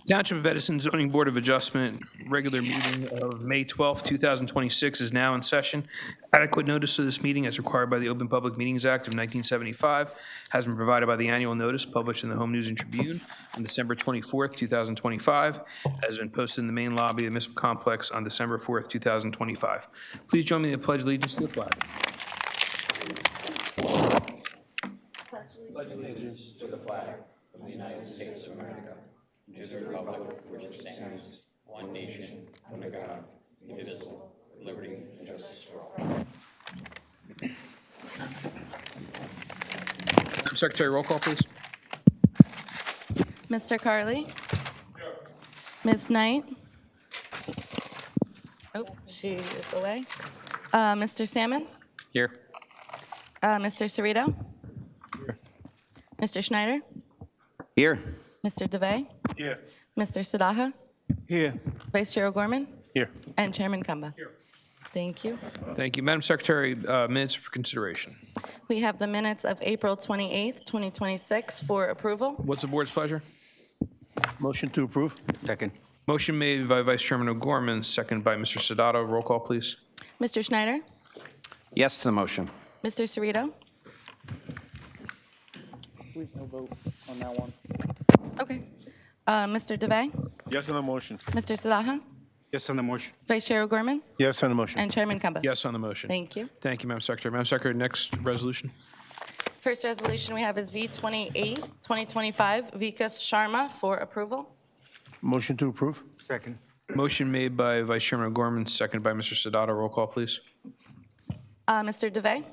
Township of Edison Zoning Board of Adjustment, regular meeting of May 12, 2026 is now in session. Adequate notice of this meeting as required by the Open Public Meetings Act of 1975 has been provided by the annual notice published in the Home News and Tribune on December 24, 2025, has been posted in the main lobby of the municipal complex on December 4, 2025. Please join me in the Pledge of Allegiance to the flag. Pledge allegiance to the flag of the United States of America, and to the republic for which it stands, one nation, under God, indivisible, with liberty and justice for all. Madam Secretary, roll call, please. Mr. Carley? Ms. Knight? Oh, she is away. Mr. Salmon? Here. Mr. Cerrito? Mr. Schneider? Here. Mr. DeVay? Here. Mr. Sadaha? Here. Vice Chair O'Gorman? Here. And Chairman Kamba? Here. Thank you. Thank you. Madam Secretary, minutes for consideration. We have the minutes of April 28th, 2026 for approval. What's the board's pleasure? Motion to approve. Second. Motion made by Vice Chairman O'Gorman, second by Mr. Sadato. Roll call, please. Mr. Schneider? Yes to the motion. Mr. Cerrito? Please no vote on that one. Okay. Mr. DeVay? Yes on the motion. Mr. Sadaha? Yes on the motion. Vice Chair O'Gorman? Yes on the motion. And Chairman Kamba? Yes on the motion. Thank you. Thank you, Madam Secretary. Madam Secretary, next resolution. First resolution we have is Z28, 2025, Vikas Sharma for approval. Motion to approve. Second. Motion made by Vice Chairman O'Gorman, second by Mr. Sadato. Roll call, please. Mr. DeVay?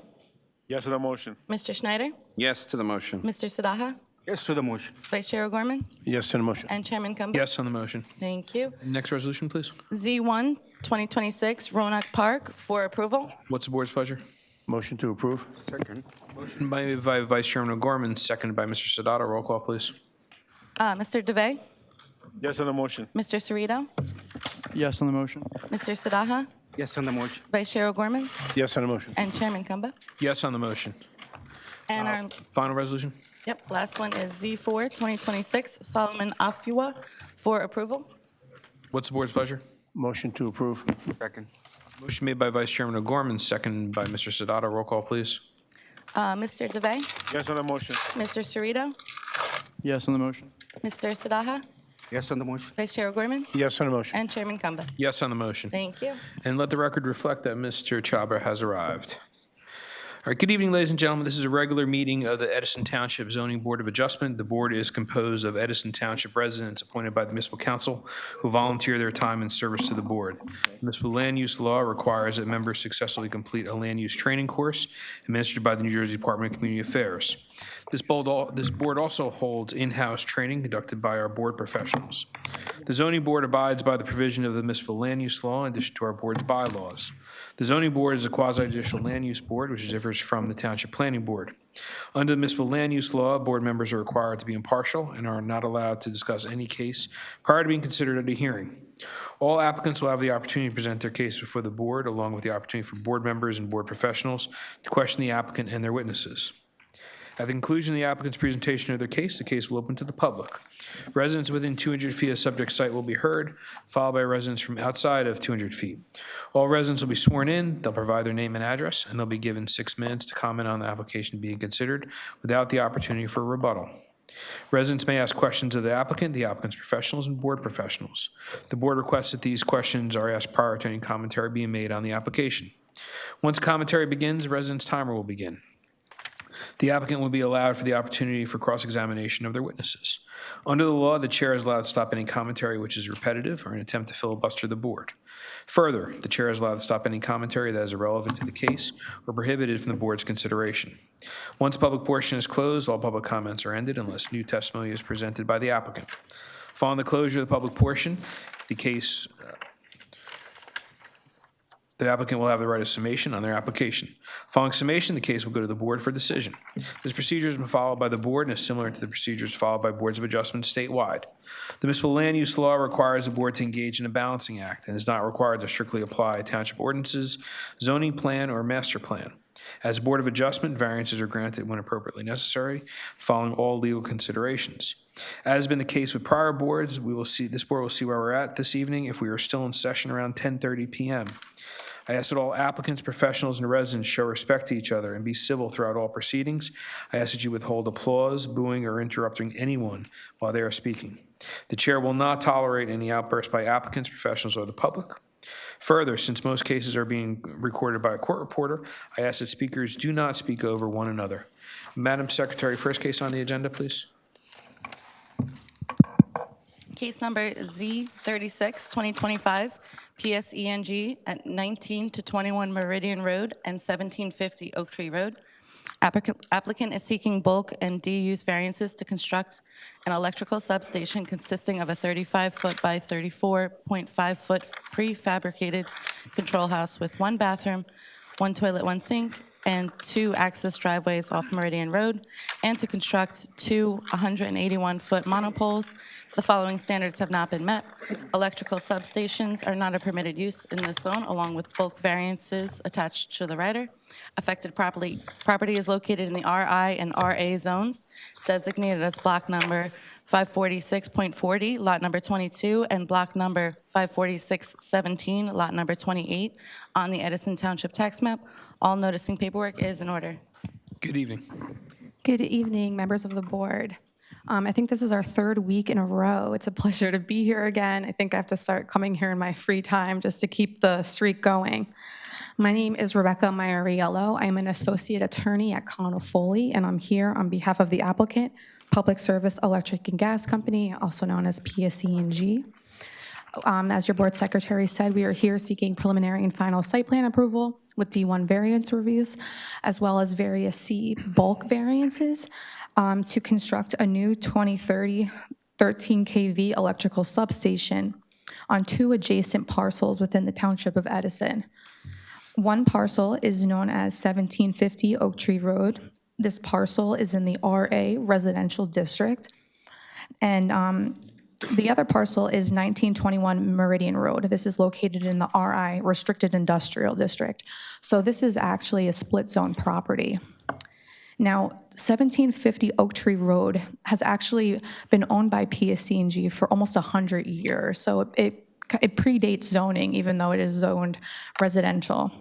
Yes on the motion. Mr. Schneider? Yes to the motion. Mr. Sadaha? Yes to the motion. Vice Chair O'Gorman? Yes on the motion. And Chairman Kamba? Yes on the motion. Thank you. Next resolution, please. Z1, 2026, Ronak Park for approval. What's the board's pleasure? Motion to approve. Second. Motion made by Vice Chairman O'Gorman, seconded by Mr. Sadato. Roll call, please. Mr. DeVay? Yes on the motion. Mr. Cerrito? Yes on the motion. Mr. Sadaha? Yes on the motion. Vice Chair O'Gorman? Yes on the motion. And Chairman Kamba? Yes on the motion. And our, Final resolution. last one is Z4, 2026, Solomon Afua for approval. What's the board's pleasure? Motion to approve. Second. Motion made by Vice Chairman O'Gorman, seconded by Mr. Sadato. Roll call, please. Mr. DeVay? Yes on the motion. Mr. Cerrito? Yes on the motion. Mr. Sadaha? Yes on the motion. Vice Chair O'Gorman? Yes on the motion. And Chairman Kamba? Yes on the motion. Thank you. And let the record reflect that Mr. Chabra has arrived. All right, good evening, ladies and gentlemen. This is a regular meeting of the Edison Township Zoning Board of Adjustment. The board is composed of Edison Township residents appointed by the municipal council who volunteer their time and service to the board. The municipal land use law requires that members successfully complete a land use training course administered by the New Jersey Department of Community Affairs. This board also holds in-house training conducted by our board professionals. The zoning board abides by the provision of the municipal land use law in addition to our board's bylaws. The zoning board is a quasi-judicial land use board, which differs from the township planning board. Under the municipal land use law, board members are required to be impartial and are not allowed to discuss any case prior to being considered at a hearing. All applicants will have the opportunity to present their case before the board, along with the opportunity for board members and board professionals to question the applicant and their witnesses. At the conclusion of the applicant's presentation of their case, the case will open to the public. Residents within 200 feet of the subject site will be heard, followed by residents from outside of 200 feet. All residents will be sworn in, they'll provide their name and address, and they'll be given 6 minutes to comment on the application being considered without the opportunity for rebuttal. Residents may ask questions of the applicant's professionals, and board professionals. The board requests that these questions are asked prior to any commentary being made on the application. Once commentary begins, the resident's timer will begin. The applicant will be allowed for the opportunity for cross-examination of their witnesses. Under the law, the chair is allowed to stop any commentary which is repetitive or an attempt to filibuster the board. Further, the chair is allowed to stop any commentary that is irrelevant to the case or prohibited from the board's consideration. Once public portion is closed, all public comments are ended unless new testimony is presented by the applicant. Following the closure of the public portion, the applicant will have the right of summation on their application. Following summation, the case will go to the board for decision. This procedure has been followed by the board and is similar to the procedures followed by boards of adjustment statewide. The municipal land use law requires the board to engage in a balancing act and is not required to strictly apply township ordinances, zoning plan, or master plan. As Board of Adjustment, variances are granted when appropriately necessary, following all legal considerations. As has been the case with prior boards, this board will see where we're at this evening if we are still in session around 10:30 p.m. I ask that all applicants, professionals, and residents show respect to each other and be civil throughout all proceedings. I ask that you withhold applause, booing, or interrupting anyone while they are speaking. The chair will not tolerate any outbursts by applicants, professionals, or the public. Further, since most cases are being recorded by a court reporter, I ask that speakers do not speak over one another. Madam Secretary, first case on the agenda, please. Case number Z36, 2025, PSENG at 19 to 21 Meridian Road and 1750 Oak Tree Road. Applicant is seeking bulk and D-use variances to construct an electrical substation consisting of a 35-foot by 34.5-foot prefabricated control house with 1 bathroom, 1 toilet, 1 sink, and 2 access driveways off Meridian Road, and to construct 2 181-foot monopoles. The following standards have not been met. Electrical substations are not a permitted use in this zone, along with bulk variances attached to the rider. Affected property is located in the RI and RA zones, designated as block number 546.40, lot number 22, and block number 54617, lot number 28, on the Edison Township tax map. All noticing paperwork is in order. Good evening. Good evening, members of the board. I think this is our 3rd week in a row. It's a pleasure to be here again. I think I have to start coming here in my free time just to keep the streak going. My name is Rebecca Maioriello. I'm an associate attorney at Connell Foley, and I'm here on behalf of the applicant, Public Service Electric and Gas Company, also known as PSENG. As your board secretary said, we are here seeking preliminary and final site plan approval with D1 variance reviews, as well as various C bulk variances to construct a new 2030 13 kV electrical substation on 2 adjacent parcels within the township of Edison. One parcel is known as 1750 Oak Tree Road. This parcel is in the RA residential district. And the other parcel is 1921 Meridian Road. This is located in the RI restricted industrial district. So this is actually a split zone property. Now, 1750 Oak Tree Road has actually been owned by PSENG for almost 100 years. So it predates zoning, even though it is zoned residential.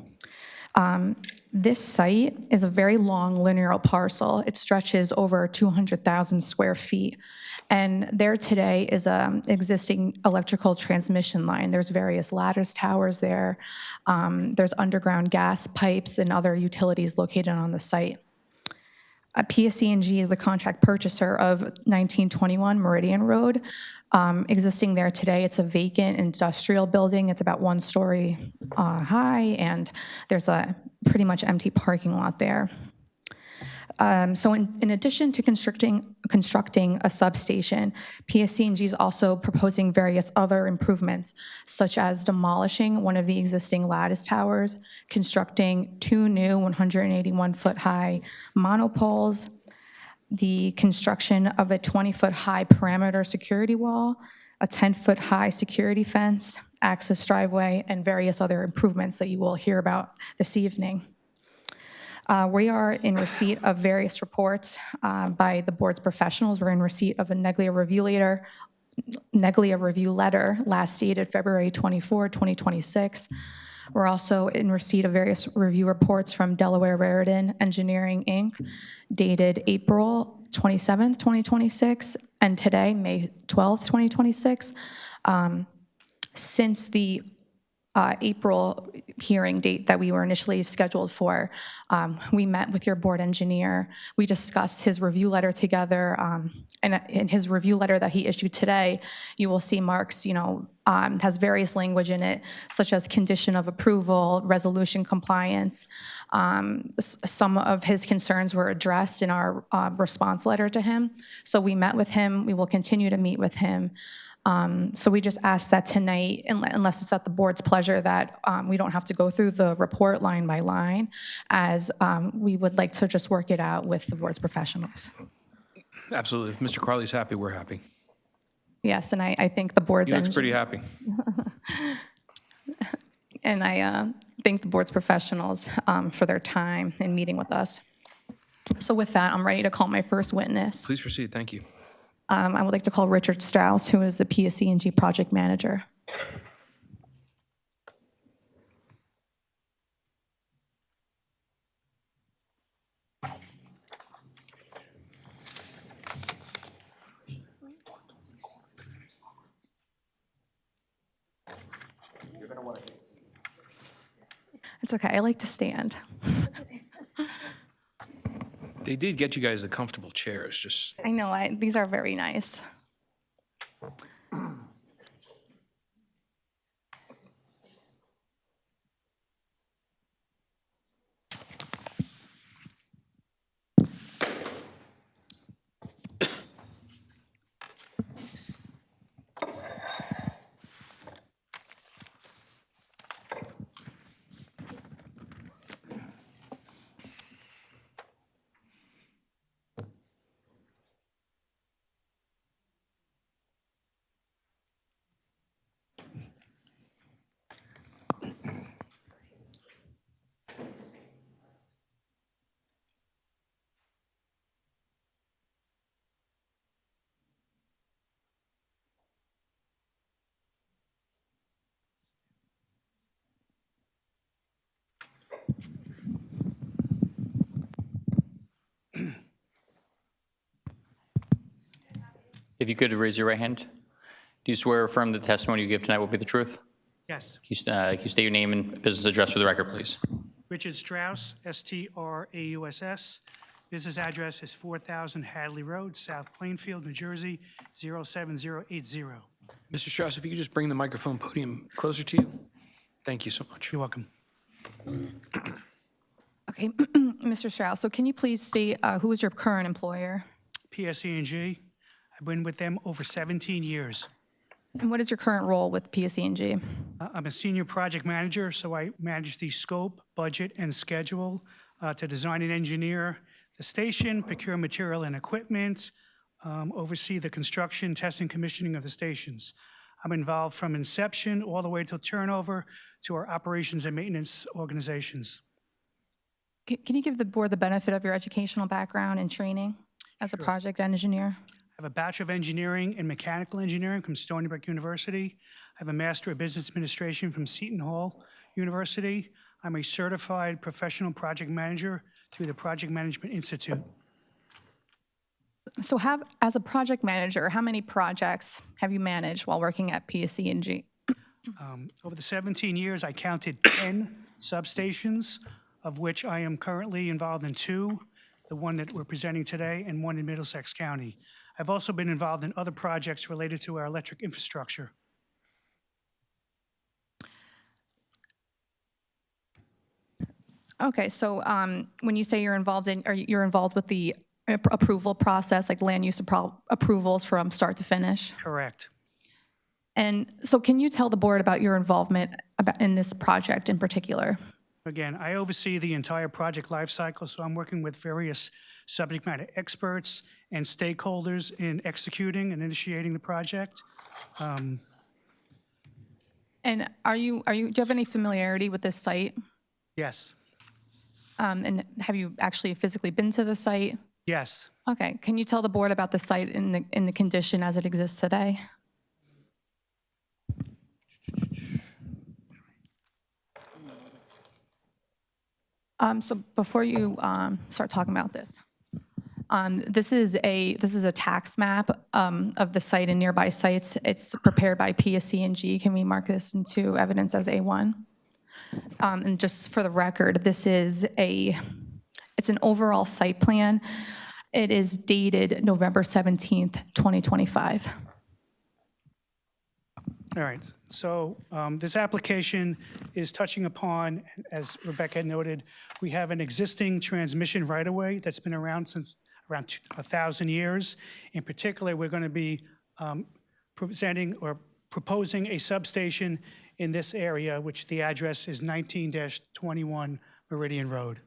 This site is a very long linear parcel. It stretches over 200,000 square feet. And there today is an existing electrical transmission line. There's various lattice towers there. There's underground gas pipes and other utilities located on the site. PSENG is the contract purchaser of 1921 Meridian Road. Existing there today, it's a vacant industrial building. It's about 1 story high, and there's a pretty much empty parking lot there. So in addition to constructing a substation, PSENG is also proposing various other improvements, such as demolishing one of the existing lattice towers, constructing 2 new 181-foot high monopoles, the construction of a 20-foot high perimeter security wall, a 10-foot high security fence, access driveway, and various other improvements that you will hear about this evening. We are in receipt of various reports by the board's professionals. We're in receipt of a Neglia review letter last dated February 24, 2026. We're also in receipt of various review reports from Delaware Raritan Engineering, Inc., dated April 27, 2026, and today, May 12, 2026. Since the April hearing date that we were initially scheduled for, we met with your board engineer. We discussed his review letter together, and in his review letter that he issued today, you will see marks, has various language in it, such as condition of approval, resolution compliance. Some of his concerns were addressed in our response letter to him. So we met with him. We will continue to meet with him. So we just ask that tonight, unless it's at the board's pleasure, that we don't have to go through the report line by line, as we would like to just work it out with the board's professionals. Absolutely. If Mr. Carley's happy, we're happy. Yes, and I think the board's... He looks pretty happy. And I thank the board's professionals for their time in meeting with us. So with that, I'm ready to call my first witness. Please proceed. Thank you. I would like to call Richard Strauss, who is the PSE&G project manager. It's okay, I like to stand. They did get you guys the comfortable chairs, just, I know, these are very nice. If you could raise your right hand. Do you swear or affirm that the testimony you give tonight will be the truth? Yes. Can you state your name and business address for the record, please? Richard Strauss, S-T-R-A-U-S-S. Business address is 4,000 Hadley Road, South Plainfield, New Jersey, 07080. Mr. Strauss, if you could just bring the microphone podium closer to you. Thank you so much. You're welcome. Okay, Mr. Strauss, so can you please state who is your current employer? PSE&G. I've been with them over 17 years. And what is your current role with PSE&G? I'm a senior project manager, so I manage the scope, budget, and schedule to design and engineer the station, procure material and equipment, oversee the construction, testing, commissioning of the stations. I'm involved from inception all the way till turnover to our operations and maintenance organizations. Can you give the board the benefit of your educational background and training as a project engineer? I have a Bachelor of Engineering in Mechanical Engineering from Stony Brook University. I have a Master of Business Administration from Seton Hall University. I'm a certified professional project manager through the Project Management Institute. So as a project manager, how many projects have you managed while working at PSE&G? Over the 17 years, I counted 10 substations, of which I am currently involved in 2, the one that we're presenting today and one in Middlesex County. I've also been involved in other projects related to our electric infrastructure. Okay, so when you say you're involved with the approval process, like land use approvals from start to finish? Correct. And so can you tell the board about your involvement in this project in particular? Again, I oversee the entire project lifecycle, so I'm working with various subject matter experts and stakeholders in executing and initiating the project. And do you have any familiarity with this site? Yes, And have you actually physically been to the site? yes. Okay, can you tell the board about the site in the condition as it exists today? So before you start talking about this, this is a tax map of the site and nearby sites. It's prepared by PSE&G. Can we mark this into evidence as A1? And just for the record, it's an overall site plan. It is dated November 17th, 2025. All right, so this application is touching upon, as Rebecca had noted, we have an existing transmission right-of-way that's been around since around 1,000 years. In particular, we're going to be presenting or proposing a substation in this area, which the address is 19-21 Meridian Road.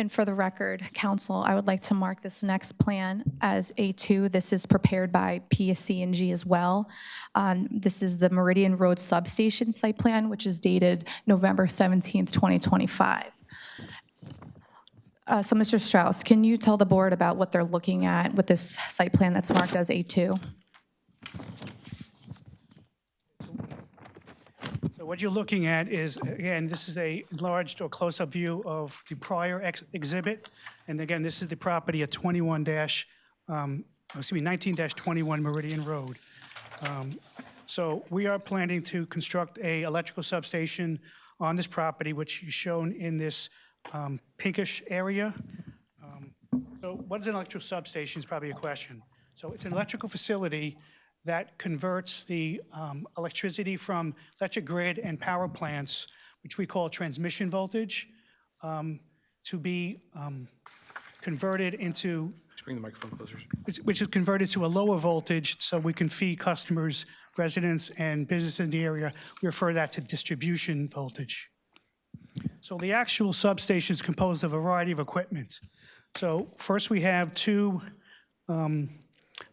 And for the record, council, I would like to mark this next plan as A2. This is prepared by PSC&G as well. This is the Meridian Road Substation Site Plan, which is dated November 17th, 2025. So Mr. Strauss, can you tell the board about what they're looking at with this site plan that's marked as A2? So what you're looking at is, again, this is a enlarged or close-up view of the prior exhibit. And again, this is the property at 19-21 Meridian Road. So we are planning to construct a electrical substation on this property, which is shown in this pinkish area. So what is an electrical substation is probably a question. So it's an electrical facility that converts the electricity from electric grid and power plants, which we call transmission voltage, to be converted into, Just bring the microphone closer. which is converted to a lower voltage so we can feed customers, residents, and businesses in the area. We refer that to distribution voltage. So the actual substation is composed of a variety of equipment. So first we have two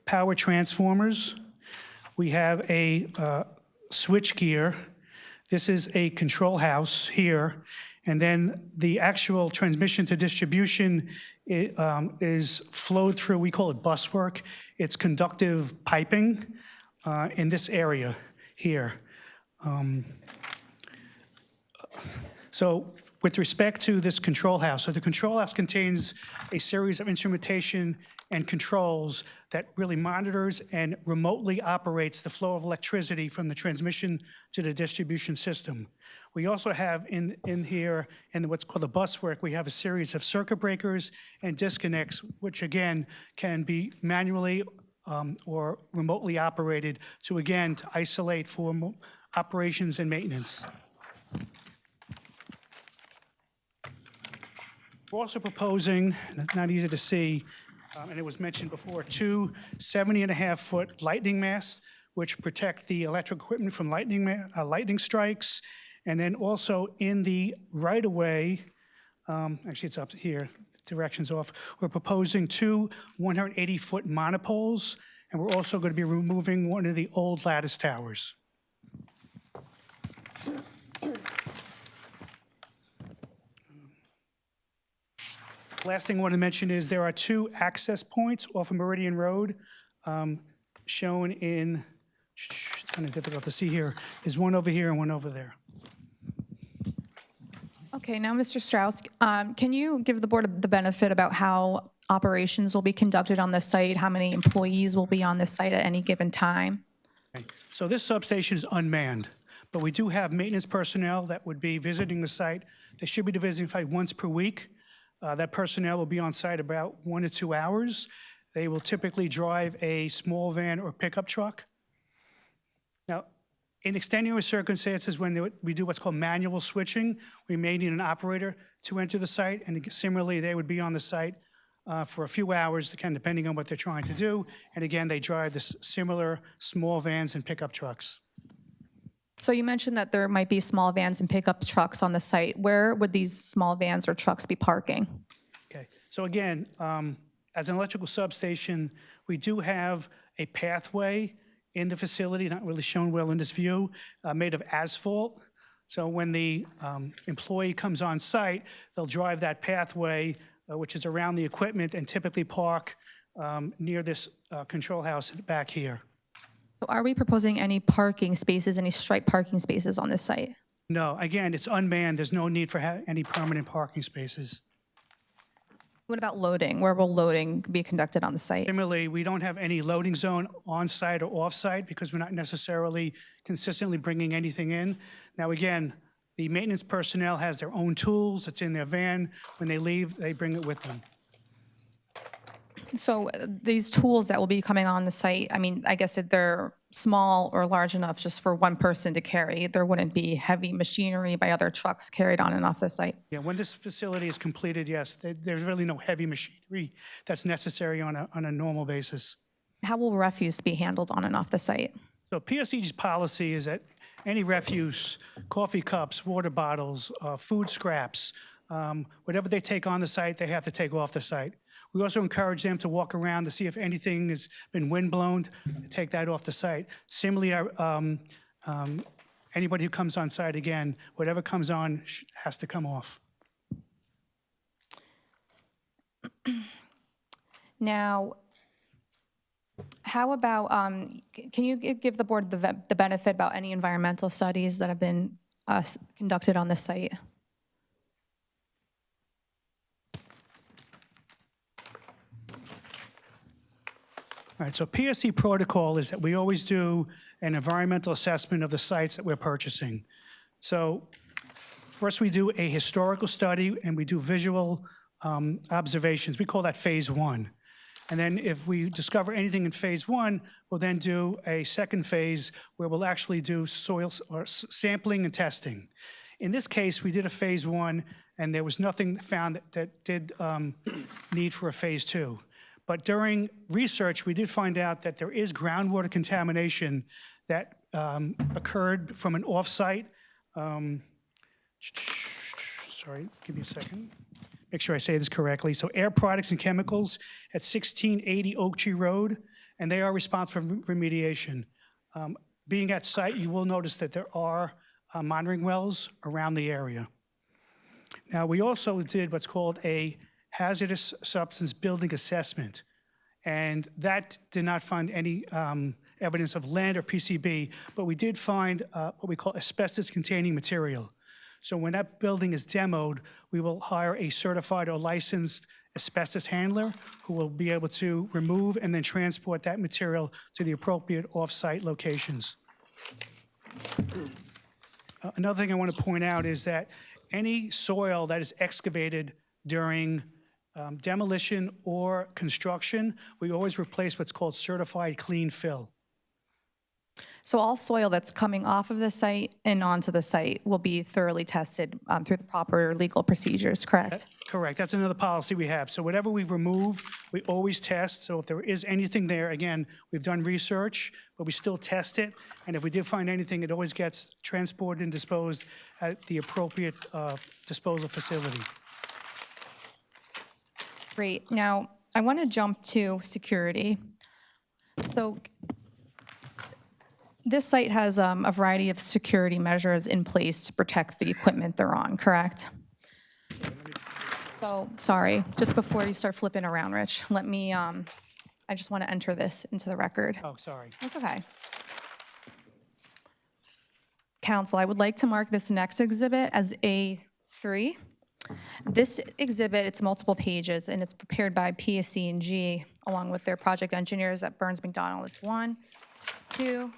power transformers. We have a switch gear. This is a control house here. And then the actual transmission to distribution is flowed through, we call it buswork. It's conductive piping in this area here. So with respect to this control house, so the control house contains a series of instrumentation and controls that really monitors and remotely operates the flow of electricity from the transmission to the distribution system. We also have in here, in what's called the buswork, we have a series of circuit breakers and disconnects, which again can be manually or remotely operated to, again, to isolate for operations and maintenance. We're also proposing, and it's not easy to see, and it was mentioned before, two 70.5-foot lightning masts, which protect the electric equipment from lightning strikes. And then also in the right-of-way, actually it's up here, directions off, we're proposing two 180-foot monopoles, and we're also going to be removing one of the old lattice towers. Last thing I want to mention is there are two access points off of Meridian Road shown in, it's kind of difficult to see here, is one over here and one over there. Okay, now, Mr. Strauss, can you give the board the benefit about how operations will be conducted on the site, how many employees will be on the site at any given time? Okay. So this substation is unmanned, but we do have maintenance personnel that would be visiting the site. They should be visiting the site once per week. That personnel will be on site about 1 to 2 hours. They will typically drive a small van or pickup truck. Now, in extenuating circumstances, when we do what's called manual switching, we may need an operator to enter the site, and similarly, they would be on the site for a few hours, kind of depending on what they're trying to do. And again, they drive the similar small vans and pickup trucks. So you mentioned that there might be small vans and pickup trucks on the site. Where would these small vans or trucks be parking? Okay, so again, as an electrical substation, we do have a pathway in the facility, not really shown well in this view, made of asphalt. So when the employee comes on site, they'll drive that pathway, which is around the equipment, and typically park near this control house back here. So are we proposing any parking spaces, any striped parking spaces on this site? No, again, it's unmanned. There's no need for any permanent parking spaces. What about loading? Where will loading be conducted on the site? Similarly, we don't have any loading zone on-site or off-site because we're not necessarily consistently bringing anything in. Now, again, the maintenance personnel has their own tools. It's in their van. When they leave, they bring it with them. So these tools that will be coming on the site, I mean, I guess if they're small or large enough just for one person to carry, there wouldn't be heavy machinery by other trucks carried on and off the site. Yeah, when this facility is completed, yes, there's really no heavy machinery that's necessary on a normal basis. How will refuse be handled on and off the site? So PSCG's policy is that any refuse, coffee cups, water bottles, food scraps, Whatever they take on the site, they have to take off the site. We also encourage them to walk around to see if anything has been windblown, take that off the site. Similarly, anybody who comes on site, again, whatever comes on has to come off. Now, how about, can you give the board the benefit about any environmental studies that have been conducted on this site? All right, so PSC protocol is that we always do an environmental assessment of the sites that we're purchasing. So first we do a historical study and we do visual observations. We call that phase one. And then if we discover anything in phase one, we'll then do a second phase where we'll actually do soil or sampling and testing. In this case, we did a phase one and there was nothing found that did need for a phase two. But during research, we did find out that there is groundwater contamination that occurred from an off-site. Sorry, give me a second. Make sure I say this correctly. So Air Products and Chemicals at 1680 Oak Tree Road, and they are responsible for remediation. Being at site, you will notice that there are monitoring wells around the area. Now, we also did what's called a hazardous substance building assessment, and that did not find any evidence of lead or PCB, but we did find what we call asbestos-containing material. So when that building is demoed, we will hire a certified or licensed asbestos handler who will be able to remove and then transport that material to the appropriate off-site locations. Another thing I want to point out is that any soil that is excavated during demolition or construction, we always replace what's called certified clean fill. So all soil that's coming off of the site and onto the site will be thoroughly tested through the proper legal procedures, correct? Correct. That's another policy we have. So whatever we remove, we always test. So if there is anything there, again, we've done research, but we still test it. And if we did find anything, it always gets transported and disposed at the appropriate disposal facility. Great. Now, I want to jump to security. So this site has a variety of security measures in place to protect the equipment they're on, correct? So, sorry, just before you start flipping around, Rich, let me, I just want to enter this into the record. Oh, sorry. That's okay. Council, I would like to mark this next exhibit as A3. This exhibit, it's multiple pages, and it's prepared by PSC&G along with their project engineers at Burns McDonnell. It's 1, 2,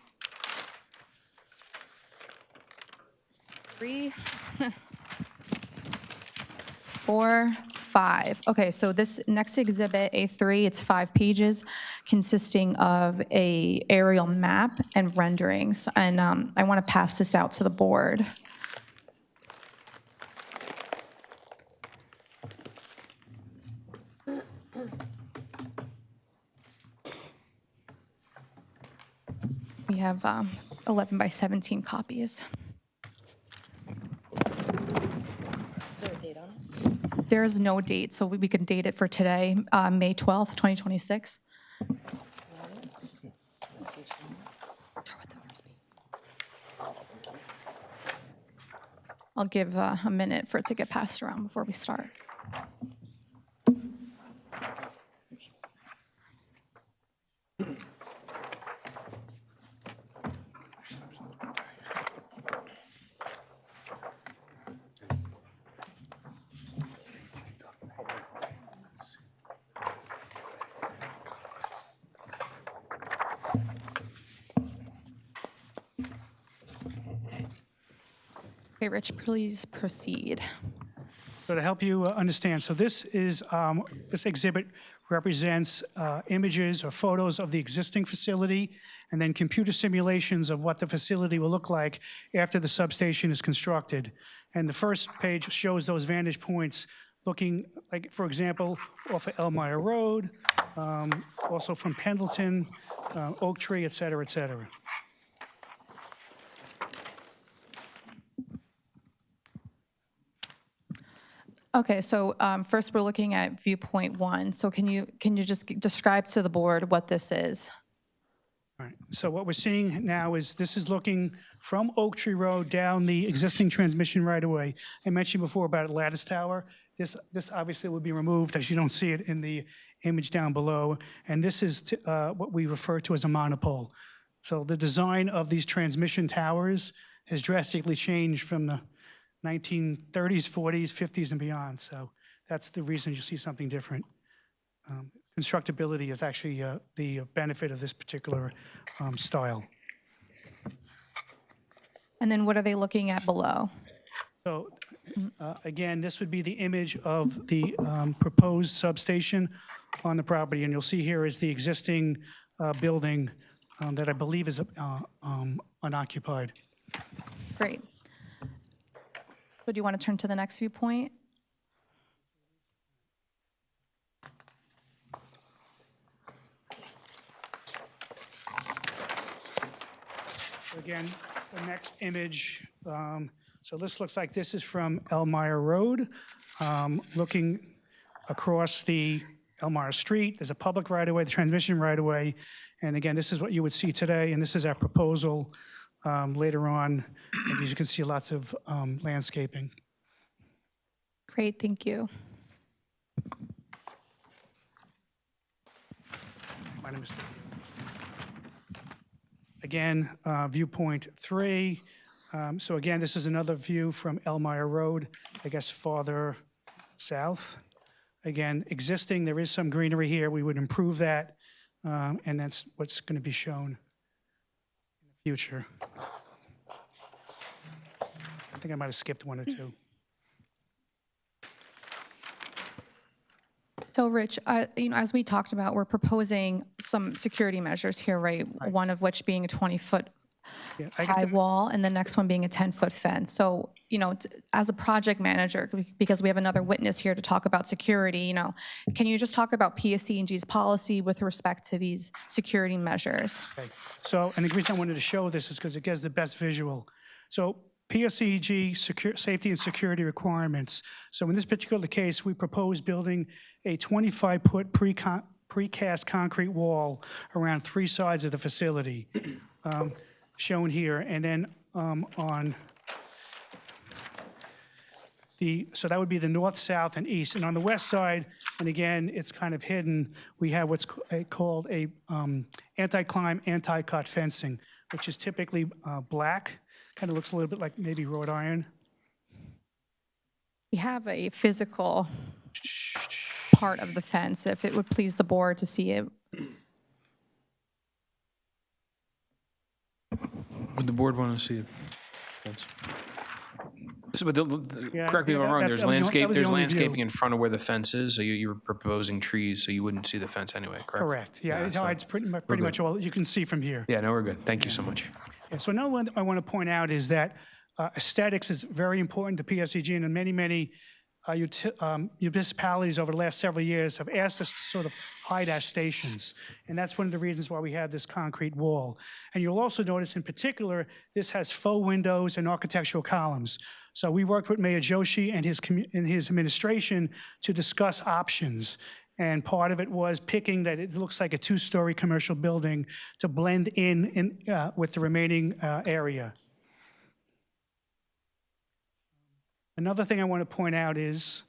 3, 4, 5. Okay, so this next exhibit, A3, it's 5 pages consisting of a aerial map and renderings. And I want to pass this out to the board. We have 11 by 17 copies. There is no date, so we can date it for today, May 12th, 2026. I'll give a minute for it to get passed around before we start. Okay, Rich, please proceed. So to help you understand, so this is, this exhibit represents images or photos of the existing facility and then computer simulations of what the facility will look like after the substation is constructed. And the first page shows those vantage points looking like, for example, off of Elmira Road, also from Pendleton, Oak Tree, et cetera, et cetera. Okay, so first we're looking at viewpoint 1. So can you just describe to the board what this is? All right, so what we're seeing now is this is looking from Oak Tree Road down the existing transmission right-of-way. I mentioned before about a lattice tower. This obviously will be removed, as you don't see it in the image down below. And this is what we refer to as a monopole. So the design of these transmission towers has drastically changed from the 1930s, 40s, 50s, and beyond. So that's the reason you see something different. Constructability is actually the benefit of this particular style. And then what are they looking at below? So again, this would be the image of the proposed substation on the property. And you'll see here is the existing building that I believe is unoccupied. Great. So do you want to turn to the next viewpoint? Again, the next image, so this looks like this is from Elmira Road, looking across the Elmira Street. There's a public right-of-way, the transmission right-of-way. And again, this is what you would see today, and this is our proposal later on. And as you can see, lots of landscaping. Great, thank you. My name is Steve. Again, viewpoint 3. So again, this is another view from Elmira Road, I guess farther south. Again, existing, there is some greenery here. We would improve that, and that's what's going to be shown in the future. I think I might have skipped one or two. So Rich, as we talked about, we're proposing some security measures here, right? One of which being a 20-foot Yeah, I guess high the- wall, and the next one being a 10-foot fence. So, as a project manager, because we have another witness here to talk about security, can you just talk about PSE&G's policy with respect to these security measures? Okay. So, and the reason I wanted to show this is because it gives the best visual. So PSEG safety and security requirements. So in this particular case, we propose building a 25-foot precast concrete wall around 3 sides of the facility, shown here. And then so that would be the north, south, and east. And on the west side, and again, it's kind of hidden, we have what's called a anti-climb, anti-cut fencing, which is typically black. Kind of looks a little bit like maybe wrought iron. We have a physical part of the fence, if it would please the board to see it. Would the board want to see a fence? So, but Yeah, correct me if I'm wrong, that there's was the only view. landscaping in front of where the fence is, so you were proposing trees, so you wouldn't see the fence anyway, correct? Correct, yeah. so It's pretty we're much good. all you can see from here. Yeah, no, we're good. Thank you so much. Yeah, so another one I want to point out is that aesthetics is very important to PSEG, and many municipalities over the last several years have asked us to sort of hide our stations. And that's one of the reasons why we have this concrete wall. And you'll also notice in particular, this has faux windows and architectural columns. So we worked with Mayor Joshi and his administration to discuss options. And part of it was picking that it looks like a 2-story commercial building to blend in with the remaining area. Another thing I want to point out is,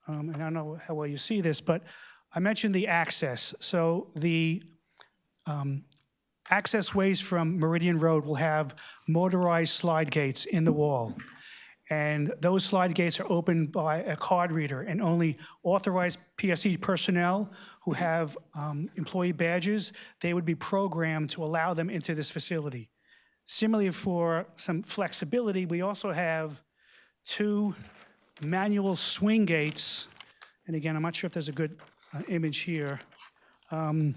and I don't know how well you see this, but I mentioned the access. So the access ways from Meridian Road will have motorized slide gates in the wall. And those slide gates are opened by a card reader, and only authorized PSE personnel who have employee badges, they would be programmed to allow them into this facility. Similarly, for some flexibility, we also have 2 manual swing gates. And again, I'm not sure if there's a good image here. In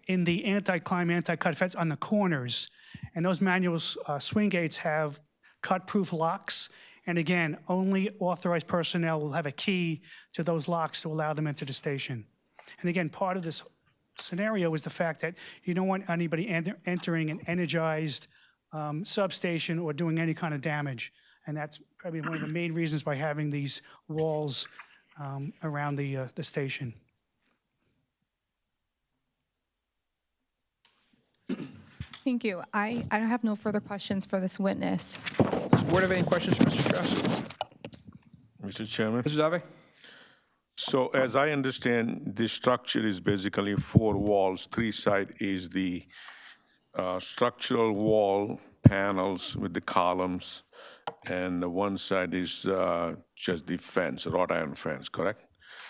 the anti-climb, anti-cut fence on the corners. And those manual swing gates have cut-proof locks. And again, only authorized personnel will have a key to those locks to allow them into the station. And again, part of this scenario is the fact that you don't want anybody entering an energized substation or doing any kind of damage. and that's probably one of the main reasons by having these walls around the station. Thank you. I have no further questions for this witness. Does the board have any questions for Mr. Strauss? Mr. Chairman. Mrs. Dave? So as I understand, this structure is basically 4 walls. 3 side is the structural wall panels with the columns, and the one side is just the fence, wrought iron fence, correct?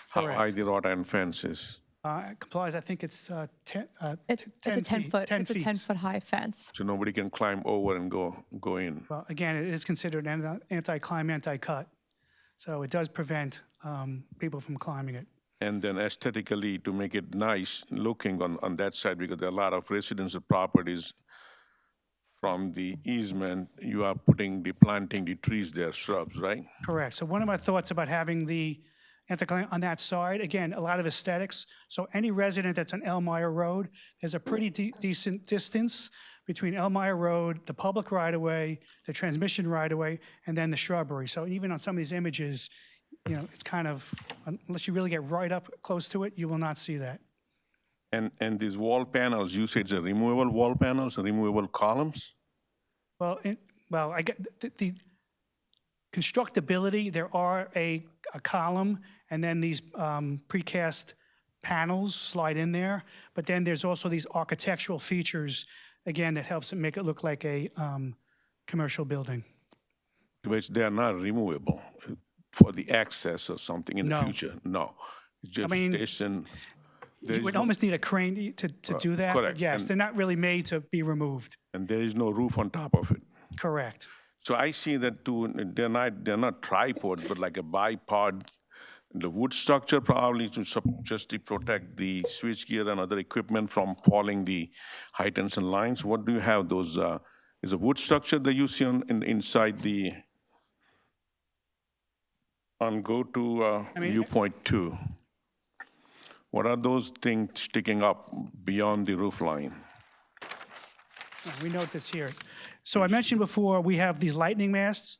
How high the wrought iron fence is? It complies, I think it's 10 It's a 10-foot, it's a feet. 10-foot high fence. So nobody can climb over and go in. Well, again, it is considered an anti-climb, anti-cut, so it does prevent people from climbing it. And then aesthetically, to make it nice looking on that side, because there are a lot of residential properties from the easement, you are planting the trees there, shrubs, right? Correct. So one of my thoughts about having the anti-climb on that side, again, a lot of aesthetics. So any resident that's on Elmire Road, there's a pretty decent distance between Elmire Road, the public right-of-way, the transmission right-of-way, and then the shrubbery. So even on some of these images, you know, it's kind of, unless you really get right up close to it, you will not see that. And these wall panels, you said it's a removable wall panels, removable columns? Well, I get the constructability, there are a column, and then these precast panels slide in there, but then there's also these architectural features, again, that helps it make it look like a commercial building. Which they are not removable for the access or something in the No. future? No. It's just mean, station. there You is would no- almost need a crane to do that. but correct. Yes, And- they're not really made to be removed. And there is no roof on top of it. Correct. So I see that they're not tripods, but like a bipod. The wood structure probably just to protect the switchgear and other equipment from falling the high tension lines. What do you have? Those is a wood structure that you see inside the go to viewpoint 2. What are those things sticking up beyond the roof line? We note this here. So I mentioned before, we have these lightning masts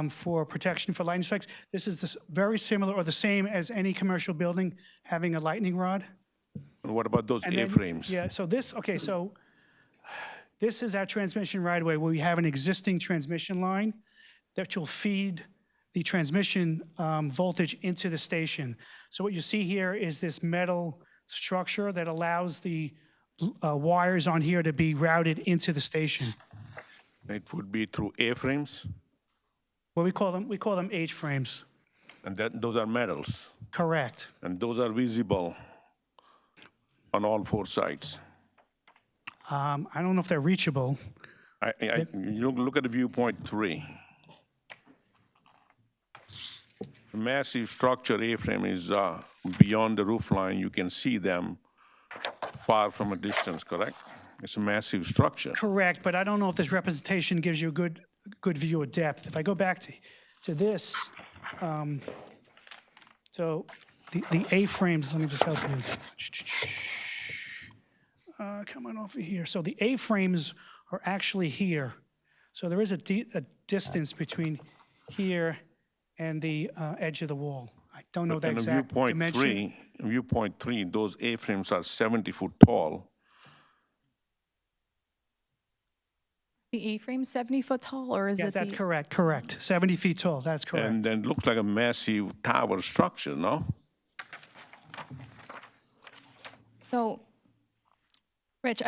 for protection for lightning strikes. This is very similar or the same as any commercial building having a lightning rod. And what about those And then- A-frames? Yeah, so this is our transmission right away where we have an existing transmission line that will feed the transmission voltage into the station. So what you see here is this metal structure that allows the wires on here to be routed into the station. It would be through A-frames, Well, we call them H-frames. and those are metals, Correct. and those are visible on all 4 sides. I don't know if they're reachable. You look at the viewpoint 3. The massive structure A-frame is beyond the roof line. You can see them far from a distance, correct? It's a massive structure. Correct, but I don't know if this representation gives you a good view of depth. If I go back to this, so the A-frames, let me just help you. Coming over here. So the A-frames are actually here. So there is a distance between here and the edge of the wall. I don't know the And in exact dimension. viewpoint 3, those A-frames are 70 foot tall. The A-frame 70 foot tall, or is Yes, it that's the? correct. 70 feet tall, that's correct. And then it looks like a massive tower structure, no? So, Rich,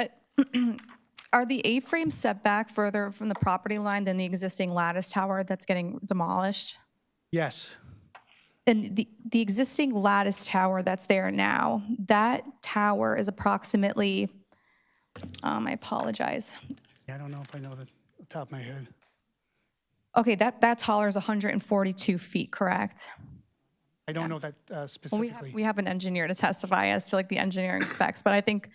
are the A-frames set back further from the property line than the existing lattice tower that's getting demolished? Yes. And the existing lattice tower that's there now, that tower is approximately, I apologize. I don't know if I know the top of my head. Okay, that taller is 142 feet, correct? I don't know that Well, specifically. we have an engineer to testify as to like the engineering specs, but I think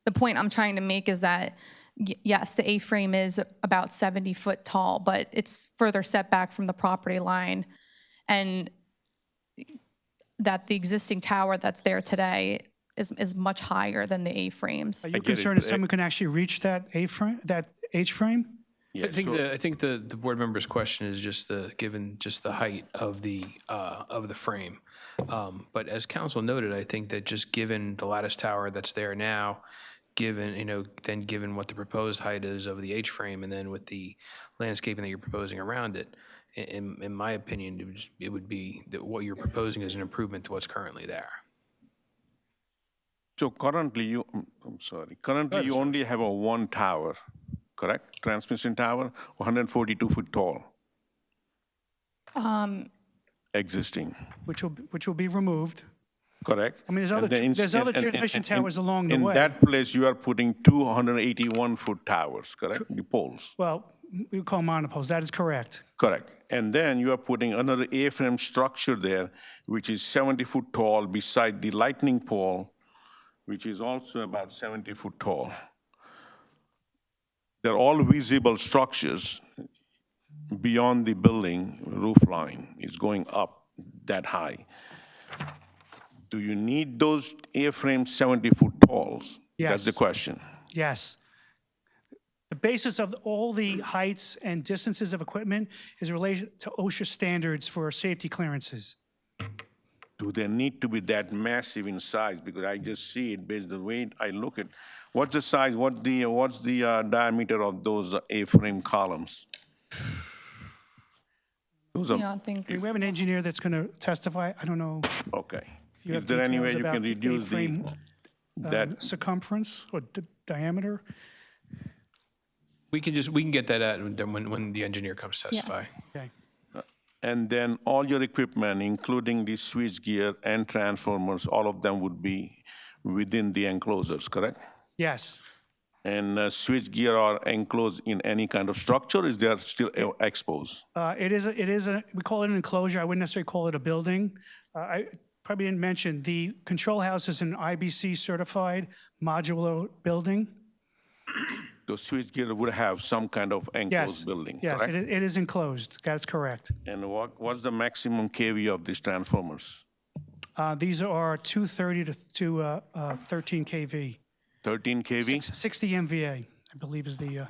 the point I'm trying to make is that, yes, the A-frame is about 70 foot tall, but it's further set back from the property line. And that the existing tower that's there today is much higher than the A-frames. Are you get it, concerned that but someone can actually reach that A-frame, that H-frame? Yeah, I think so- the board member's question is just given just the height of the frame. But as council noted, I think that just given the lattice tower that's there now, given what the proposed height is of the H-frame, and then with the landscaping that you're proposing around it, in my opinion, it would be that what you're proposing is an improvement to what's currently there. So currently currently you only have a one tower, correct? Transmission tower, 142 foot tall. Existing, which will be removed. correct? I mean, there's And other then there's other transmission towers along the way. In that place, you are putting 281 foot towers, correct? The poles, Well, we call monopoles, that is correct. correct. And then you are putting another A-frame structure there, which is 70 foot tall beside the lightning pole, which is also about 70 foot tall. They're all visible structures beyond the building roof line. It's going up that high. Do you need those A-frame 70-foot talls? That's the Yes. question. Yes. The basis of all the heights and distances of equipment is related to OSHA standards for safety clearances. Do they need to be that massive in size? Because I just see it based on the way I look at. What's the size, what's the diameter of those A-frame columns? Those You are, know, I think, We have an engineer that's going to testify. I don't know okay. if you have Is there any way details you about can the reduce A-frame that? circumference or diameter. We can get that at when the engineer comes to testify. Okay. And then all your equipment, including the switchgear and transformers, all of them would be within the enclosures, correct? Yes. And switchgear are enclosed in any kind of structure, or is they still exposed? It is we call it an enclosure. I wouldn't necessarily call it a building. I probably didn't mention, the control house is an IBC certified modular building. The switchgear would have some kind of Yes. enclosed building, Yes, correct? it is enclosed. That's correct. And what's the maximum kV of these transformers? These are 230 to 13 kV. 13 kV? 60 MVA, I believe is the,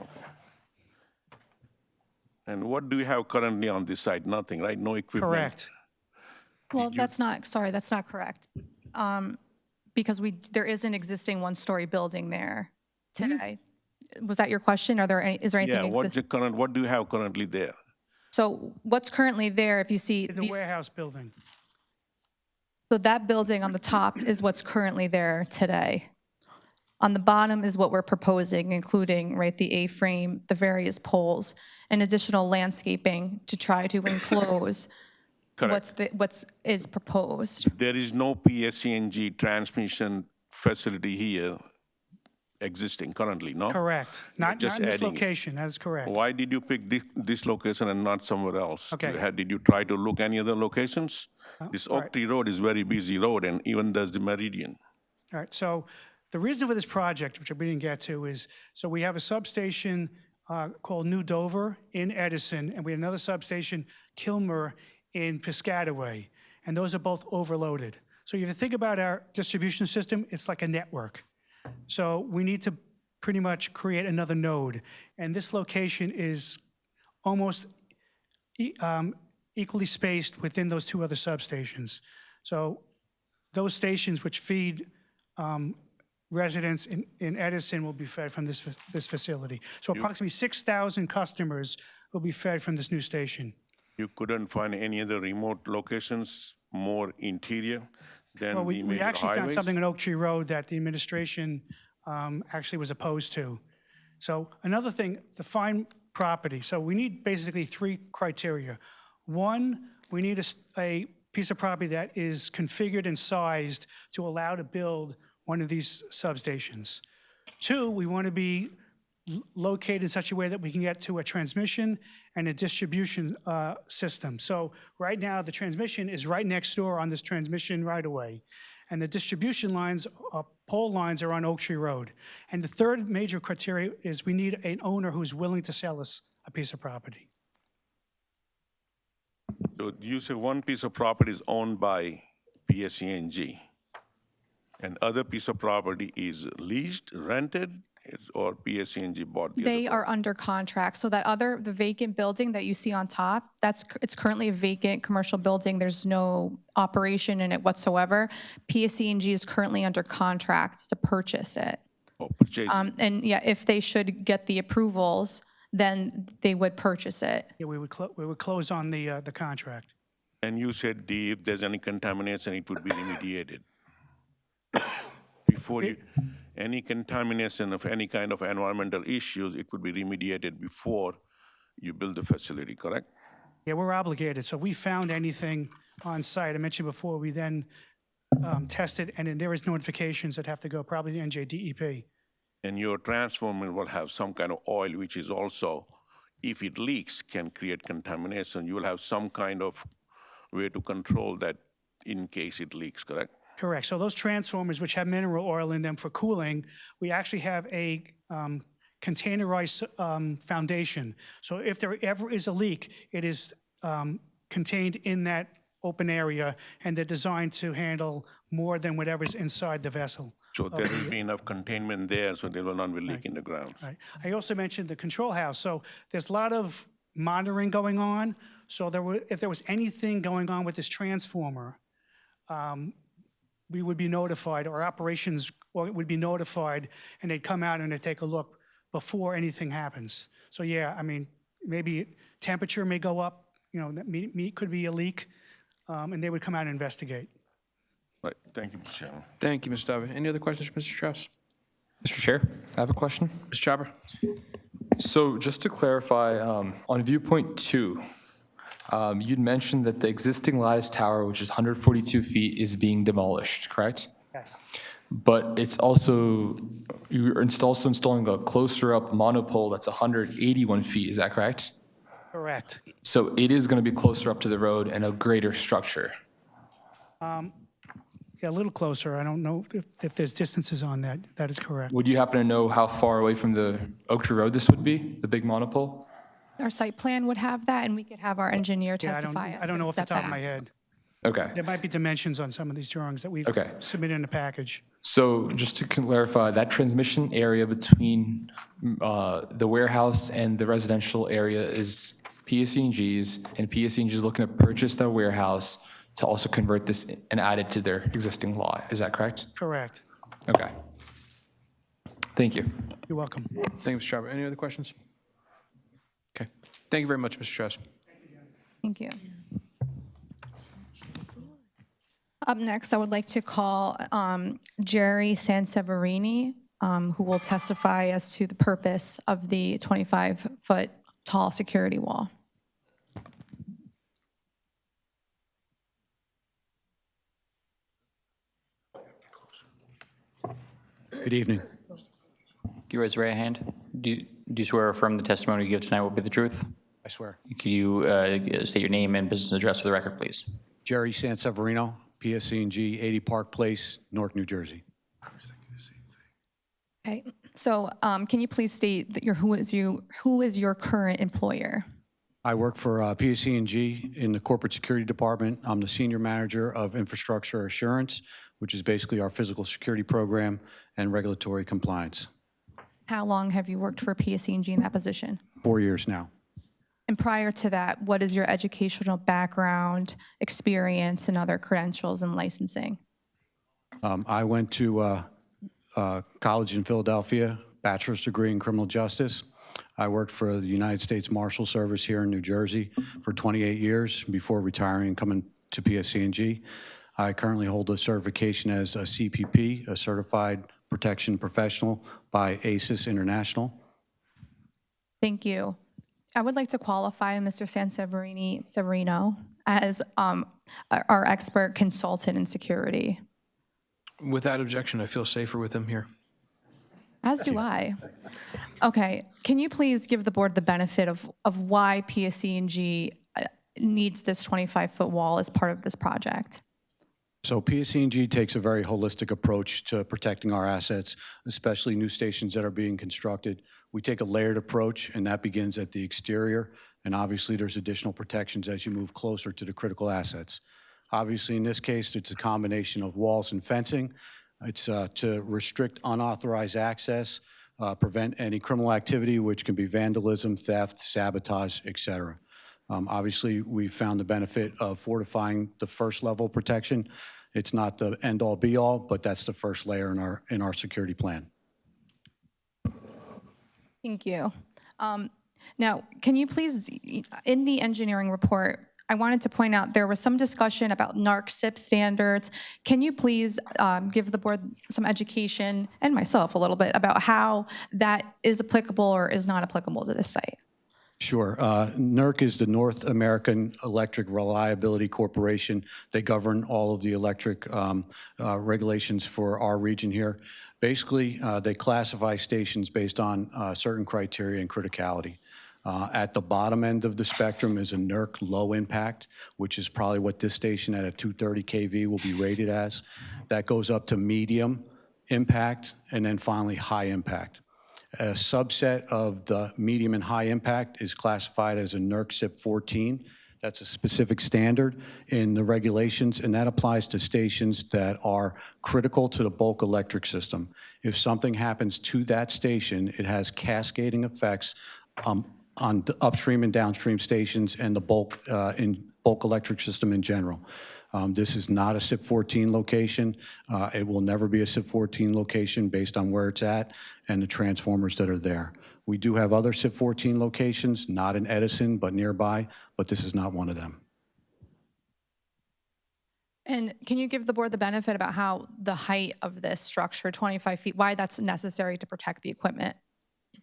And what do you have currently on this site? Nothing, right? No equipment? correct. well, that's not correct. Because there is an existing one-story building there today. Was that your question? Is there anything? Yeah, what do you have currently there? So what's currently there, if you see It's a these, warehouse building. so that building on the top is what's currently there today. On the bottom is what we're proposing, including, right, the A-frame, the various poles, and additional landscaping to try to enclose Correct. what's is proposed. There is no PSCNG transmission facility here existing currently, no? Correct. Not just in this adding it. location, that is correct. Why did you pick this location and not somewhere else? Okay. Did you try to look any other locations? This all Oak right. Tree Road is very busy road, and even does the Meridian. All right, so the reason for this project, which we didn't get to, is, so we have a substation called New Dover in Edison, and we have another substation, Kilmer, in Piscataway, and those are both overloaded. So if you think about our distribution system, it's like a network. So we need to pretty much create another node, and this location is almost equally spaced within those two other substations. So those stations which feed residents in Edison will be fed from this facility. So approximately 6,000 customers will be fed from this new station. You couldn't find any other remote locations more interior than Well, the we major actually found highways? something on Oak Tree Road that the administration actually was opposed to. So another thing, the fine property. So we need basically three criteria. One, we need a piece of property that is configured and sized to allow to build one of these substations. Two, we want to be located in such a way that we can get to a transmission and a distribution system. So right now, the transmission is right next door on this transmission right-of-way, and the distribution lines, pole lines, are on Oak Tree Road. And the third major criteria is we need an owner who's willing to sell us a piece of property. So you say one piece of property is owned by PSCNG. And other piece of property is leased, rented, or PSE&G bought the other They are under contract, so the vacant building that you see on top, it's currently a vacant commercial building. There's no operation in it whatsoever. PSE&G is currently under contract to purchase it. Oh, purchase. And yeah, if they should get the approvals, then they would purchase it. Yeah, we would close on the contract. And you said if there's any contamination, it would be remediated. Before you, any contamination of any kind of environmental issues, it would be remediated before you build the facility, correct? Yeah, we're obligated. So if we found anything on site, I mentioned before, we then test it, and then there is notifications that have to go probably to NJDEP. And your transformer will have some kind of oil, which is also, if it leaks, can create contamination. You will have some kind of way to control that in case it leaks, correct? Correct. So those transformers, which have mineral oil in them for cooling, we actually have a containerized foundation. So if there ever is a leak, it is contained in that open area, and they're designed to handle more than whatever's inside the vessel. So there will be enough containment there, so there will not be leak in the ground. Right. I also mentioned the control house. So there's a lot of monitoring going on. So if there was anything going on with this transformer, we would be notified, or operations would be notified, and they'd come out and they'd take a look before anything happens. So yeah, I mean, maybe temperature may go up, that could be a leak, and they would come out and investigate. Right, thank you, Mr. Chairman. Thank you, Mr. Dave. Any other questions for Mr. Strauss? Mr. Chair, I have a question. Ms. Chopper? So just to clarify, on viewpoint 2, you'd mentioned that the existing lattice tower, which is 142 feet, is being demolished, correct? Yes. But it's also, you're also installing a closer up monopole that's 181 feet, is that correct? Correct. So it is going to be closer up to the road and a greater structure. Yeah, a little closer. I don't know if there's distances on that. That is correct. Would you happen to know how far away from the Oak Tree Road this would be, the big monopole? Our site plan would have that, and we could have our engineer Yeah, testify. I don't know off the top of my head. Okay. There might be dimensions on some of these drawings that we've Okay. submitted in the package. So just to clarify, that transmission area between the warehouse and the residential area is PSE&G's, and PSE&G is looking to purchase that warehouse to also convert this and add it to their existing lot. Is that correct? Correct. Okay. Thank you. You're welcome. Thank you, Mr. Chopper. Any other questions? Okay. Thank you very much, Mr. Strauss. Thank you. Up next, I would like to call Jerry Sanseverini, who will testify as to the purpose of the 25-foot tall security wall. Good evening. You raise your right hand. Do you swear or affirm the testimony you give tonight will be the truth? I swear. Could you state your name and business address for the record, please? Jerry Sanseverino, PSE&G, 80 Park Place, Newark, New Jersey. Okay, so can you please state that who is your current employer? I work for PSE&G in the Corporate Security Department. I'm the Senior Manager of Infrastructure Assurance, which is basically our physical security program and regulatory compliance. How long have you worked for PSE&G in that position? 4 years now. And prior to that, what is your educational background, experience, and other credentials and licensing? I went to college in Philadelphia, bachelor's degree in criminal justice. I worked for the United States Marshal Service here in New Jersey for 28 years before retiring and coming to PSE&G. I currently hold a certification as a CPP, a Certified Protection Professional by ACES International. Thank you. I would like to qualify Mr. Sanseverino as our expert consultant in security. Without objection, I feel safer with him here. As do I. Okay, can you please give the board the benefit of why PSE&G needs this 25-foot wall as part of this project? So PSE&G takes a very holistic approach to protecting our assets, especially new stations that are being constructed. We take a layered approach, and that begins at the exterior, and obviously there's additional protections as you move closer to the critical assets. Obviously, in this case, it's a combination of walls and fencing. It's to restrict unauthorized access, prevent any criminal activity, which can be vandalism, theft, sabotage, et cetera. Obviously, we found the benefit of fortifying the first level protection. It's not the end-all, be-all, but that's the first layer in our security plan. Thank you. Now, can you please, in the engineering report, I wanted to point out there was some discussion about NARC SIP standards. Can you please give the board some education, and myself a little bit, about how that is applicable or is not applicable to this site? Sure. NERC is the North American Electric Reliability Corporation. They govern all of the electric regulations for our region here. Basically, they classify stations based on certain criteria and criticality. At the bottom end of the spectrum is a NERC low impact, which is probably what this station at a 230 kV will be rated as. That goes up to medium impact, and then finally high impact. A subset of the medium and high impact is classified as a NERC SIP 14. That's a specific standard in the regulations, and that applies to stations that are critical to the bulk electric system. If something happens to that station, it has cascading effects on the upstream and downstream stations and the bulk electric system in general. This is not a SIP 14 location. It will never be a SIP 14 location based on where it's at and the transformers that are there. We do have other SIP 14 locations, not in Edison, but nearby, but this is not one of them. And can you give the board the benefit about how the height of this structure, 25 feet, why that's necessary to protect the equipment?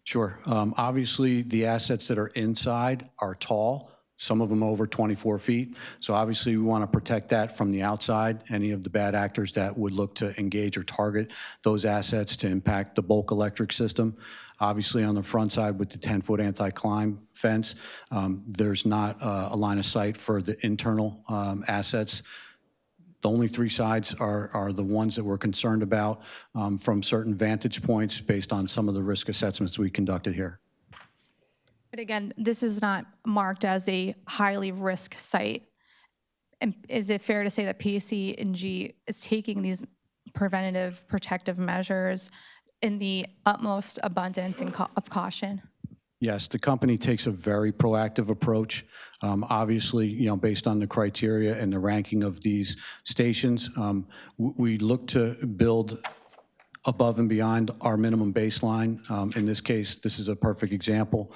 Sure. Obviously, the assets that are inside are tall, some of them over 24 feet. So obviously, we want to protect that from the outside, any of the bad actors that would look to engage or target those assets to impact the bulk electric system. Obviously, on the front side with the 10-foot anti-climb fence, there's not a line of sight for the internal assets. The only three sides are the ones that we're concerned about from certain vantage points based on some of the risk assessments we conducted here. But again, this is not marked as a highly risk site. And is it fair to say that PSE&G is taking these preventative protective measures in the utmost abundance of caution? Yes, the company takes a very proactive approach. Obviously, based on the criteria and the ranking of these stations, we look to build above and beyond our minimum baseline. In this case, this is a perfect example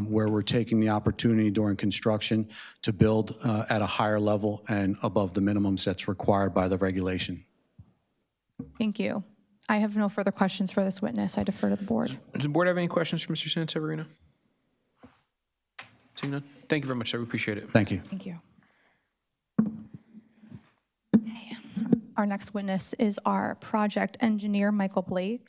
where we're taking the opportunity during construction to build at a higher level and above the minimums that's required by the regulation. Thank you. I have no further questions for this witness. I defer to the board. Does the board have any questions for Mr. Sanseverino? Seeing none? Thank you very much, sir. We appreciate it. Thank you. Thank you. Okay. Our next witness is our project engineer, Michael Blake.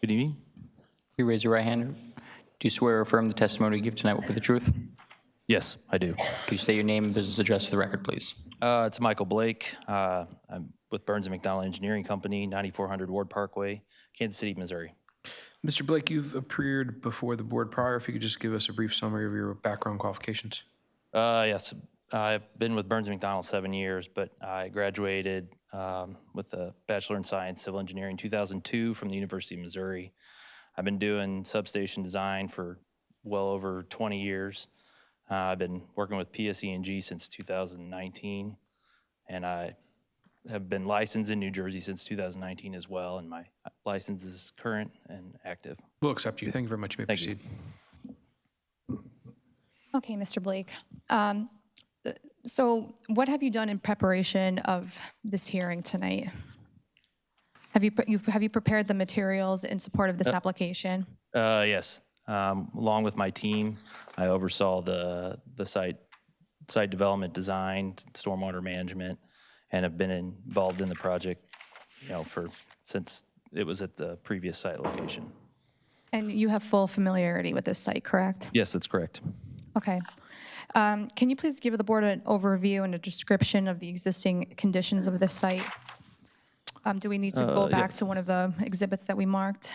Good evening. You raise your right hand. Do you swear or affirm the testimony you give tonight will be the truth? Yes, I do. Could you state your name and business address for the record, please? It's Michael Blake. I'm with Burns & McDonnell Engineering Company, 9400 Ward Parkway, Kansas City, Missouri. Mr. Blake, you've appeared before the board prior. If you could just give us a brief summary of your background qualifications. Yes, I've been with Burns & McDonnell 7 years, but I graduated with a Bachelor in Science Civil Engineering in 2002 from the University of Missouri. I've been doing substation design for well over 20 years. I've been working with PSE&G since 2019, and I have been licensed in New Jersey since 2019 as well, and my license is current and active. We'll accept you. Thank you very much. You may proceed. Okay, Mr. Blake. So what have you done in preparation of this hearing tonight? Have you prepared the materials in support of this application? Yes. Along with my team, I oversaw the site development, design, stormwater management, and have been involved in the project, since it was at the previous site location. And you have full familiarity with this site, correct? Yes, that's correct. Okay. Can you please give the board an overview and a description of the existing conditions of this site? Do we need to go back Yes. to one of the exhibits that we marked?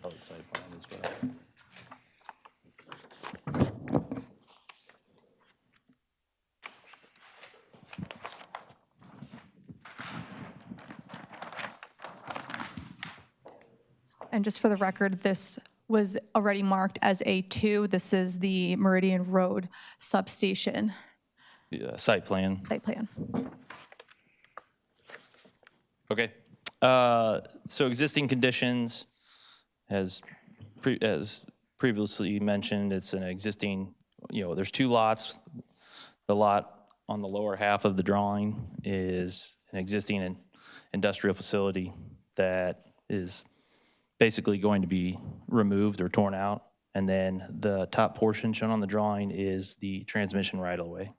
Outside plan as well. And just for the record, this was already marked as A2. This is the Meridian Road substation Yeah, site plan. site plan. Okay. So existing conditions, as previously mentioned, it's an existing, there's 2 lots. The lot on the lower half of the drawing is an existing industrial facility that is basically going to be removed or torn out. And then the top portion shown on the drawing is the transmission right-of-way.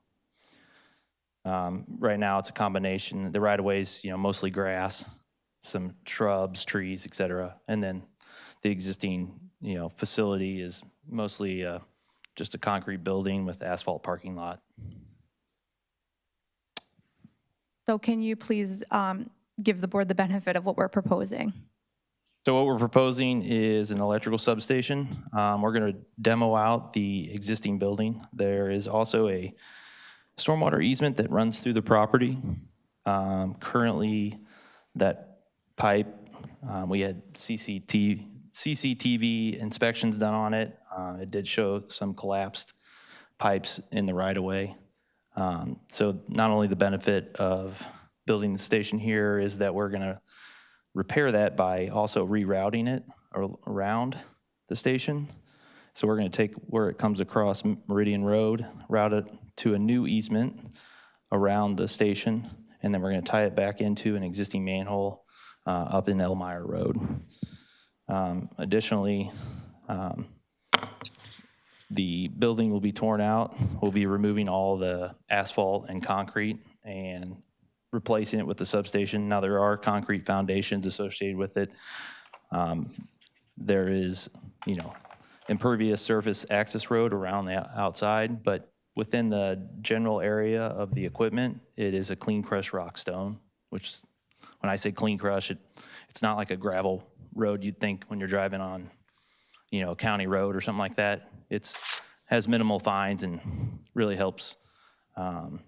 Right now, it's a combination. The right-of-way is, mostly grass, some shrubs, trees, et cetera. And then the existing, facility is mostly just a concrete building with asphalt parking lot. So can you please give the board the benefit of what we're proposing? So what we're proposing is an electrical substation. We're going to demo out the existing building. There is also a stormwater easement that runs through the property. Currently, that pipe, we had CCTV inspections done on it. It did show some collapsed pipes in the right-of-way. So not only the benefit of building the station here is that we're going to repair that by also rerouting it around the station. So we're going to take where it comes across Meridian Road, route it to a new easement around the station, and then we're going to tie it back into an existing manhole up in Elmire Road. Additionally, the building will be torn out. We'll be removing all the asphalt and concrete and replacing it with the substation. Now, there are concrete foundations associated with it. There is, impervious surface access road around the outside, but within the general area of the equipment, it is a clean crushed rock stone, which, when I say clean crush, it's not like a gravel road you'd think when you're driving on, a county road or something like that. Has minimal fines and really helps, not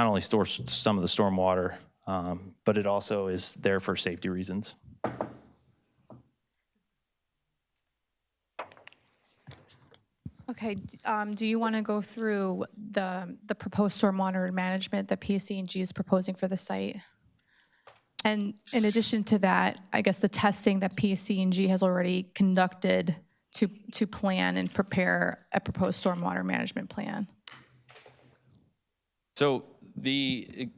only store some of the storm water, but it also is there for safety reasons. Okay, do you want to go through the proposed stormwater management that PSE&G is proposing for the site? And in addition to that, I guess the testing that PSE&G has already conducted to plan and prepare a proposed stormwater management plan. So the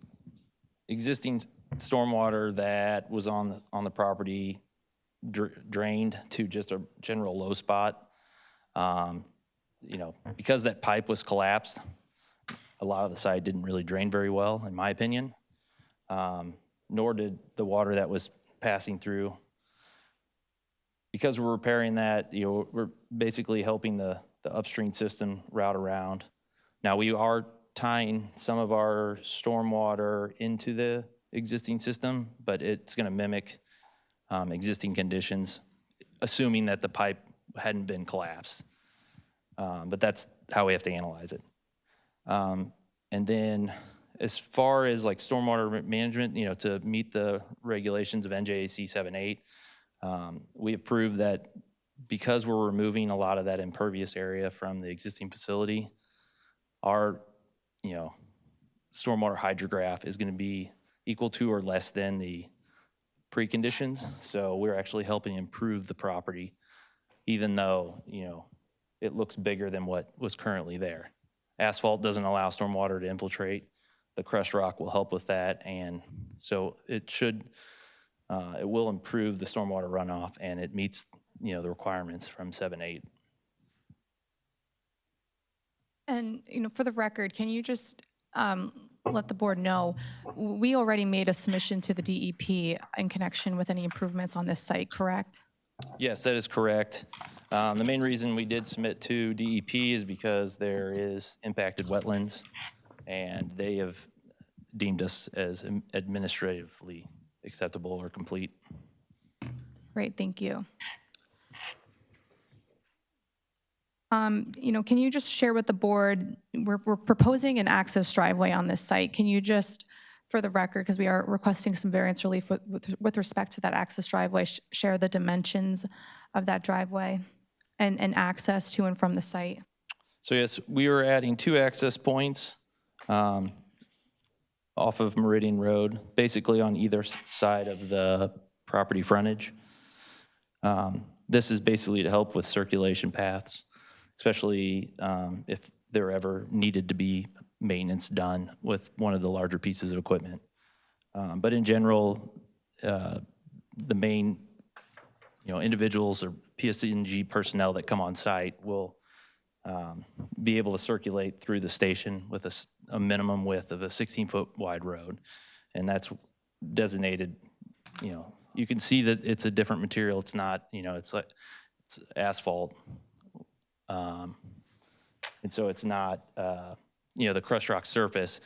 existing stormwater that was on the property drained to just a general low spot. Because that pipe was collapsed, a lot of the site didn't really drain very well, in my opinion. Nor did the water that was passing through. Because we're repairing that, we're basically helping the upstream system route around. Now, we are tying some of our stormwater into the existing system, but it's going to mimic existing conditions, assuming that the pipe hadn't been collapsed. But that's how we have to analyze it. And then as far as like stormwater management, to meet the regulations of NJAC 7.8, we have proved that because we're removing a lot of that impervious area from the existing facility, our, stormwater hydrograph is going to be equal to or less than the preconditions. So we're actually helping improve the property, even though, it looks bigger than what was currently there. Asphalt doesn't allow stormwater to infiltrate. The crushed rock will help with that, and so it will improve the stormwater runoff, and it meets, the requirements from 7.8. And, for the record, can you just let the board know, we already made a submission to the DEP in connection with any improvements on this site, correct? Yes, that is correct. The main reason we did submit to DEP is because there is impacted wetlands, and they have deemed us as administratively acceptable or complete. Great, thank you. Can you just share with the board, we're proposing an access driveway on this site. Can you just, for the record, because we are requesting some variance relief with respect to that access driveway, share the dimensions of that driveway and access to and from the site? So yes, we are adding 2 access points off of Meridian Road, basically on either side of the property frontage. This is basically to help with circulation paths, especially if there ever needed to be maintenance done with one of the larger pieces of equipment. But in general, the main individuals or PSE&G personnel that come on site will be able to circulate through the station with a minimum width of a 16-foot wide road. And that's designated, you can see that it's a different material. It's not, it's asphalt. And so it's not, the crushed rock surface,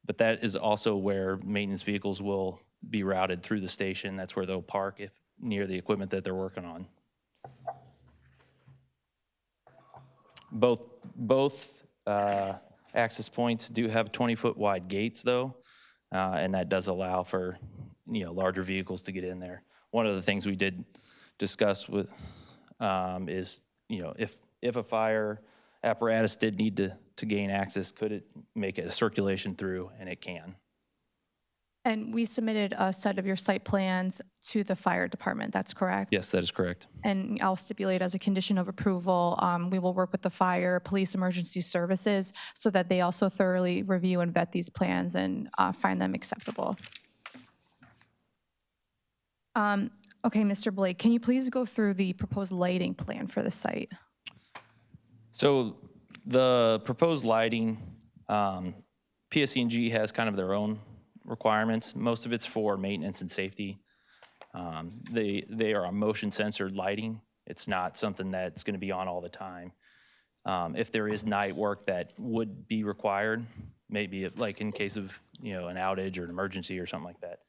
but that is also where maintenance vehicles will be routed through the station. That's where they'll park if near the equipment that they're working on. Both access points do have 20-foot wide gates, though, and that does allow for larger vehicles to get in there. One of the things we did discuss with is if a fire apparatus did need to gain access, could it make it a circulation through, and it can. And we submitted a set of your site plans to the fire department, that's correct? Yes, that is correct. And I'll stipulate as a condition of approval, we will work with the fire, police, emergency services so that they also thoroughly review and vet these plans and find them acceptable. Okay, Mr. Blake, can you please go through the proposed lighting plan for the site? So the proposed lighting, PSE&G has kind of their own requirements. Most of it's for maintenance and safety. They are a motion censored lighting. It's not something that's going to be on all the time. If there is night work that would be required, maybe like in case of an outage or an emergency or something like that,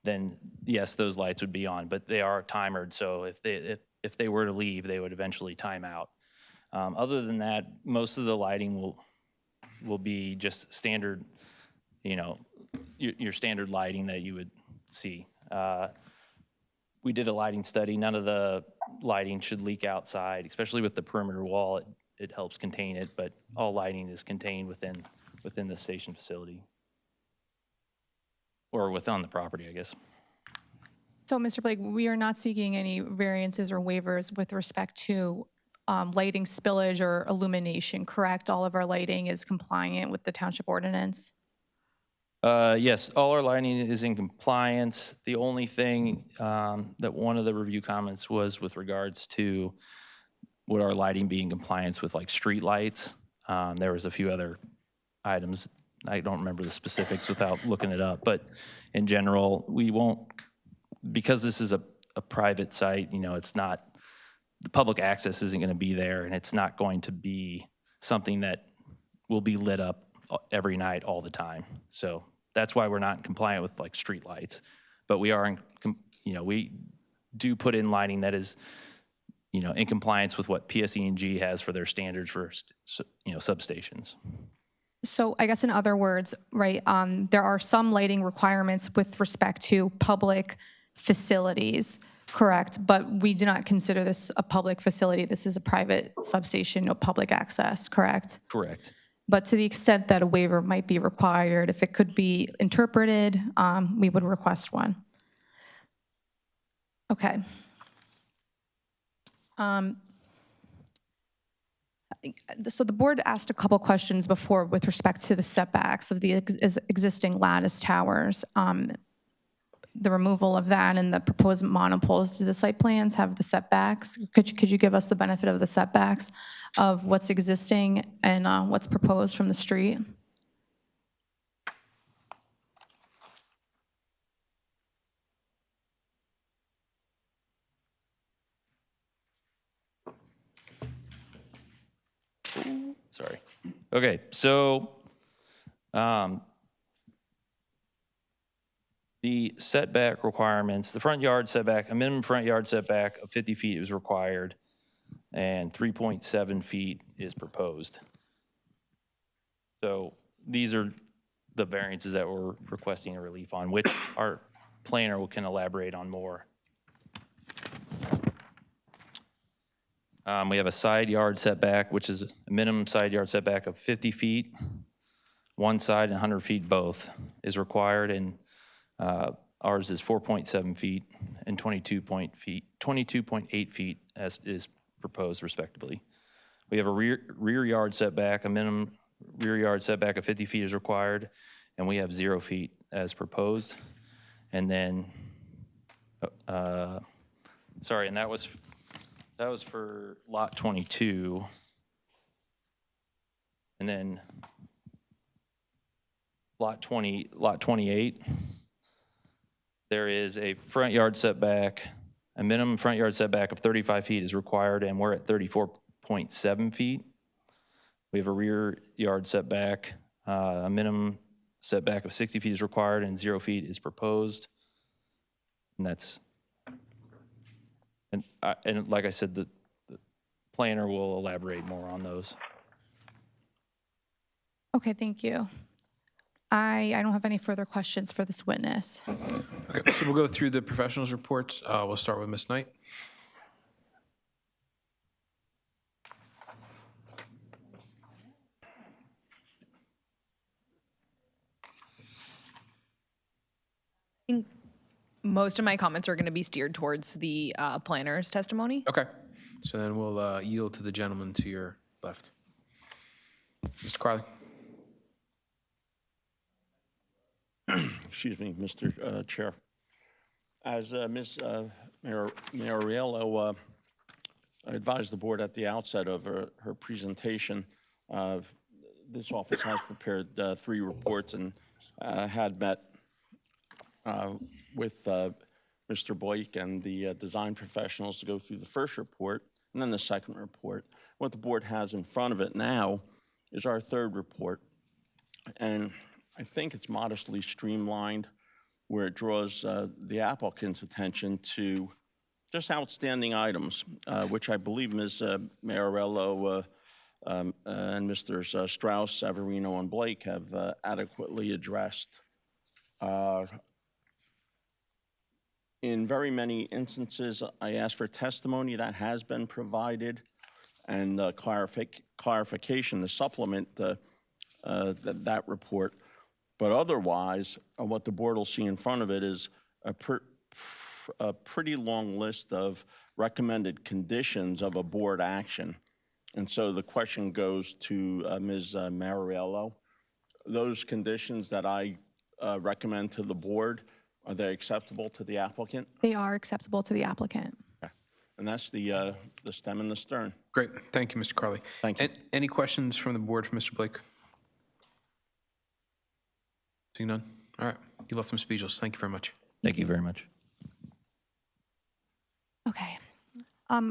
then yes, those lights would be on. But they are timered, so if they were to leave, they would eventually time out. Other than that, most of the lighting will be just standard, your standard lighting that you would see. We did a lighting study. None of the lighting should leak outside, especially with the perimeter wall. It helps contain it, but all lighting is contained within the station facility, or within the property, I guess. So, Mr. Blake, we are not seeking any variances or waivers with respect to lighting spillage or illumination, correct? All of our lighting is compliant with the township ordinance? Yes, all our lighting is in compliance. The only thing that one of the review comments was with regards to would our lighting be in compliance with like street lights. There was a few other items. I don't remember the specifics without looking it up, but in general, we won't, because this is a private site, it's not, the public access isn't going to be there, and it's not going to be something that will be lit up every night all the time. So that's why we're not compliant with like street lights, but we are we do put in lighting that is in compliance with what PSE&G has for their standards for substations. So I guess in other words, right, there are some lighting requirements with respect to public facilities, correct? But we do not consider this a public facility. This is a private substation, no public access, correct? Correct. But to the extent that a waiver might be required, if it could be interpreted, we would request one. Okay. So the board asked a couple questions before with respect to the setbacks of the existing lattice towers. The removal of that and the proposed monopoles, do the site plans have the setbacks? Could you give us the benefit of the setbacks of what's existing and what's proposed from the street? Sorry. Okay, so the setback requirements, the front yard setback, a minimum front yard setback of 50 feet is required, and 3.7 feet is proposed. So these are the variances that we're requesting a relief on, which our planner can elaborate on more. We have a side yard setback, which is a minimum side yard setback of 50 feet. One side and 100 feet both is required, and ours is 4.7 feet and 22.8 feet as is proposed respectively. We have a rear yard setback, a minimum rear yard setback of 50 feet is required, and we have 0 feet as proposed. And then, sorry, and that was for lot 22. And then lot 28, there is a front yard setback, a minimum front yard setback of 35 feet is required, and we're at 34.7 feet. We have a rear yard setback, a minimum setback of 60 feet is required, and 0 feet is proposed. And that's, and like I said, the planner will elaborate more on those. Okay, thank you. I don't have any further questions for this witness. Okay, so we'll go through the professionals' reports. We'll start with Ms. Knight. I think most of my comments are going to be steered towards the planner's testimony. Okay, so then we'll yield to the gentleman to your left. Mr. Carley. Excuse me, Mr. Chair. As Ms. Mariello advised the board at the outset of her presentation, this office has prepared 3 reports and had met with Mr. Blake and the design professionals to go through the first report and then the second report. What the board has in front of it now is our third report. And I think it's modestly streamlined, where it draws the applicant's attention to just outstanding items, which I believe Ms. Mariello and Mr. Strauss, Severino, and Blake have adequately addressed. In very many instances, I asked for testimony that has been provided and clarification to supplement that report. But otherwise, what the board will see in front of it is a pretty long list of recommended conditions of a board action. And so the question goes to Ms. Mariello. Those conditions that I recommend to the board, are they acceptable to the applicant? They are acceptable to the applicant. Okay. And that's the stem and the stern. Great, thank you, Mr. Carley. Thank you. Any questions from the board for Mr. Blake? Seeing none? All right, you left them speechless. Thank you very much. Thank you very much. Okay.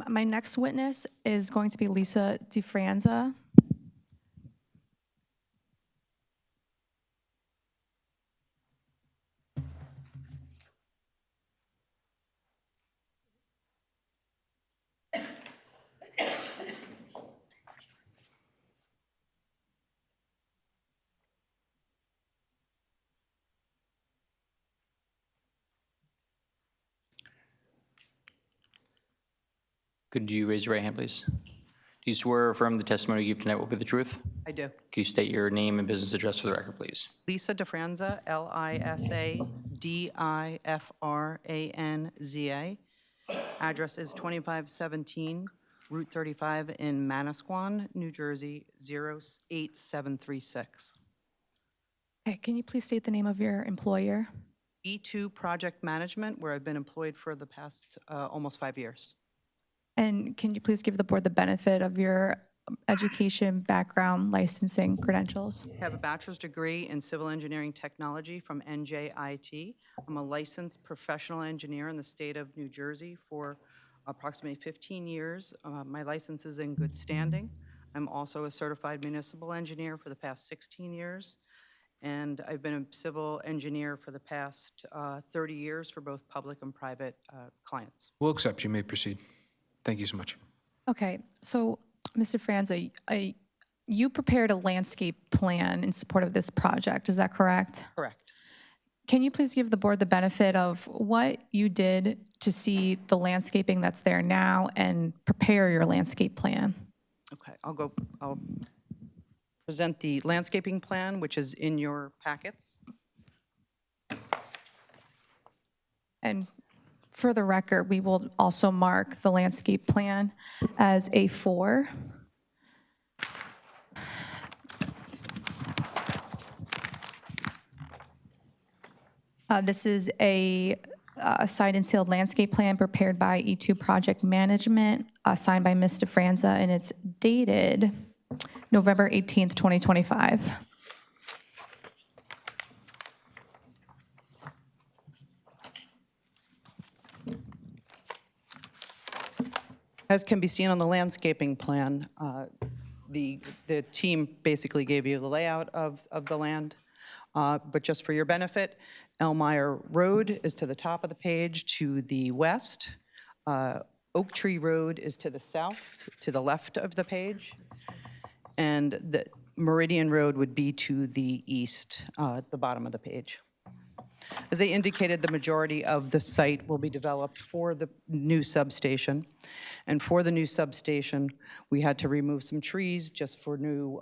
My next witness is going to be Lisa DeFranza. Could you raise your right hand, please? Do you swear or affirm the testimony you give tonight will be the truth? I do. Can you state your name and business address for the record, please? Lisa DeFranza, Lisa Difranza. Address is 2517 Route 35 in Manasquan, New Jersey, 08736. Okay, can you please state the name of your employer? E2 Project Management, where I've been employed for the past almost 5 years. And can you please give the board the benefit of your education, background, licensing, credentials? I have a bachelor's degree in civil engineering technology from NJIT. I'm a licensed professional engineer in the state of New Jersey for approximately 15 years. My license is in good standing. I'm also a certified municipal engineer for the past 16 years, and I've been a civil engineer for the past 30 years for both public and private clients. We'll accept. You may proceed. Thank you so much. Okay, so Mr. Franza, you prepared a landscape plan in support of this project, is that correct? Correct. Can you please give the board the benefit of what you did to see the landscaping that's there now and prepare your landscape plan? Okay, I'll present the landscaping plan, which is in your packets. And for the record, we will also mark the landscape plan as A4. This is a signed and sealed landscape plan prepared by E2 Project Management, signed by Ms. DeFranza, and it's dated November 18th, 2025. As can be seen on the landscaping plan, the team basically gave you the layout of the land. But just for your benefit, Elmire Road is to the top of the page to the west. Oak Tree Road is to the south, to the left of the page. And the Meridian Road would be to the east, at the bottom of the page. As they indicated, the majority of the site will be developed for the new substation. And for the new substation, we had to remove some trees just for new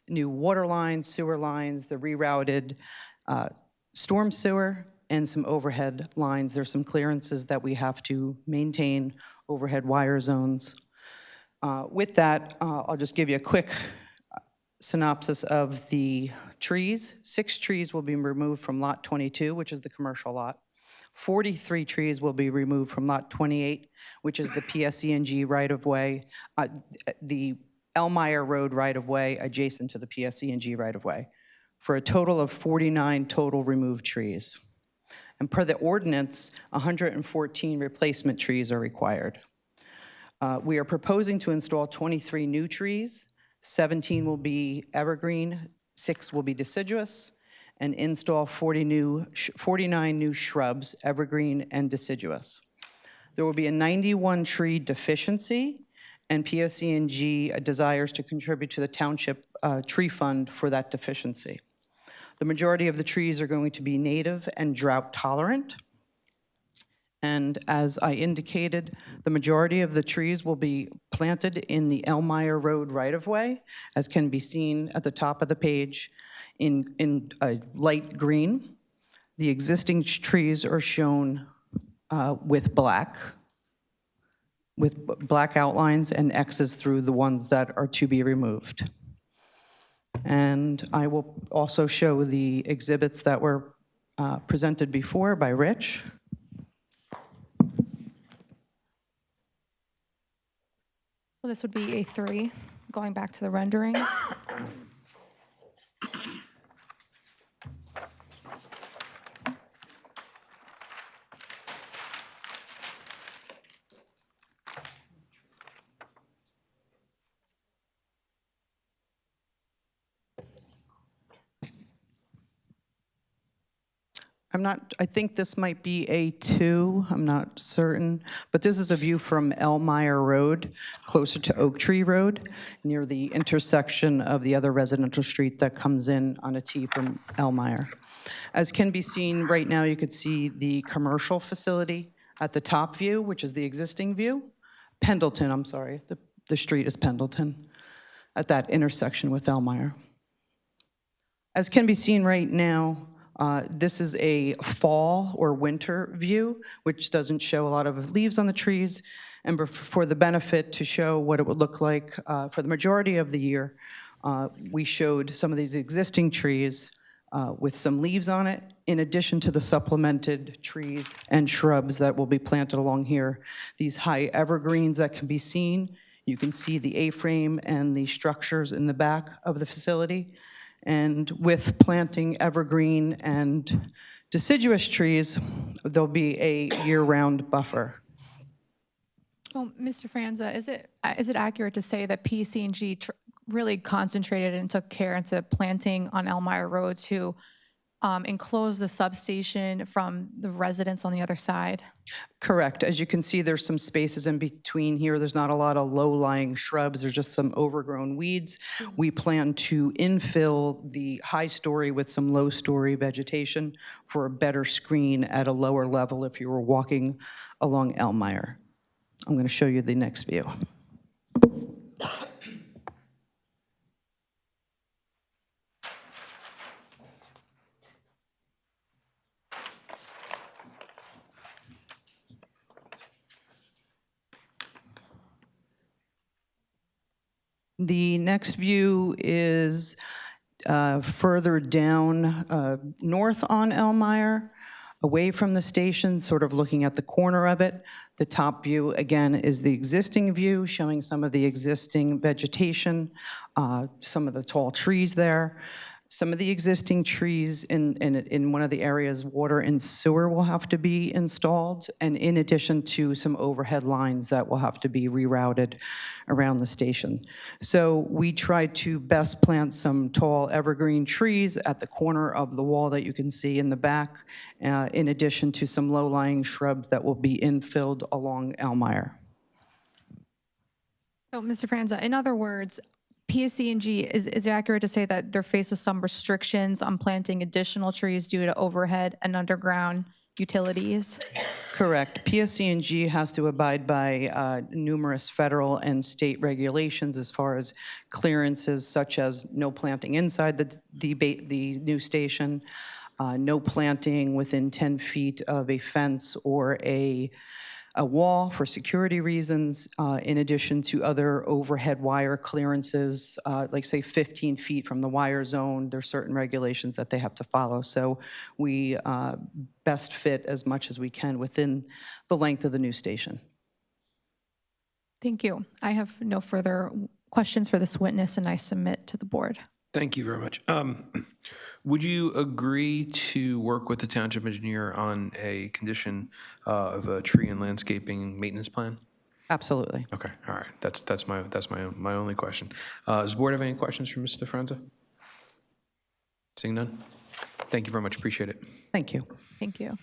water lines, sewer lines, the rerouted storm sewer, and some overhead lines. There's some clearances that we have to maintain, overhead wire zones. With that, I'll just give you a quick synopsis of the trees. 6 trees will be removed from Lot 22, which is the commercial lot. 43 trees will be removed from Lot 28, which is the PSE&G right-of-way, the Elmire Road right-of-way adjacent to the PSE&G right-of-way, for a total of 49 total removed trees. And per the ordinance, 114 replacement trees are required. We are proposing to install 23 new trees. 17 will be evergreen, 6 will be deciduous, and install 49 new shrubs, evergreen and deciduous. There will be a 91 tree deficiency, and PSE&G desires to contribute to the township tree fund for that deficiency. The majority of the trees are going to be native and drought tolerant. And as I indicated, the majority of the trees will be planted in the Elmire Road right-of-way, as can be seen at the top of the page in light green. The existing trees are shown with black outlines and X's through the ones that are to be removed. And I will also show the exhibits that were presented before by Rich. So this would be A3, going back to the renderings. I think this might be A2, I'm not certain, but this is a view from Elmire Road, closer to Oak Tree Road, near the intersection of the other residential street that comes in on a T from Elmire. As can be seen right now, you could see the commercial facility at the top view, which is the existing view. Pendleton, I'm sorry, the street is Pendleton, at that intersection with Elmire. As can be seen right now, this is a fall or winter view, which doesn't show a lot of leaves on the trees. And for the benefit to show what it would look like for the majority of the year, we showed some of these existing trees with some leaves on it, in addition to the supplemented trees and shrubs that will be planted along here. These high evergreens that can be seen, you can see the A-frame and the structures in the back of the facility. And with planting evergreen and deciduous trees, there'll be a year-round buffer. Well, Mr. Franza, is it accurate to say that PSC&G really concentrated and took care into planting on Elmira Road to enclose the substation from the residents on the other side? Correct. As you can see, there's some spaces in between here. There's not a lot of low-lying shrubs. There's just some overgrown weeds. We plan to infill the high story with some low-story vegetation for a better screen at a lower level if you were walking along Elmira. I'm going to show you the next view. The next view is further down north on Elmira, away from the station, sort of looking at the corner of it. The top view, again, is the existing view, showing some of the existing vegetation, some of the tall trees there. Some of the existing trees in one of the areas, water and sewer will have to be installed, and in addition to some overhead lines that will have to be rerouted around the station. So we tried to best plant some tall evergreen trees at the corner of the wall that you can see in the back, in addition to some low-lying shrubs that will be infilled along Elmira. So, Mr. Franza, in other words, PSC&G, is it accurate to say that they're faced with some restrictions on planting additional trees due to overhead and underground utilities? Correct. PSC&G has to abide by numerous federal and state regulations as far as clearances, such as no planting inside the new station, no planting within 10 feet of a fence or a wall for security reasons, in addition to other overhead wire clearances, like say 15 feet from the wire zone. There's certain regulations that they have to follow. So we best fit as much as we can within the length of the new station. Thank you. I have no further questions for this witness, and I submit to the board. Thank you very much. Would you agree to work with the township engineer on a condition of a tree and landscaping maintenance plan? Absolutely. Okay, all right. That's my only question. Does the board have any questions for Mr. Franza? Seeing none? Thank you very much. Appreciate it. Thank you. Thank you.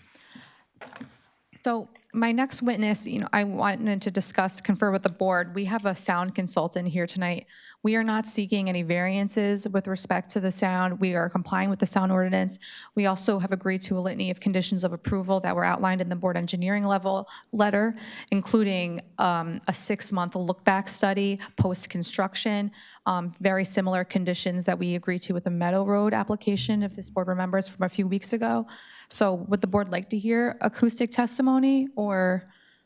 So my next witness, I wanted to confer with the board. We have a sound consultant here tonight. We are not seeking any variances with respect to the sound. We are complying with the sound ordinance. We also have agreed to a litany of conditions of approval that were outlined in the board engineering level letter, including a 6-month look-back study, post-construction, very similar conditions that we agreed to with the Meadow Road application, if this board remembers, from a few weeks ago. So would the board like to hear acoustic testimony, or?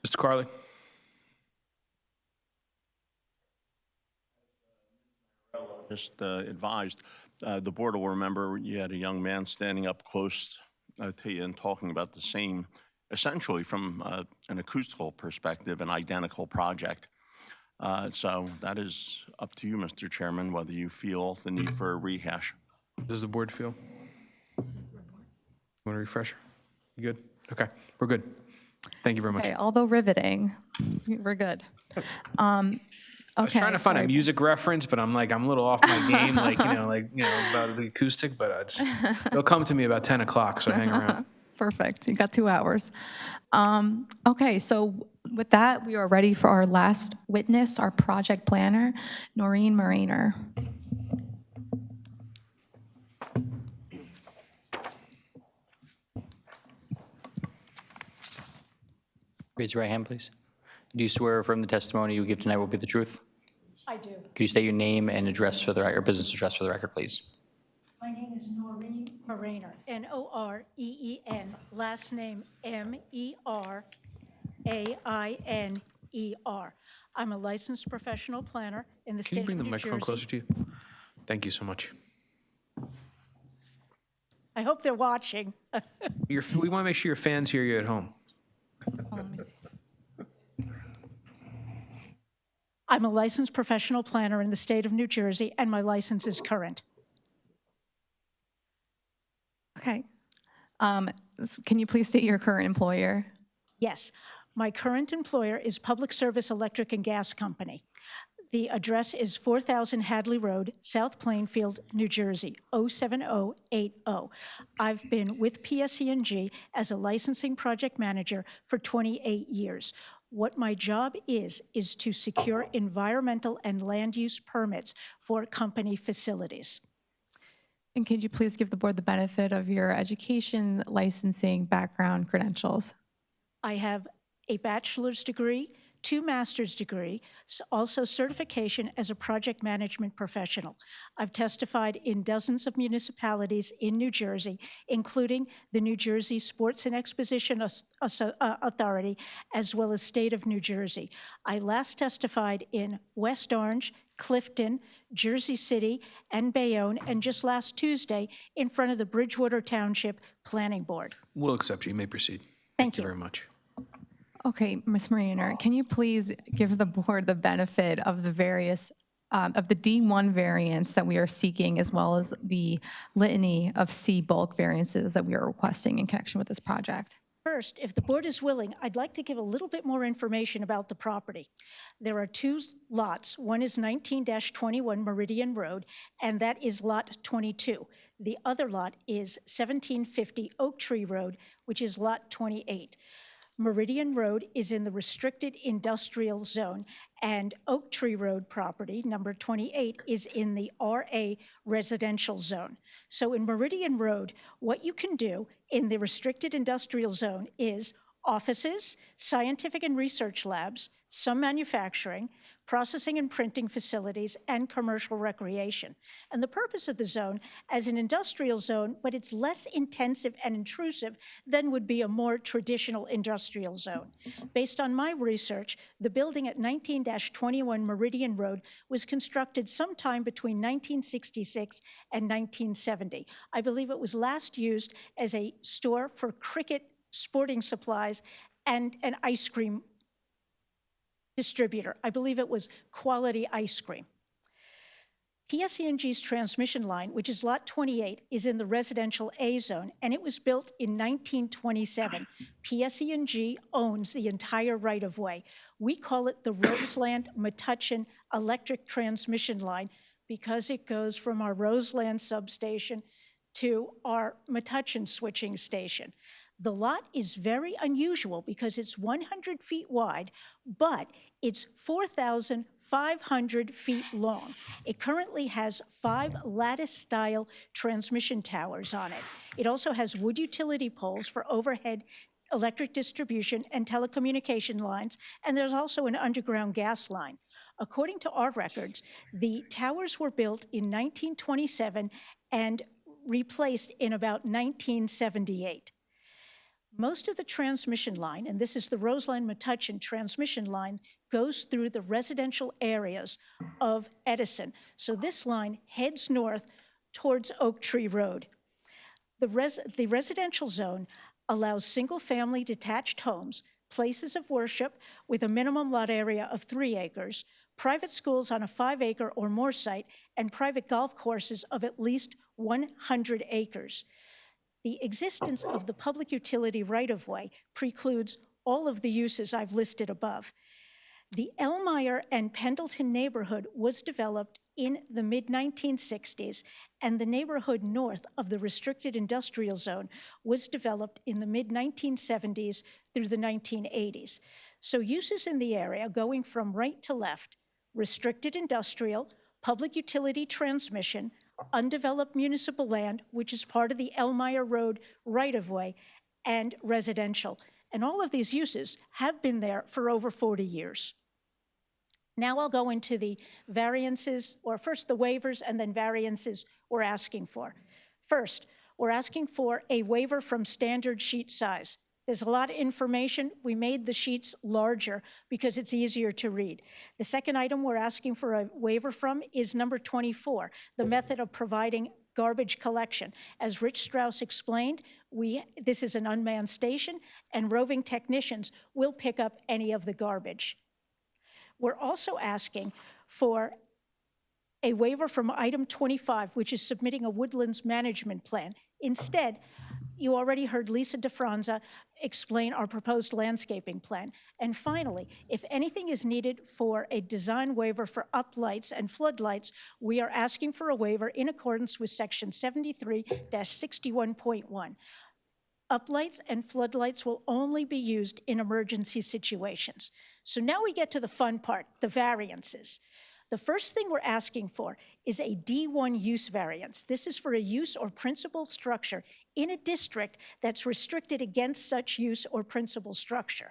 Mr. Carley? Just advised, the board will remember you had a young man standing up close to you and talking about the same, essentially from an acoustical perspective, an identical project. So that is up to you, Mr. Chairman, whether you feel the need for a rehash. Does the board feel? Want a refresher? You good? Okay, we're good. Thank you very much. Okay, although riveting, we're good. I was trying to find a music reference, but I'm a little off my game, about the acoustic, but it'll come to me about 10 o'clock, so hang around. Perfect, you got 2 hours. Okay, so with that, we are ready for our last witness, our project planner, Noreen Mariner. Raise your right hand, please. Do you swear or affirm the testimony you give tonight will be the truth? I do. Could you state your name and address for the record, business address for the record, please? My name is Noreen Mariner, N-O-R-E-E-N, last name M-E-R-A-I-N-E-R. I'm a licensed professional planner in the Can you state bring of the New microphone Jersey. closer to you? Thank you so much. I hope they're watching. We want to make sure your fans hear you at home. I'm a licensed professional planner in the state of New Jersey, and my license is current. Okay. Can you please state your current employer? Yes. My current employer is Public Service Electric and Gas Company. The address is 4000 Hadley Road, South Plainfield, New Jersey, 07080. I've been with PSE&G as a licensing project manager for 28 years. What my job is to secure environmental and land use permits for company facilities. And could you please give the board the benefit of your education, licensing, background, credentials? I have a bachelor's degree, 2 master's degree, also certification as a project management professional. I've testified in dozens of municipalities in New Jersey, including the New Jersey Sports and Exposition Authority, as well as State of New Jersey. I last testified in West Orange, Clifton, Jersey City, and Bayonne, and just last Tuesday in front of the Bridgewater Township Planning Board. We'll accept you. You may proceed. Thank you very much. Okay, Ms. Mariner, can you please give the board the benefit of the various, of the D1 variance that we are seeking, as well as the litany of C bulk variances that we are requesting in connection with this project? First, if the board is willing, I'd like to give a little bit more information about the property. There are 2 lots. One is 19-21 Meridian Road, and that is lot 22. The other lot is 1750 Oak Tree Road, which is lot 28. Meridian Road is in the restricted industrial zone, and Oak Tree Road property, number 28, is in the RA residential zone. So in Meridian Road, what you can do in the restricted industrial zone is offices, scientific and research labs, some manufacturing, processing and printing facilities, and commercial recreation. And the purpose of the zone as an industrial zone, but it's less intensive and intrusive than would be a more traditional industrial zone. Based on my research, the building at 19-21 Meridian Road was constructed sometime between 1966 and 1970. I believe it was last used as a store for cricket sporting supplies and an ice cream distributor. I believe it was Quality Ice Cream. PSE&G's transmission line, which is lot 28, is in the residential A zone, and it was built in 1927. PSE&G owns the entire right-of-way. We call it the Roseland-Metuchen electric transmission line because it goes from our Roseland substation to our Metuchen switching station. The lot is very unusual because it's 100 feet wide, but it's 4,500 feet long. It currently has 5 lattice-style transmission towers on it. It also has wood utility poles for overhead electric distribution and telecommunication lines, and there's also an underground gas line. According to our records, the towers were built in 1927 and replaced in about 1978. Most of the transmission line, and this is the Roseland-Metuchen transmission line, goes through the residential areas of Edison. So this line heads north towards Oak Tree Road. The residential zone allows single-family detached homes, places of worship with a minimum lot area of 3 acres, private schools on a 5-acre or more site, and private golf courses of at least 100 acres. The existence of the public utility right-of-way precludes all of the uses I've listed above. The Elmire and Pendleton neighborhood was developed in the mid-1960s, and the neighborhood north of the restricted industrial zone was developed in the mid-1970s through the 1980s. So uses in the area going from right to left: restricted industrial, public utility transmission, undeveloped municipal land, which is part of the Elmire Road right-of-way, and residential. And all of these uses have been there for over 40 years. Now I'll go into the variances, or first the waivers and then variances we're asking for. First, we're asking for a waiver from standard sheet size. There's a lot of information. We made the sheets larger because it's easier to read. The second item we're asking for a waiver from is number 24, the method of providing garbage collection. As Rich Strauss explained, this is an unmanned station, and roving technicians will pick up any of the garbage. We're also asking for a waiver from item 25, which is submitting a woodlands management plan. Instead, you already heard Lisa DeFranza explain our proposed landscaping plan. And finally, if anything is needed for a design waiver for uplights and floodlights, we are asking for a waiver in accordance with Section 73-61.1. Uplights and floodlights will only be used in emergency situations. So now we get to the fun part, the variances. The first thing we're asking for is a D1 use variance. This is for a use or principal structure in a district that's restricted against such use or principal structure.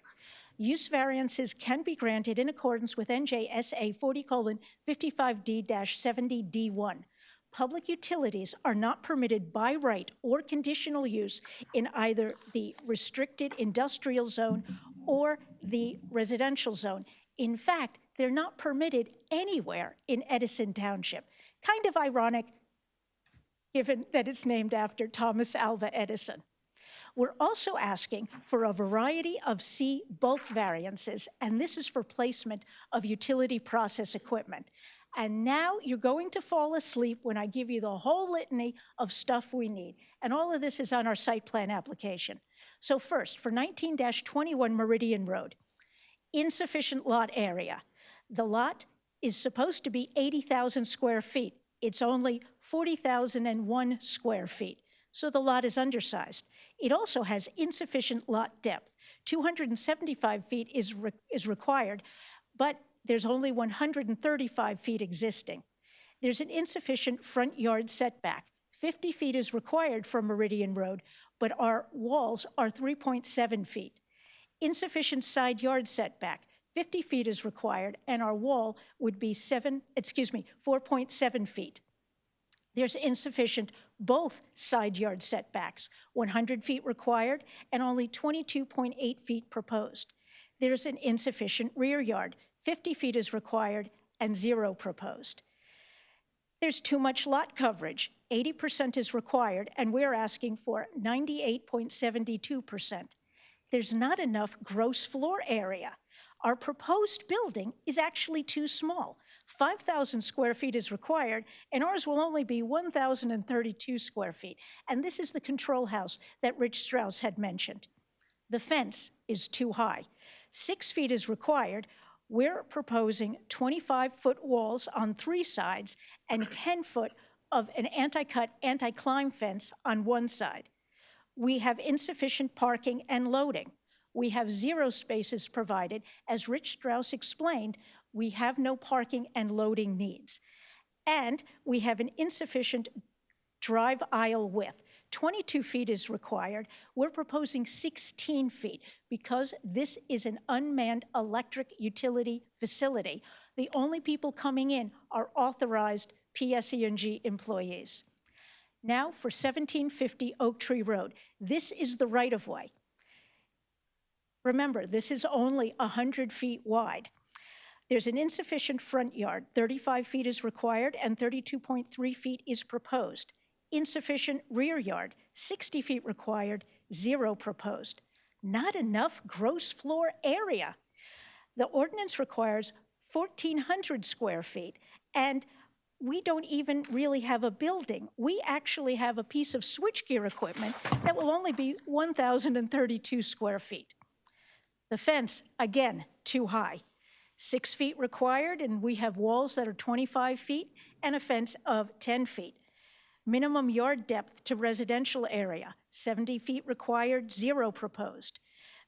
Use variances can be granted in accordance with NJSA 40:55D-70D1. Public utilities are not permitted by right or conditional use in either the restricted industrial zone or the residential zone. In fact, they're not permitted anywhere in Edison Township. Kind of ironic, given that it's named after Thomas Alva Edison. We're also asking for a variety of C bulk variances, and this is for placement of utility process equipment. And now you're going to fall asleep when I give you the whole litany of stuff we need. And all of this is on our site plan application. So first, for 19-21 Meridian Road, insufficient lot area. The lot is supposed to be 80,000 square feet. It's only 40,001 square feet. So the lot is undersized. It also has insufficient lot depth. 275 feet is required, but there's only 135 feet existing. There's an insufficient front yard setback. 50 feet is required for Meridian Road, but our walls are 3.7 feet. Insufficient side yard setback. 50 feet is required, and our wall would be 4.7 feet. There's insufficient both side yard setbacks, 100 feet required and only 22.8 feet proposed. There's an insufficient rear yard, 50 feet is required and 0 proposed. There's too much lot coverage, 80% is required, and we're asking for 98.72%. There's not enough gross floor area. Our proposed building is actually too small. 5,000 square feet is required, and ours will only be 1,032 square feet. And this is the control house that Rich Strauss had mentioned. The fence is too high. 6 feet is required. We're proposing 25-foot walls on 3 sides and 10 foot of an anti-cut, anti-climb fence on 1 side. We have insufficient parking and loading. We have 0 spaces provided. As Rich Strauss explained, we have no parking and loading needs. And we have an insufficient drive aisle width. 22 feet is required. We're proposing 16 feet because this is an unmanned electric utility facility. The only people coming in are authorized PSE&G employees. Now for 1750 Oak Tree Road. This is the right-of-way. Remember, this is only 100 feet wide. There's an insufficient front yard. 35 feet is required and 32.3 feet is proposed. Insufficient rear yard. 60 feet required, 0 proposed. Not enough gross floor area. The ordinance requires 1,400 square feet, and we don't even really have a building. We actually have a piece of switchgear equipment that will only be 1,032 square feet. The fence, again, too high. 6 feet required, and we have walls that are 25 feet and a fence of 10 feet. Minimum yard depth to residential area, 70 feet required, 0 proposed.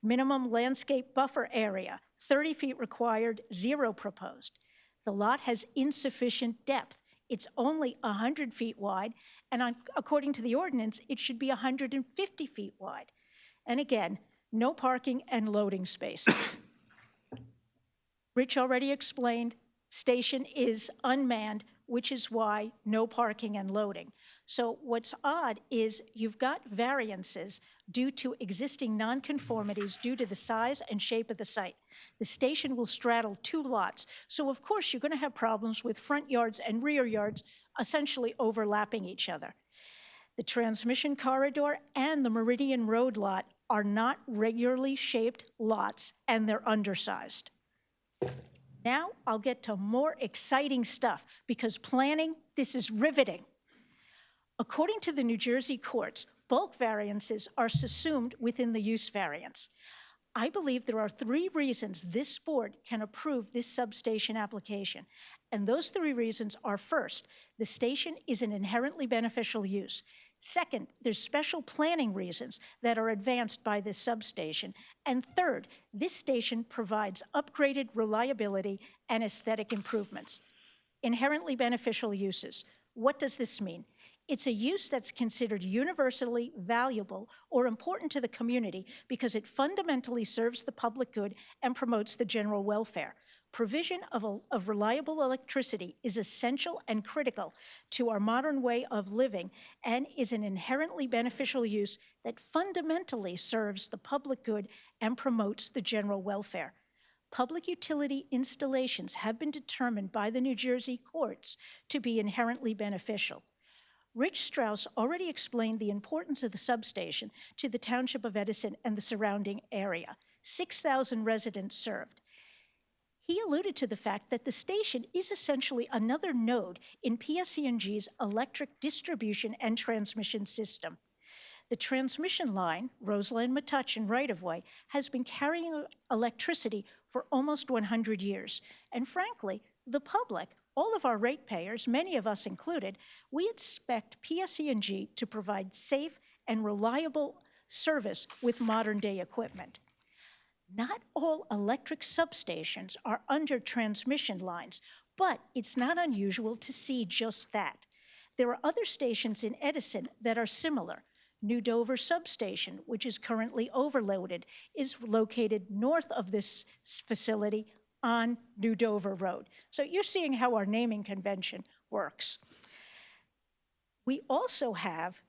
Minimum landscape buffer area, 30 feet required, 0 proposed. The lot has insufficient depth. It's only 100 feet wide, and according to the ordinance, it should be 150 feet wide. And again, no parking and loading spaces. Rich already explained, station is unmanned, which is why no parking and loading. So what's odd is you've got variances due to existing nonconformities due to the size and shape of the site. The station will straddle 2 lots. So of course you're going to have problems with front yards and rear yards essentially overlapping each other. The transmission corridor and the Meridian Road lot are not regularly shaped lots, and they're undersized. Now I'll get to more exciting stuff because planning, this is riveting. According to the New Jersey courts, bulk variances are subsumed within the use variance. I believe there are 3 reasons this board can approve this substation application. And those 3 reasons are: first, the station is an inherently beneficial use. Second, there's special planning reasons that are advanced by this substation. And third, this station provides upgraded reliability and aesthetic improvements. Inherently beneficial uses. What does this mean? It's a use that's considered universally valuable or important to the community because it fundamentally serves the public good and promotes the general welfare. Provision of reliable electricity is essential and critical to our modern way of living and is an inherently beneficial use that fundamentally serves the public good and promotes the general welfare. Public utility installations have been determined by the New Jersey courts to be inherently beneficial. Rich Strauss already explained the importance of the substation to the Township of Edison and the surrounding area. 6,000 residents served. He alluded to the fact that the station is essentially another node in PSE&G's electric distribution and transmission system. The transmission line, Roseland Metuchen right-of-way, has been carrying electricity for almost 100 years. And frankly, the public, all of our ratepayers, many of us included, we expect PSE&G to provide safe and reliable service with modern-day equipment. Not all electric substations are under transmission lines, but it's not unusual to see just that. There are other stations in Edison that are similar. New Dover Substation, which is currently overloaded, is located north of this facility on New Dover Road. So you're seeing how our naming convention works. We also have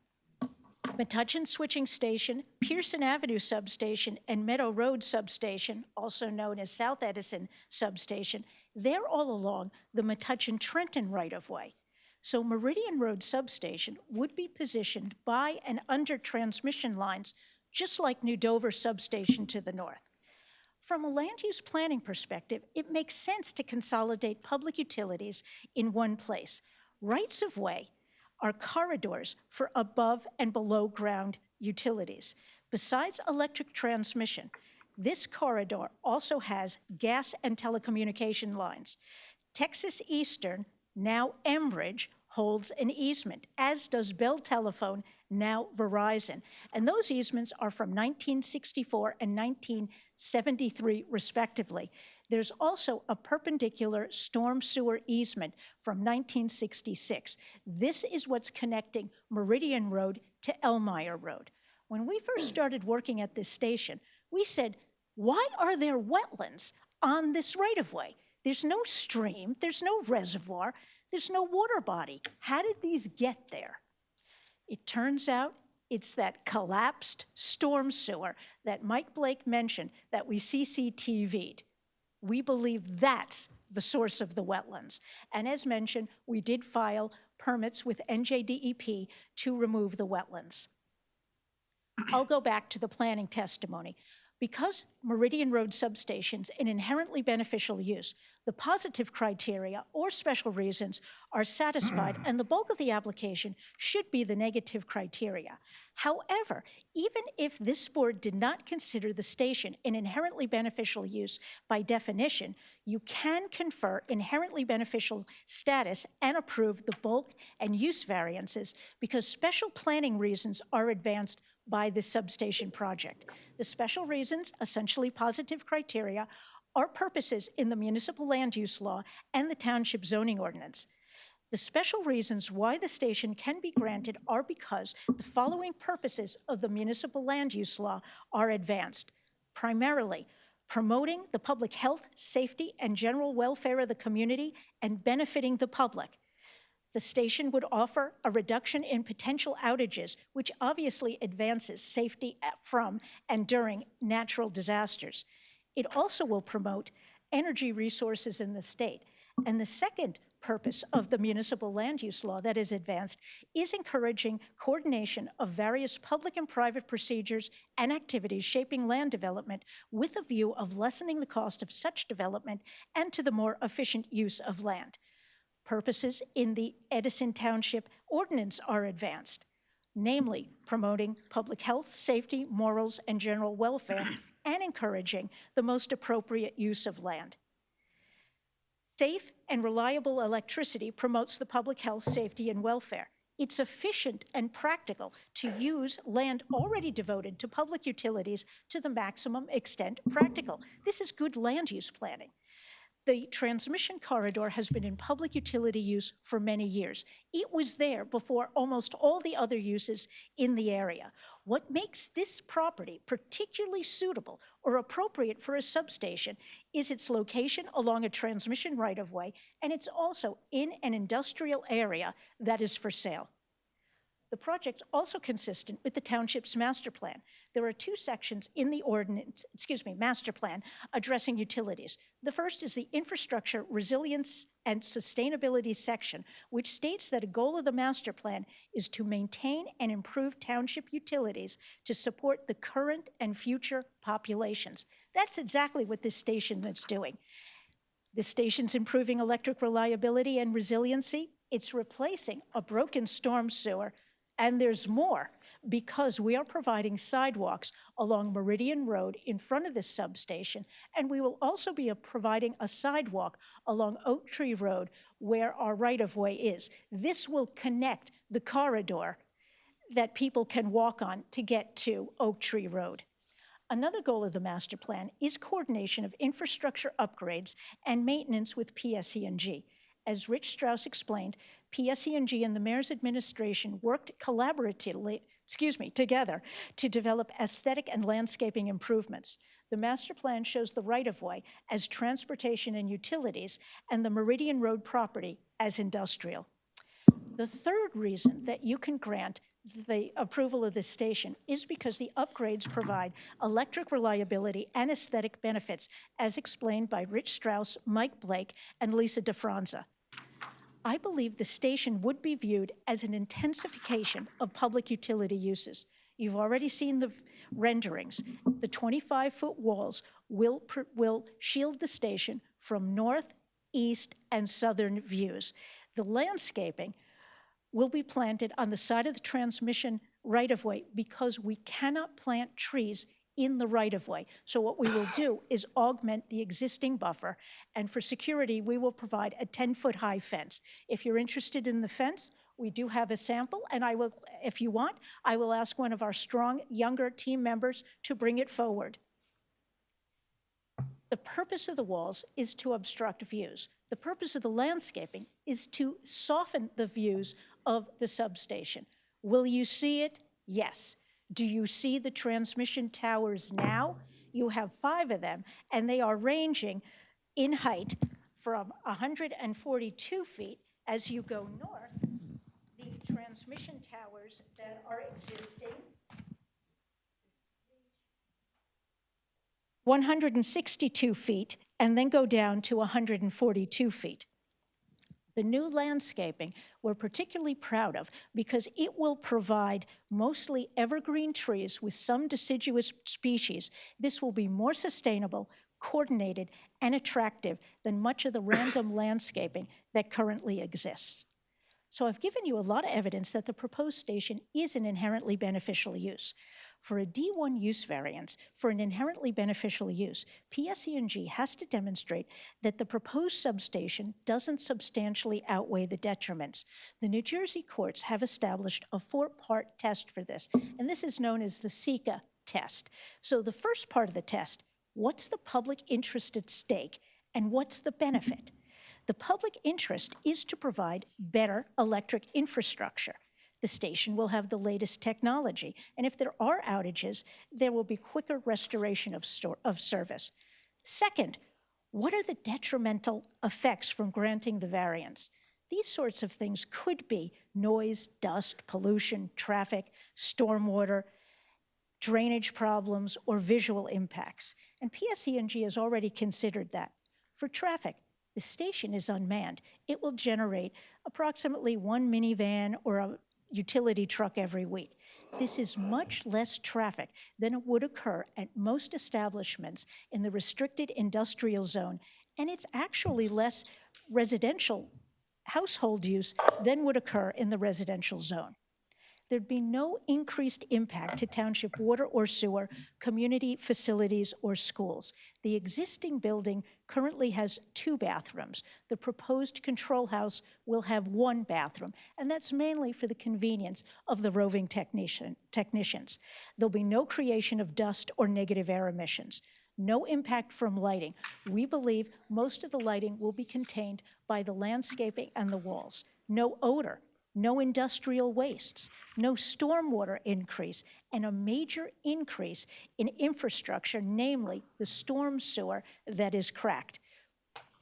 Metuchen Switching Station, Pearson Avenue Substation, and Meadow Road Substation, also known as South Edison Substation. They're all along the Metuchen-Trenton right-of-way. So Meridian Road Substation would be positioned by and under transmission lines, just like New Dover Substation to the north. From a land use planning perspective, it makes sense to consolidate public utilities in one place. Rights of way are corridors for above and below ground utilities. Besides electric transmission, this corridor also has gas and telecommunication lines. Texas Eastern, now Enbridge, holds an easement, as does Bell Telephone, now Verizon. And those easements are from 1964 and 1973, respectively. There's also a perpendicular storm sewer easement from 1966. This is what's connecting Meridian Road to Elmire Road. When we first started working at this station, we said, why are there wetlands on this right-of-way? There's no stream, there's no reservoir, there's no water body. How did these get there? It turns out it's that collapsed storm sewer that Mike Blake mentioned that we CCTV'd. We believe that's the source of the wetlands. And as mentioned, we did file permits with NJDEP to remove the wetlands. I'll go back to the planning testimony. Because Meridian Road substations an inherently beneficial use, the positive criteria or special reasons are satisfied, and the bulk of the application should be the negative criteria. However, even if this board did not consider the station an inherently beneficial use by definition, you can confer inherently beneficial status and approve the bulk and use variances because special planning reasons are advanced by this substation project. The special reasons, essentially positive criteria, are purposes in the municipal land use law and the township zoning ordinance. The special reasons why the station can be granted are because the following purposes of the municipal land use law are advanced. Primarily, promoting the public health, safety, and general welfare of the community and benefiting the public. The station would offer a reduction in potential outages, which obviously advances safety from and during natural disasters. It also will promote energy resources in the state. And the second purpose of the municipal land use law that is advanced is encouraging coordination of various public and private procedures and activities shaping land development with a view of lessening the cost of such development and to the more efficient use of land. Purposes in the Edison Township ordinance are advanced, namely promoting public health, safety, morals, and general welfare, and encouraging the most appropriate use of land. Safe and reliable electricity promotes the public health, safety, and welfare. It's efficient and practical to use land already devoted to public utilities to the maximum extent practical. This is good land use planning. The transmission corridor has been in public utility use for many years. It was there before almost all the other uses in the area. What makes this property particularly suitable or appropriate for a substation is its location along a transmission right-of-way, and it's also in an industrial area that is for sale. The project is also consistent with the township's master plan. There are two sections in the master plan addressing utilities. The first is the infrastructure, resilience, and sustainability section, which states that a goal of the master plan is to maintain and improve township utilities to support the current and future populations. That's exactly what this station is doing. This station's improving electric reliability and resiliency. It's replacing a broken storm sewer. And there's more, because we are providing sidewalks along Meridian Road in front of this substation, and we will also be providing a sidewalk along Oak Tree Road where our right-of-way is. This will connect the corridor that people can walk on to get to Oak Tree Road. Another goal of the master plan is coordination of infrastructure upgrades and maintenance with PSE&G. As Rich Strauss explained, PSE&G and the mayor's administration worked collaboratively, together to develop aesthetic and landscaping improvements. The master plan shows the right-of-way as transportation and utilities and the Meridian Road property as industrial. The third reason that you can grant the approval of this station is because the upgrades provide electric reliability and aesthetic benefits, as explained by Rich Strauss, Mike Blake, and Lisa DeFranza. I believe the station would be viewed as an intensification of public utility uses. You've already seen the renderings. The 25-foot walls will shield the station from north, east, and southern views. The landscaping will be planted on the side of the transmission right-of-way because we cannot plant trees in the right-of-way. So what we will do is augment the existing buffer, and for security, we will provide a 10-foot high fence. If you're interested in the fence, we do have a sample, and I will, if you want, I will ask one of our strong, younger team members to bring it forward. The purpose of the walls is to obstruct views. The purpose of the landscaping is to soften the views of the substation. Will you see it? Yes. Do you see the transmission towers now? You have 5 of them, and they are ranging in height from 142 feet as you go north. The transmission towers that are existing, 162 feet, and then go down to 142 feet. The new landscaping we're particularly proud of because it will provide mostly evergreen trees with some deciduous species. This will be more sustainable, coordinated, and attractive than much of the random landscaping that currently exists. So I've given you a lot of evidence that the proposed station is an inherently beneficial use. For a D1 use variance for an inherently beneficial use, PSE&G has to demonstrate that the proposed substation doesn't substantially outweigh the detriments. The New Jersey courts have established a 4-part test for this, and this is known as the SECA test. So the first part of the test, what's the public interest at stake, and what's the benefit? The public interest is to provide better electric infrastructure. The station will have the latest technology, and if there are outages, there will be quicker restoration of service. Second, what are the detrimental effects from granting the variance? These sorts of things could be noise, dust, pollution, traffic, stormwater, drainage problems, or visual impacts. And PSE&G has already considered that. For traffic, the station is unmanned. It will generate approximately 1 minivan or a utility truck every week. This is much less traffic than would occur at most establishments in the restricted industrial zone, and it's actually less residential household use than would occur in the residential zone. There'd be no increased impact to township water or sewer, community facilities, or schools. The existing building currently has 2 bathrooms. The proposed control house will have 1 bathroom, and that's mainly for the convenience of the roving technicians. There'll be no creation of dust or negative air emissions. No impact from lighting. We believe most of the lighting will be contained by the landscaping and the walls. No odor. No industrial wastes, no stormwater increase, and a major increase in infrastructure, namely the storm sewer that is cracked.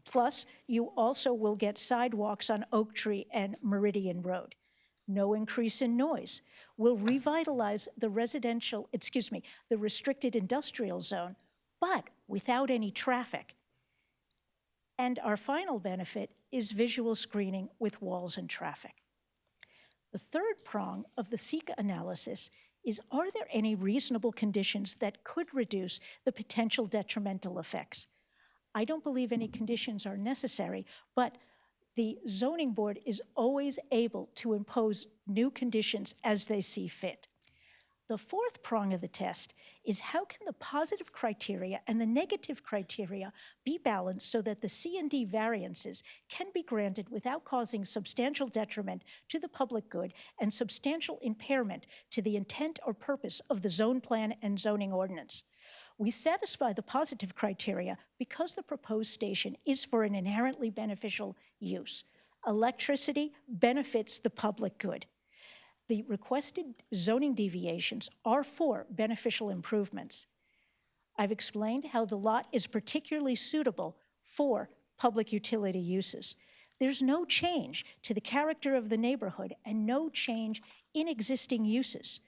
Plus, you also will get sidewalks on Oak Tree and Meridian Road. No increase in noise. We'll revitalize the the restricted industrial zone, but without any traffic. And our final benefit is visual screening with walls and traffic. The third prong of the SECA analysis is, are there any reasonable conditions that could reduce the potential detrimental effects? I don't believe any conditions are necessary, but the zoning board is always able to impose new conditions as they see fit. The fourth prong of the test is, how can the positive criteria and the negative criteria be balanced so that the C and D variances can be granted without causing substantial detriment to the public good and substantial impairment to the intent or purpose of the zone plan and zoning ordinance? We satisfy the positive criteria because the proposed station is for an inherently beneficial use. Electricity benefits the public good. The requested zoning deviations are for beneficial improvements. I've explained how the lot is particularly suitable for public utility uses. There's no change to the character of the neighborhood and no change in existing uses.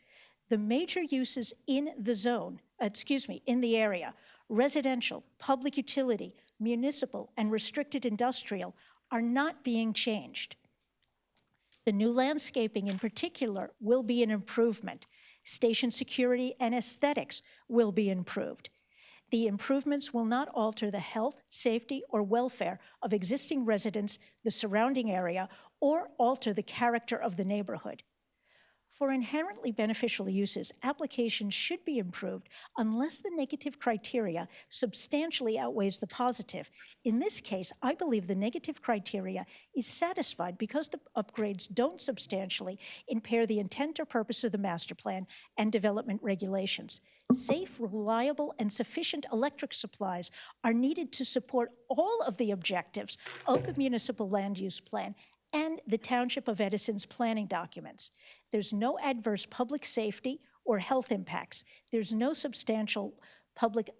The major uses in the zone, in the area, residential, public utility, municipal, and restricted industrial, are not being changed. The new landscaping in particular will be an improvement. Station security and aesthetics will be improved. The improvements will not alter the health, safety, or welfare of existing residents, the surrounding area, or alter the character of the neighborhood. For inherently beneficial uses, applications should be improved unless the negative criteria substantially outweighs the positive. In this case, I believe the negative criteria is satisfied because the upgrades don't substantially impair the intent or purpose of the master plan and development regulations. Safe, reliable, and sufficient electric supplies are needed to support all of the objectives of the municipal land use plan and the Township of Edison's planning documents. There's no adverse public safety or health impacts. There's no substantial public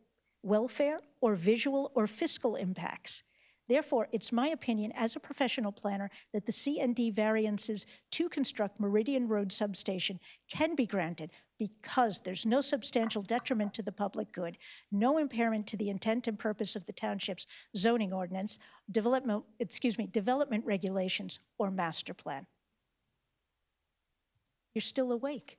welfare or visual or fiscal impacts. Therefore, it's my opinion as a professional planner that the C&D variances to construct Meridian Road substation can be granted because there's no substantial detriment to the public good, no impairment to the intent and purpose of the township's zoning ordinance, development regulations, or master plan. You're still awake.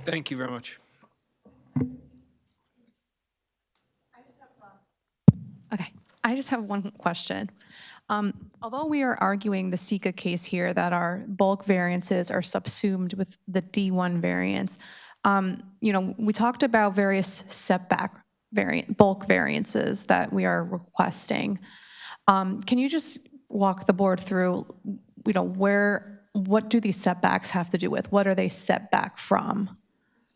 Thank you very much. Okay, I just have one question. Although we are arguing the SECA case here that our bulk variances are subsumed with the D1 variance, we talked about various setback bulk variances that we are requesting. Can you just walk the board through, what do these setbacks have to do with? What are they set back from?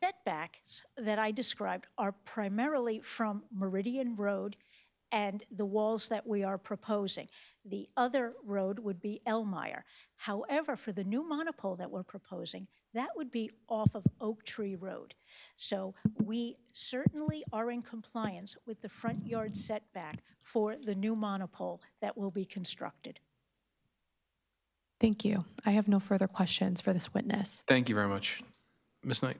Setbacks that I described are primarily from Meridian Road and the walls that we are proposing. The other road would be Elmire. However, for the new monopole that we're proposing, that would be off of Oak Tree Road. So we certainly are in compliance with the front yard setback for the new monopole that will be constructed. Thank you. I have no further questions for this witness. Thank you very much. Ms. Knight.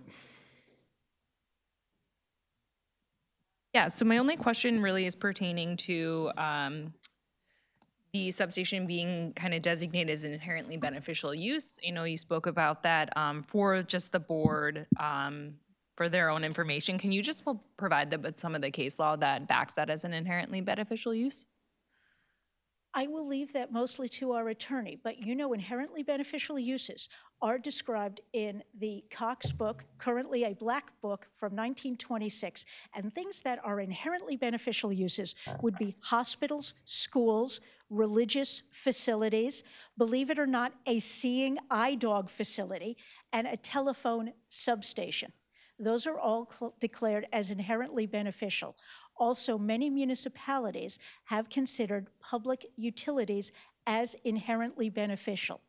Yeah, so my only question really is pertaining to the substation being kind of designated as an inherently beneficial use. You spoke about that for just the board, for their own information. Can you just provide them with some of the case law that backs that as an inherently beneficial use? I will leave that mostly to our attorney, but you know inherently beneficial uses are described in the Cox book, currently a black book from 1926, and things that are inherently beneficial uses would be hospitals, schools, religious facilities, believe it or not, a seeing eye dog facility, and a telephone substation. Those are all declared as inherently beneficial. Also, many municipalities have considered public utilities as inherently beneficial.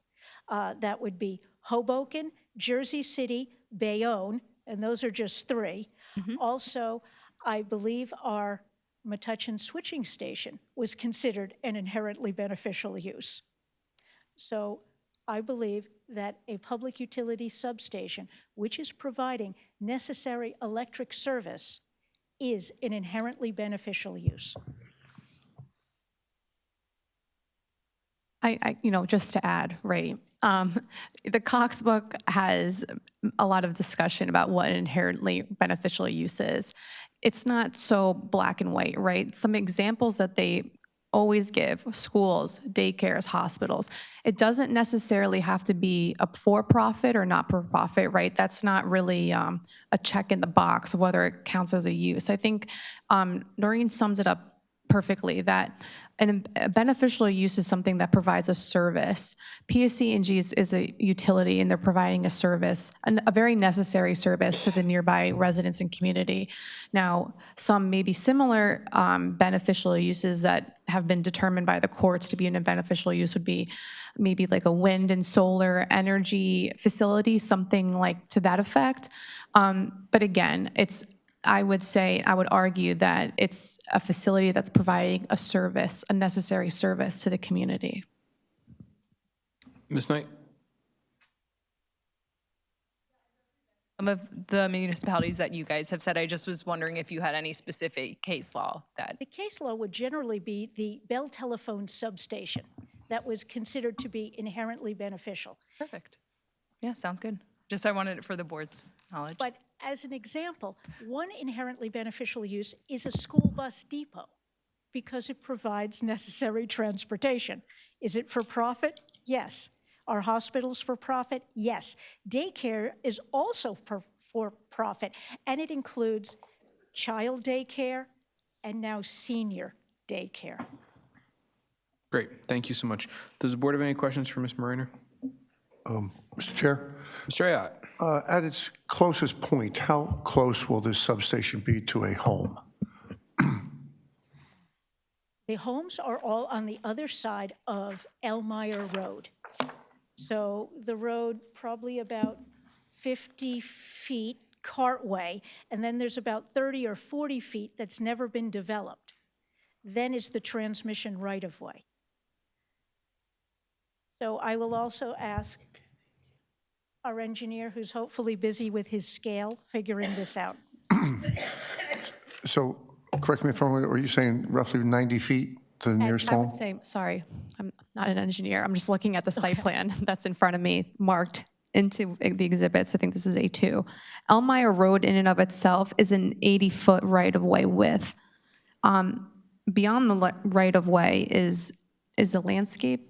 That would be Hoboken, Jersey City, Bayonne, and those are just three. Also, I believe our Metuchen switching station was considered an inherently beneficial use. So I believe that a public utility substation, which is providing necessary electric service, is an inherently beneficial use. Just to add, right, the Cox book has a lot of discussion about what an inherently beneficial use is. It's not so black and white, right? Some examples that they always give: schools, daycares, hospitals. It doesn't necessarily have to be a for-profit or not-for-profit, right? That's not really a check in the box of whether it counts as a use. I think Noreen sums it up perfectly, that a beneficial use is something that provides a service. PSE&G is a utility, and they're providing a service, a very necessary service to the nearby residents and community. Now, some maybe similar beneficial uses that have been determined by the courts to be a beneficial use would be maybe like a wind and solar energy facility, something like to that effect. But again, I would argue that it's a facility that's providing a service, a necessary service to the community. Ms. Knight? Some of the municipalities that you guys have said, I just was wondering if you had any specific case law that. The case law would generally be the Bell Telephone substation that was considered to be inherently beneficial. Perfect. Yeah, sounds good. Just I wanted it for the board's knowledge. But as an example, one inherently beneficial use is a school bus depot because it provides necessary transportation. Is it for profit? Yes. Are hospitals for profit? Yes. Daycare is also for profit, and it includes child daycare and now senior daycare. Great, thank you so much. Does the board have any questions for Ms. Moreno? Mr. Chair, Mr. Ayotte? at its closest point, how close will this substation be to a home? The homes are all on the other side of Elmire Road. So the road probably about 50 feet cartway, and then there's about 30 or 40 feet that's never been developed. Then is the transmission right-of-way. So I will also ask our engineer, who's hopefully busy with his scale, figuring this out. So, correct me if I'm wrong, are you saying roughly 90 feet to the nearest I home? would say, sorry, I'm not an engineer. I'm just looking at the site plan that's in front of me, marked into the exhibits. I think this is A2. Elmire Road in and of itself is an 80-foot right-of-way width. Beyond the right-of-way is the landscape.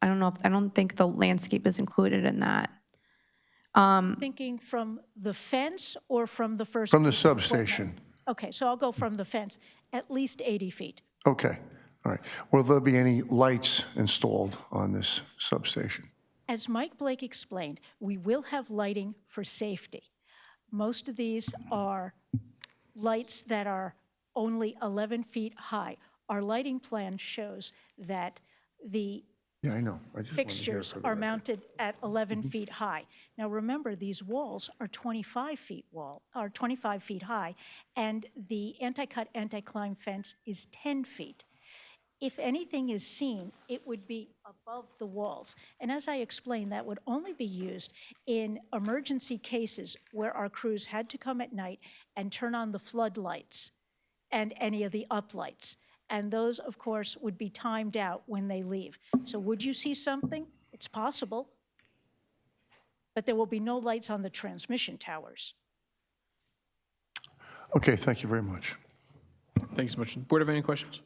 I don't think the landscape is included in that. Thinking from the fence or from the first? From the piece of equipment? substation. Okay, so I'll go from the fence, at least 80 feet. Okay, all right. Will there be any lights installed on this substation? As Mike Blake explained, we will have lighting for safety. Most of these are lights that are only 11 feet high. Our lighting plan shows that the Yeah, I know. I just wanted to hear fixtures for the are record. mounted at 11 feet high. Now remember, these walls are 25 feet high, and the anti-cut, anti-climb fence is 10 feet. If anything is seen, it would be above the walls. And as I explained, that would only be used in emergency cases where our crews had to come at night and turn on the floodlights and any of the uplights. And those, of course, would be timed out when they leave. So would you see something? It's possible. But there will be no lights on the transmission towers. Okay, thank you very much. Thank you so much. Board have any questions?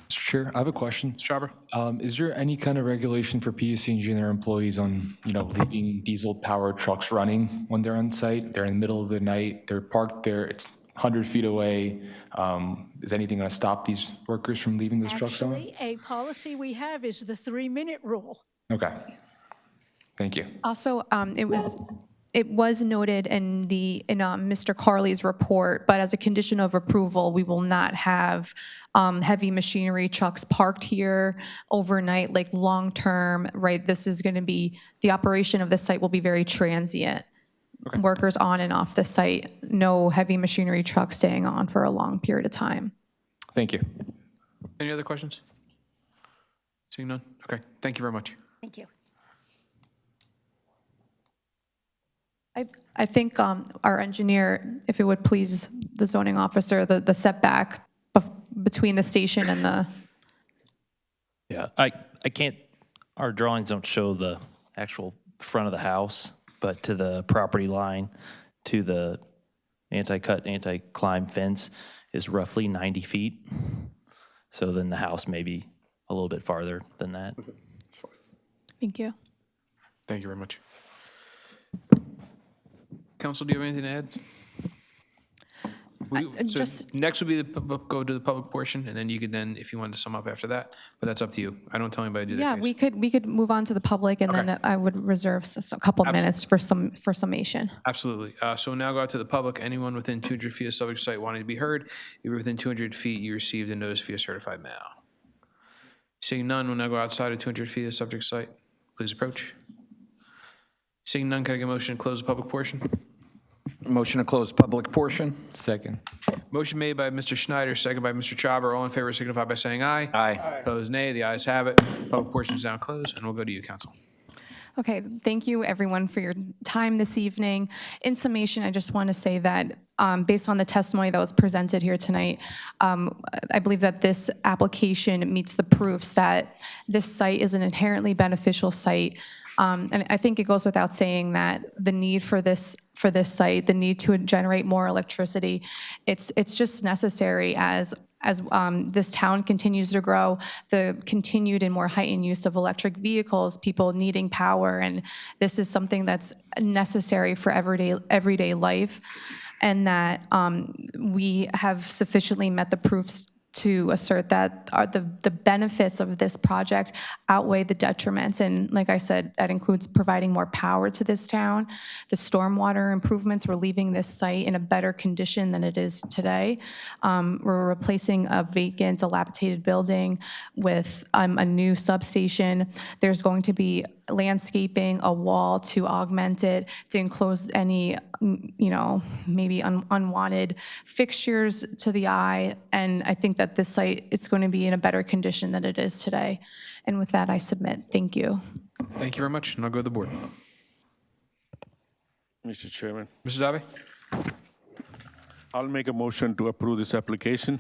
Mr. Chair, I have a question. Mr. Chhabra? Is there any kind of regulation for PSC&G and their employees on, leaving diesel-powered trucks running when they're on site? They're in the middle of the night, they're parked there, it's 100 feet away. Is anything going to stop these workers from leaving those trucks on? Actually, a policy we have is the 3-minute rule. Okay. Thank you. Also, it was noted in Mr. Carley's report, but as a condition of approval, we will not have heavy machinery trucks parked here overnight, like long-term, right? This is going to be, the operation of the site will be very transient. Workers on and off the site, no heavy machinery trucks staying on for a long period of time. Thank you. Any other questions? Seeing none? Okay, thank you very much. Thank you. I think our engineer, if it would please the zoning officer, the setback between the station and the... Yeah, I can't, our drawings don't show the actual front of the house, but to the property line, to the anti-cut, anti-climb fence is roughly 90 feet. So then the house may be a little bit farther than that. Thank you. Thank you very much. Council, do you have anything to add? Next would be go to the public portion, and then you could if you wanted to sum up after that, but that's up to you. I don't tell anybody to do that. Yeah, we could move on to the public, and then I would reserve a couple minutes for summation. Absolutely. So now go out to the public. Anyone within 200 feet of subject site wanting to be heard. If you're within 200 feet, you received a notice via certified mail. Seeing none, we'll now go outside of 200 feet of subject site. Please approach. Seeing none, can I get a motion to close the public portion? Motion to close public portion? Second. Motion made by Mr. Schneider, second by Mr. Chhabra. All in favor signify by saying aye. Aye. Opposed, nay. The ayes have it. Public portion is now closed, and we'll go to you, council. Okay, thank you everyone for your time this evening. In summation, I just want to say that based on the testimony that was presented here tonight, I believe that this application meets the proofs that this site is an inherently beneficial site. And I think it goes without saying that the need for this site, the need to generate more electricity, it's just necessary as this town continues to grow, the continued and more heightened use of electric vehicles, people needing power, and this is something that's necessary for everyday life, and that we have sufficiently met the proofs to assert that the benefits of this project outweigh the detriments. And like I said, that includes providing more power to this town. The stormwater improvements, we're leaving this site in a better condition than it is today. We're replacing a vacant, dilapidated building with a new substation. There's going to be landscaping, a wall to augment it, to enclose any, maybe unwanted fixtures to the eye. And I think that this site, it's going to be in a better condition than it is today. And with that, I submit. Thank you. Thank you very much, and I'll go to the board. Mr. Chairman, Mr. Dave? I'll make a motion to approve this application.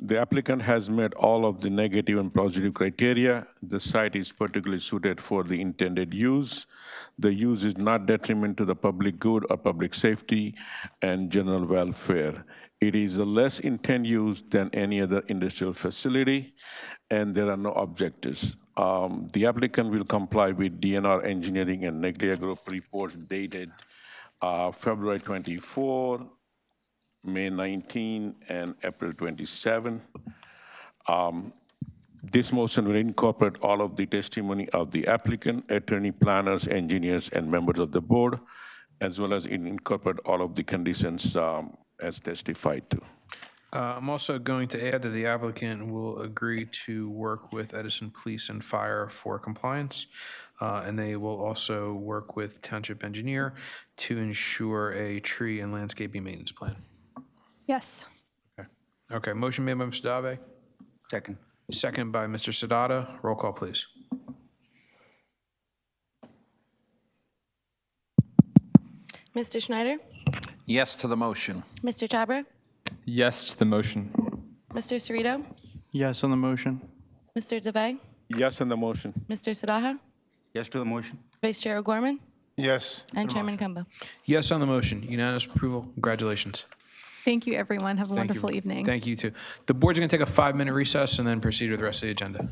The applicant has met all of the negative and positive criteria. The site is particularly suited for the intended use. The use is not detriment to the public good or public safety and general welfare. It is a less intense use than any other industrial facility, and there are no objectives. The applicant will comply with DNR Engineering and Neglia Group reports dated February 24, May 19, and April 27. This motion will incorporate all of the testimony of the applicant, attorney, planners, engineers, and members of the board, as well as incorporate all of the conditions as testified to. I'm also going to add that the applicant will agree to work with Edison Police and Fire for compliance, and they will also work with Township Engineer to ensure a tree and landscaping maintenance plan. Yes. Okay, motion made by Mr. Dave. Second. Second by Mr. Sadada. Roll call, please. Mr. Schneider? Yes to the motion. Mr. Chhabra? Yes to the motion. Mr. Cerrito? Yes on the motion. Mr. DeVay? Yes on the motion. Mr. Sadaha? Yes to the motion. Vice Chair O'Gorman? Yes. And Chairman Kumba. Yes on the motion. Unanimous approval. Congratulations. Thank you, everyone. Have a Thank you. wonderful evening. Thank you, too. The board's going to take a 5-minute recess and then proceed with the rest of the agenda.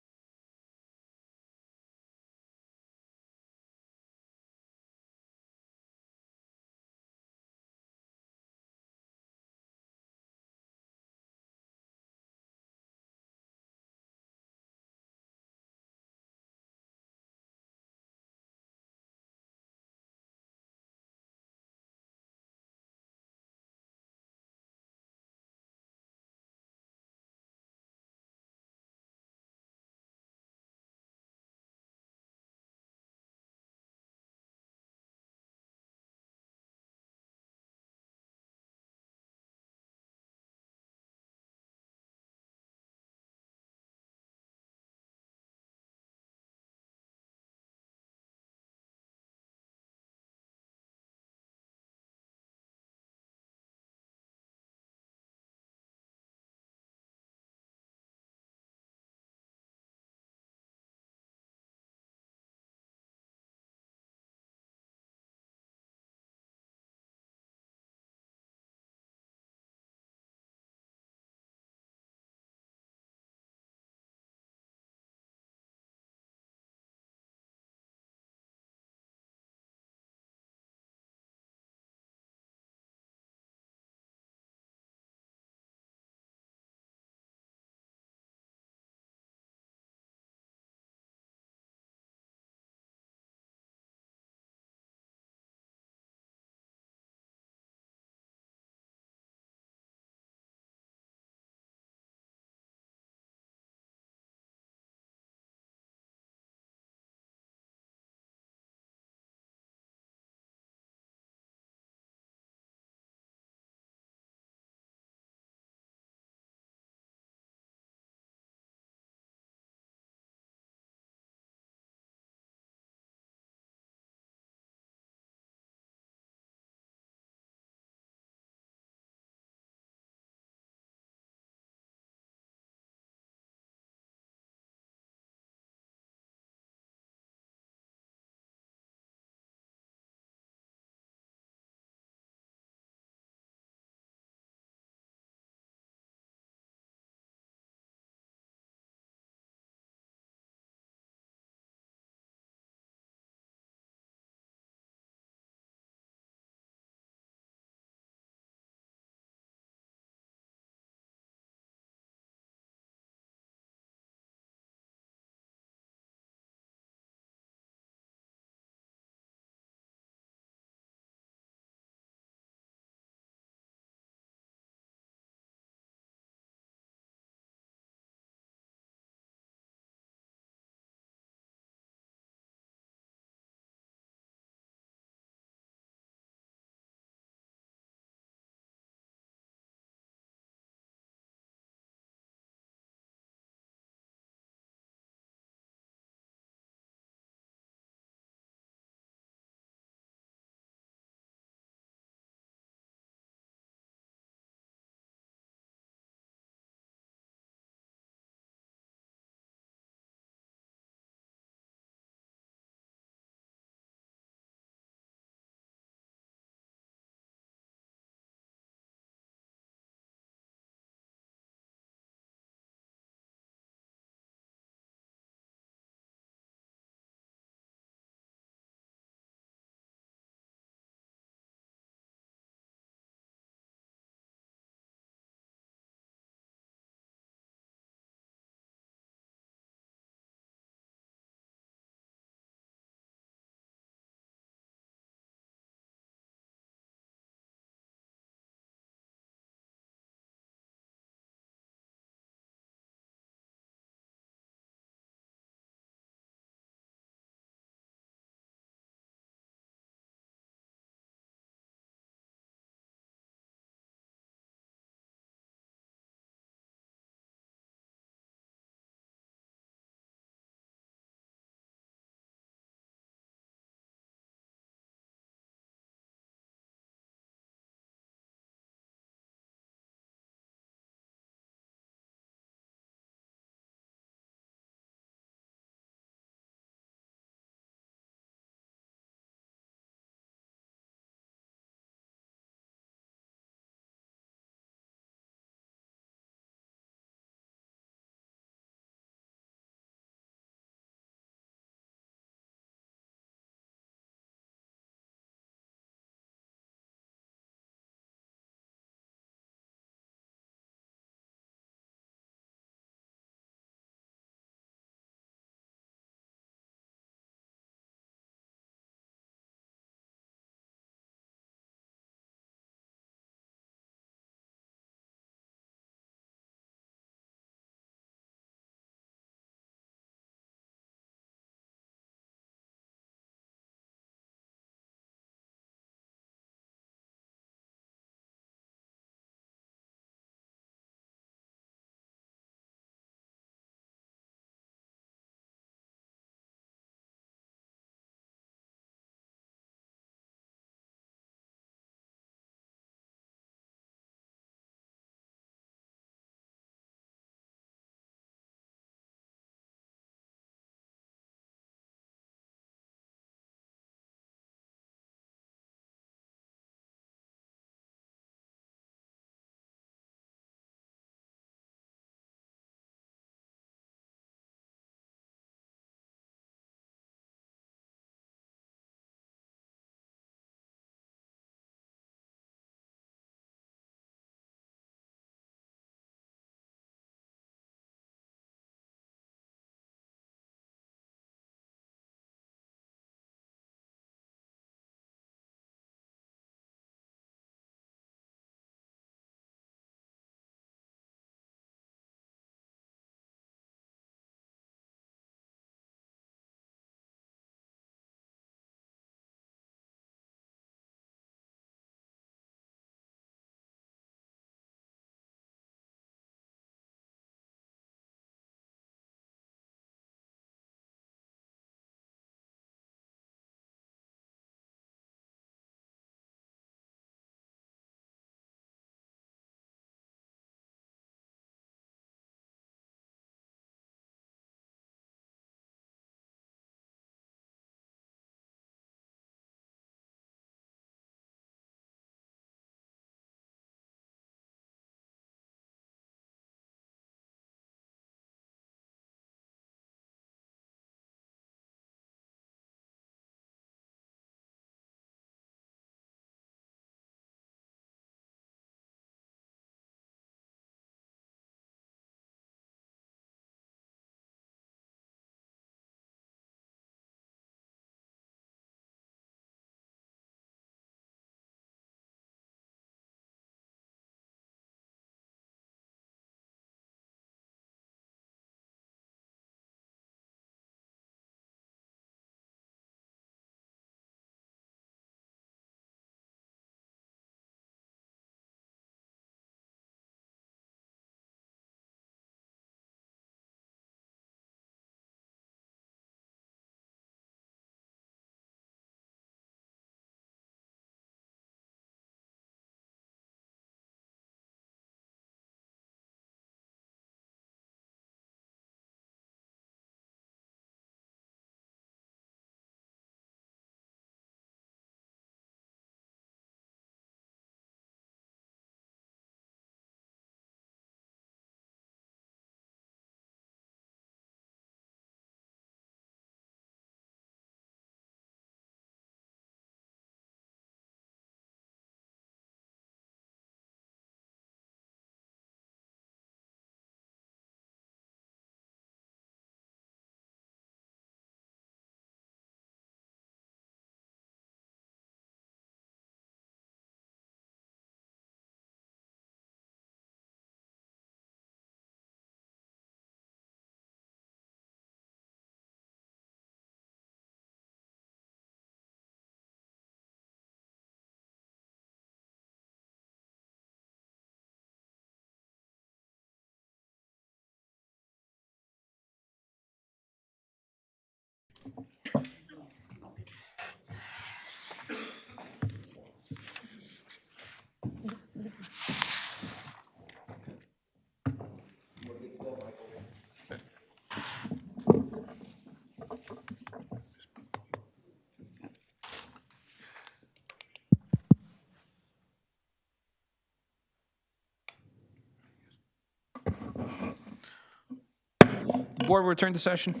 The board will return to session.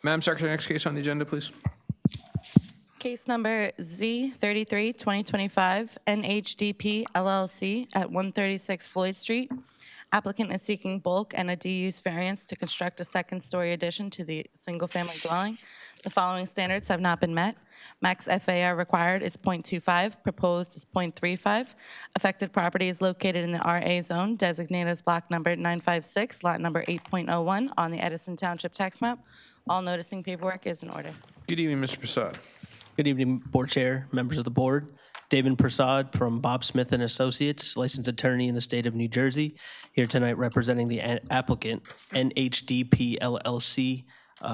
Madam Secretary, next case on the agenda, please. Case number Z33, 2025, NHDP LLC at 136 Floyd Street. Applicant is seeking bulk and a D-use variance to construct a second-story addition to the single-family dwelling. The following standards have not been met. Max FAR required is .25, proposed is .35. Affected property is located in the RA zone, designated as block number 956, lot number 8.01 on the Edison Township tax map. All noticing paperwork is in order. Good evening, Mr. Prasad. Good evening, Board Chair, members of the board. David Prasad from Bob Smith and Associates, licensed attorney in the state of New Jersey, here tonight representing the applicant, NHDP LLC,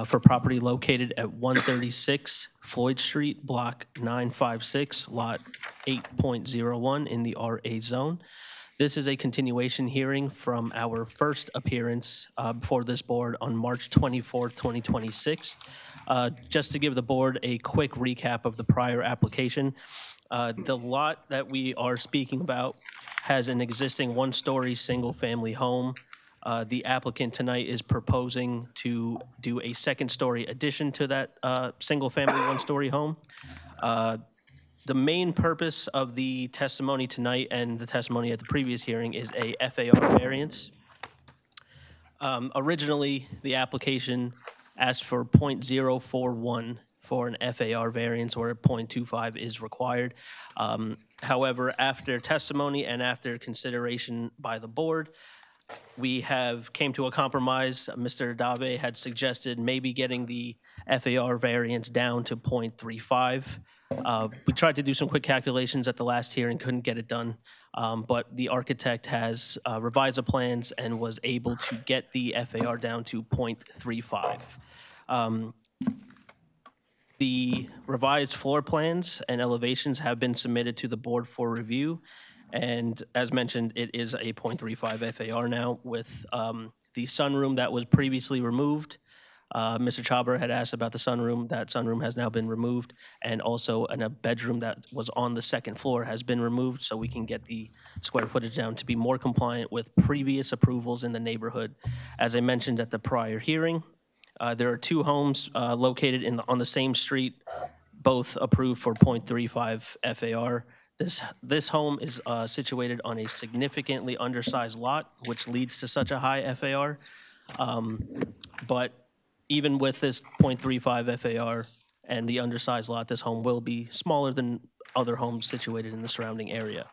for property located at 136 Floyd Street, block 956, lot 8.01 in the RA zone. This is a continuation hearing from our first appearance before this board on March 24th, 2026. Just to give the board a quick recap of the prior application, the lot that we are speaking about has an existing one-story single-family home. The applicant tonight is proposing to do a second-story addition to that single-family one-story home. The main purpose of the testimony tonight and the testimony at the previous hearing is a FAR variance. Originally, the application asked for .041 for an FAR variance where .25 is required. However, after testimony and after consideration by the board, we have came to a compromise. Mr. Dave had suggested maybe getting the FAR variance down to .35. We tried to do some quick calculations at the last hearing, couldn't get it done, but the architect has revised the plans and was able to get the FAR down to .35. The revised floor plans and elevations have been submitted to the board for review, and as mentioned, it is a .35 FAR now with the sunroom that was previously removed. Mr. Chhabra had asked about the sunroom. That sunroom has now been removed, and also a bedroom that was on the second floor has been removed, so we can get the square footage down to be more compliant with previous approvals in the neighborhood. As I mentioned at the prior hearing, there are two homes located on the same street, both approved for .35 FAR. This home is situated on a significantly undersized lot, which leads to such a high FAR. But even with this .35 FAR and the undersized lot, this home will be smaller than other homes situated in the surrounding area.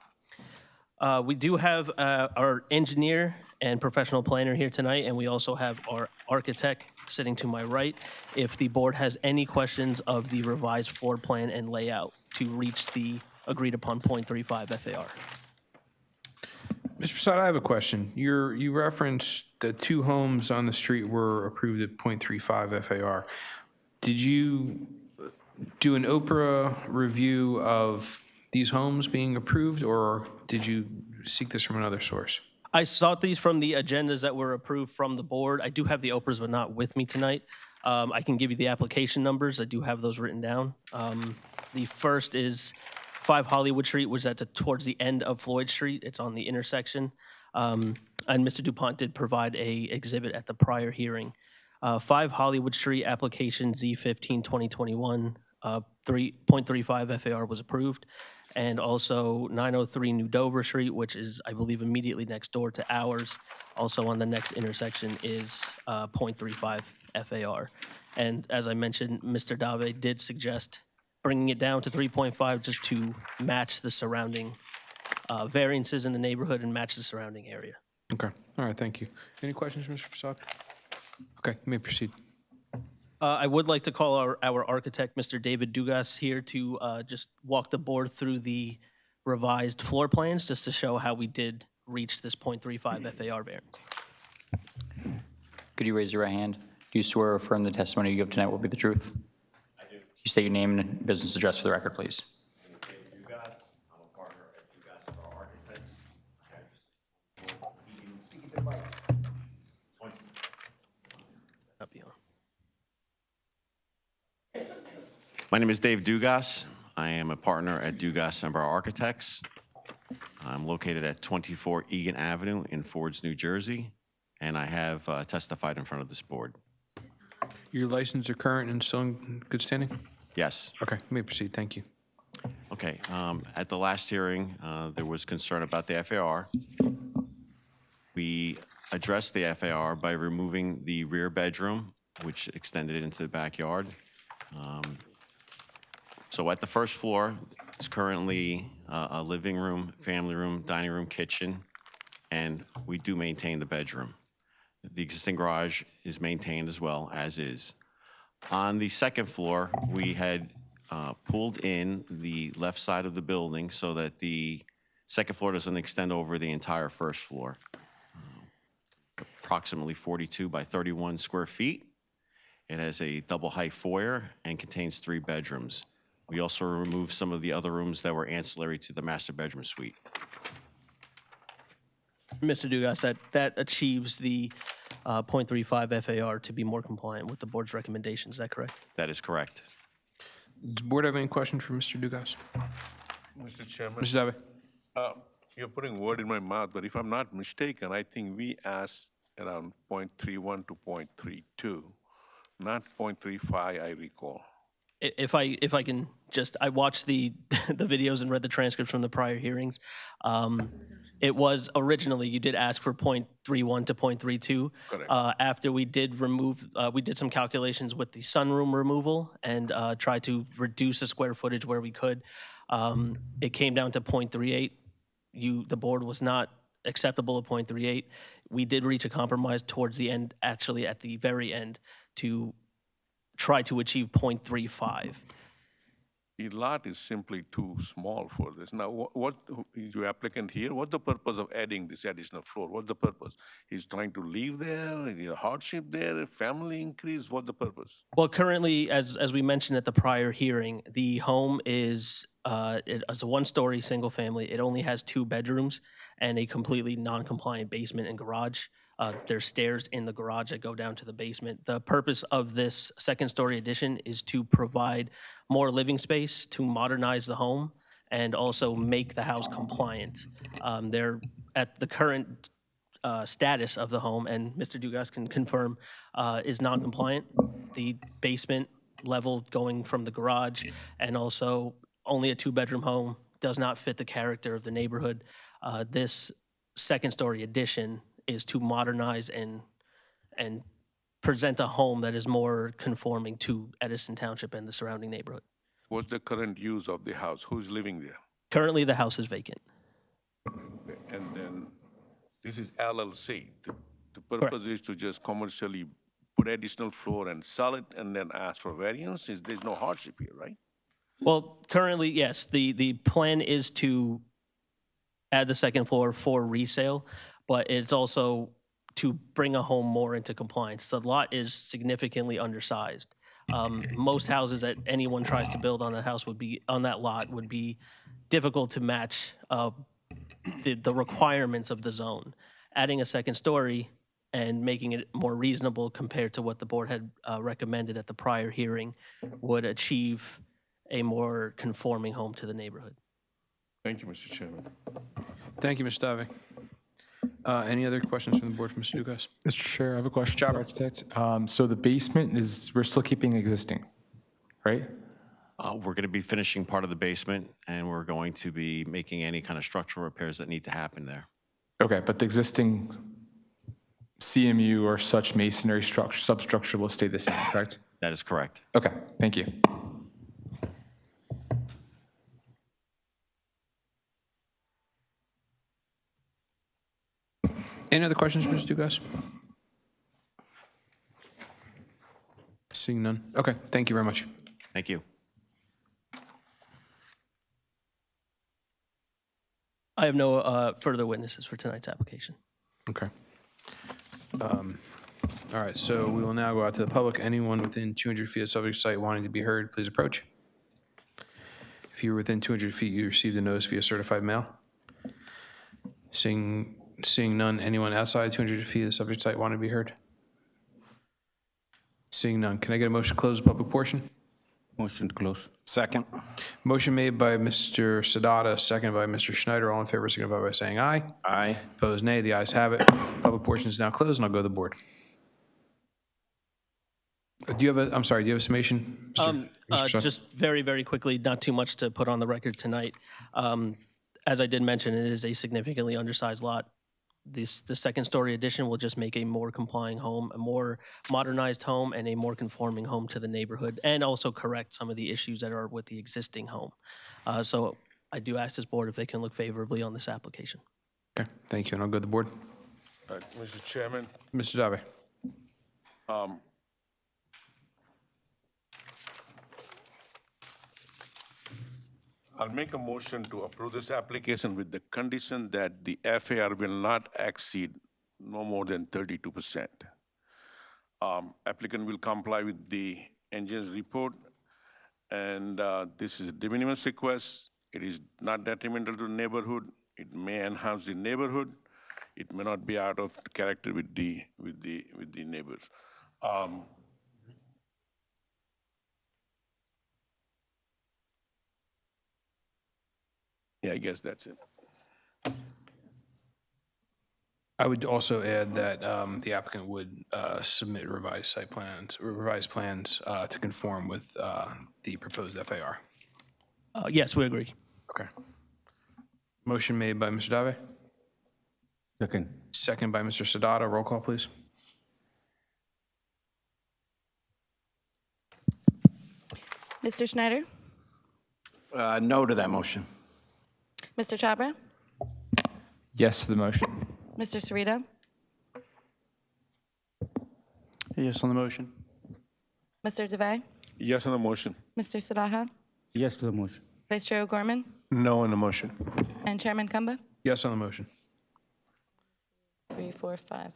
We do have our engineer and professional planner here tonight, and we also have our architect sitting to my right. If the board has any questions of the revised floor plan and layout to reach the agreed upon .35 FAR. Mr. Prasad, I have a question. You referenced the two homes on the street were approved at .35 FAR. Did you do an Oprah review of these homes being approved, or did you seek this from another source? I sought these from the agendas that were approved from the board. I do have the Oprahs, but not with me tonight. I can give you the application numbers. I do have those written down. The first is 5 Hollywood Street, which is towards the end of Floyd Street. It's on the intersection. And Mr. DuPont did provide a exhibit at the prior hearing. 5 Hollywood Street, application Z15 2021, 3.35 FAR was approved. And also 903 New Dover Street, which is, I believe, immediately next door to ours. Also on the next intersection is .35 FAR. And as I mentioned, Mr. Dave did suggest bringing it down to 3.5 just to match the surrounding variances in the neighborhood and match the surrounding area. Okay. All right. Thank you. Any questions, Mr. Prasad? Okay. You may proceed. I would like to call our architect, Mr. David Dugas, here to just walk the board through the revised floor plans, just to show how we did reach this .35 FAR variance. Could you raise your right hand? Do Do you swear or affirm the testimony you give tonight will be the truth? I do. You state your name and business address for the record, please. I'm a partner at Dugas Architects. My name is Dave Dugas. I am a partner at Dugas Architects. I'm located at 24 Egan Avenue in Fords, New Jersey, and I have testified in front of this board. Your license are current and still in good standing? Yes. Okay, you may proceed. Thank you. Okay. At the last hearing, there was concern about the FAR. We addressed the FAR by removing the rear bedroom, which extended into the backyard. So at the first floor, it's currently a living room, family room, dining room, kitchen, and we do maintain the bedroom. The existing garage is maintained as well, as is. On the second floor, we had pulled in the left side of the building so that the second floor doesn't extend over the entire first floor. Approximately 42 by 31 square feet. It has a double height foyer and contains 3 bedrooms. We also removed some of the other rooms that were ancillary to the master bedroom suite. Mr. Dugas, that achieves the 0.35 FAR to be more compliant with the board's recommendations. Is that correct? That is correct. Does the board have any questions for Mr. Dugas? Mr. Chairman. Mr. Dabe? You're putting word in my mouth, but if I'm not mistaken, I think we asked around 0.31 to 0.32, not 0.35, I recall. If I can just, I watched the the videos and read the transcripts from the prior hearings. It was originally, you did ask for 0.31 to 0.32. Correct. After we did remove, we did some calculations with the sunroom removal and tried to reduce the square footage where we could. It came down to 0.38. The board was not acceptable at 0.38. We did reach a compromise towards the end, actually at the very end, to try to achieve 0.35. The lot is simply too small for this. Now, what is your applicant here? What's the purpose of adding this additional floor? What's the purpose? He's trying to live there, is there a hardship there, a family increase? What's the purpose? Well, currently, as we mentioned at the prior hearing, the home is it's a one-story single family. It only has 2 bedrooms and a completely non-compliant basement and garage. There's stairs in the garage that go down to the basement. The purpose of this second-story addition is to provide more living space, to modernize the home, and also make the house compliant. They're at the current status of the home, and Mr. Dugas can confirm, is non-compliant. The basement level going from the garage, and also only a 2-bedroom home, does not fit the character of the neighborhood. This second-story addition is to modernize and present a home that is more conforming to Edison Township and the surrounding neighborhood. What's the current use of the house? Who's living there? Currently, the house is vacant. And then this is LLC. The purpose is to just commercially put additional floor and sell it and then ask for variance? There's no hardship here, right? Well, currently, yes. The plan is to add the second floor for resale, but it's also to bring a home more into compliance. The lot is significantly undersized. Most houses that anyone tries to build on that lot would be difficult to match the requirements of the zone. Adding a second story and making it more reasonable compared to what the board had recommended at the prior hearing would achieve a more conforming home to the neighborhood. Thank you, Mr. Chairman. Thank you, Mr. Dabe. Any other questions from the board for Mr. Dugas? Mr. Chair, I have a question for the architect. So the basement we're still keeping existing, right? We're going to be finishing part of the basement, and we're going to be making any kind of structural repairs that need to happen there. Okay, but the existing CMU or such masonry substructure will stay the same, correct? That is correct. Okay, thank you. Any other questions, Mr. Dugas? Seeing none. Okay, thank you very much. Thank you. I have no further witnesses for tonight's application. Okay. All right, so we will now go out to the public. Anyone within 200 feet of subject site wanting to be heard, please approach. If you were within 200 feet, you received a notice via certified mail. Seeing none, anyone outside 200 feet of the subject site want to be heard? Seeing none, can I get a motion to close the public portion? Motion to close. Second. Motion made by Mr. Sadada, seconded by Mr. Schneider. All in favor, signify by saying aye. Aye. Opposed, nay. The ayes have it. Public portion is now closed, and I'll go to the board. Do you have a summation? Mr. Schneider? Just very, very quickly, not too much to put on the record tonight. As I did mention, it is a significantly undersized lot. The second-story addition will just make a more complying home, a more modernized home, and a more conforming home to the neighborhood, and also correct some of the issues that are with the existing home. So I do ask this board if they can look favorably on this application. Okay, thank you, and I'll go to the board. Mr. Chairman, Mr. Dave. I'll make a motion to approve this application with the condition that the FAR will not exceed no more than 32%. Applicant will comply with the engineer's report, and this is a de minimis request. It is not detrimental to the neighborhood. It may enhance the neighborhood. It may not be out of character with the neighbors. Yeah, I guess that's it. I would also add that the applicant would submit revised plans to conform with the proposed FAR. Yes, we agree. Okay. Motion made by Mr. Dave, Second. second by Mr. Sadada. Roll call, please. Mr. Schneider? No to that motion. Mr. Chabra? Yes to the motion. Mr. Cerrito? Yes on the motion. Mr. DeVay? Yes on the motion. Mr. Sadaha? Yes to the motion. Vice Chair O'Gorman? No on the motion. And Chairman Kumba? Yes on the motion. 3, 4, 5.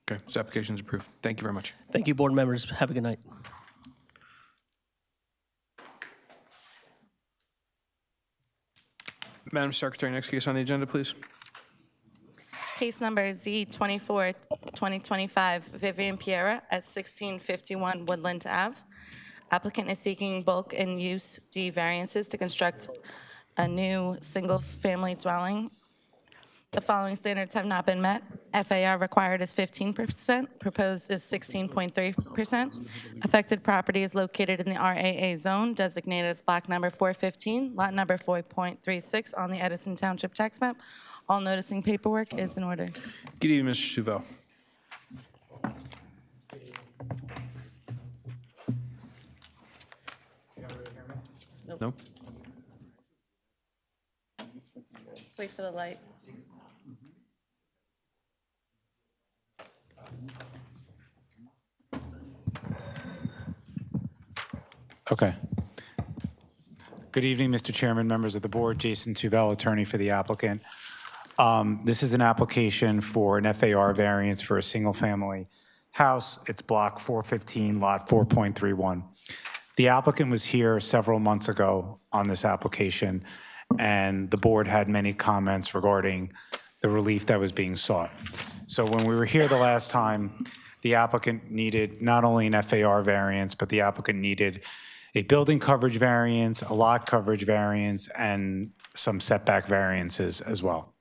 Okay, this application is approved. Thank you very much. Thank you, board members. Have a good night. Madam Secretary, next case on the agenda, please. Case number Z24, 2025, Vivian Piera at 1651 Woodland Ave. Applicant is seeking bulk and use D variances to construct a new single-family dwelling. The following standards have not been met. FAR required is 15%, proposed is 16.3%. Affected property is located in the RAA zone, designated as block number 415, lot number 4.36 on the Edison Township tax map. All noticing paperwork is in order. Good evening, Mr. Duval. No? Wait for the light. Okay. Good evening, Mr. Chairman, members of the board. Jason Tubell, attorney for the applicant. This is an application for an FAR variance for a single-family house. It's block 415, lot 4.31. The applicant was here several months ago on this application, and the board had many comments regarding the relief that was being sought. So when we were here the last time, the applicant needed not only an FAR variance, but the applicant needed a building coverage variance, a lot coverage variance, and some setback variances as well.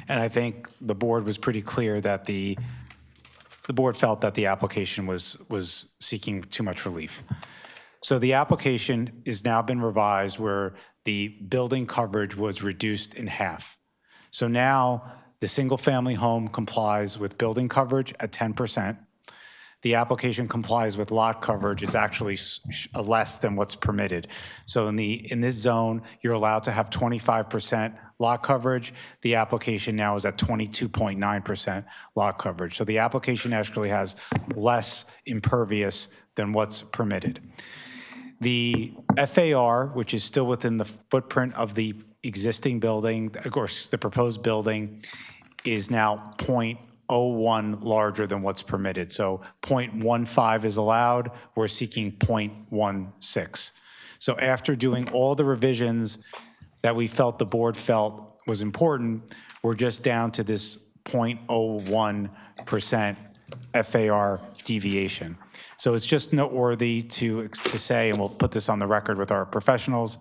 And I think the board was pretty clear that the board felt that the application was seeking too much relief. So the application has now been revised where the building coverage was reduced in half. So now the single-family home complies with building coverage at 10%. The application complies with lot coverage. It's actually less than what's permitted. So in this zone, you're allowed to have 25% lot coverage. The application now is at 22.9% lot coverage. So the application actually has less impervious than what's permitted. The FAR, which is still within the footprint of the existing building, of course, the proposed building, is now 0.01 larger than what's permitted. So 0.15 is allowed, we're seeking 0.16. So after doing all the revisions that we felt the board felt was important, we're just down to this 0.01% FAR deviation. So it's just noteworthy to say, and we'll put this on the record with our professionals,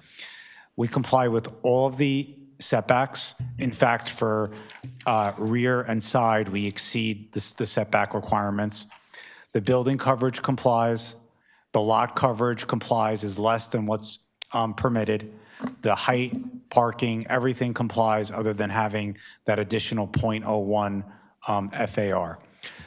we comply with all of the setbacks. In fact, for rear and side, we exceed the setback requirements. The building coverage complies. The lot coverage complies, is less than what's permitted. The height, parking, everything complies other than having that additional 0.01 FAR.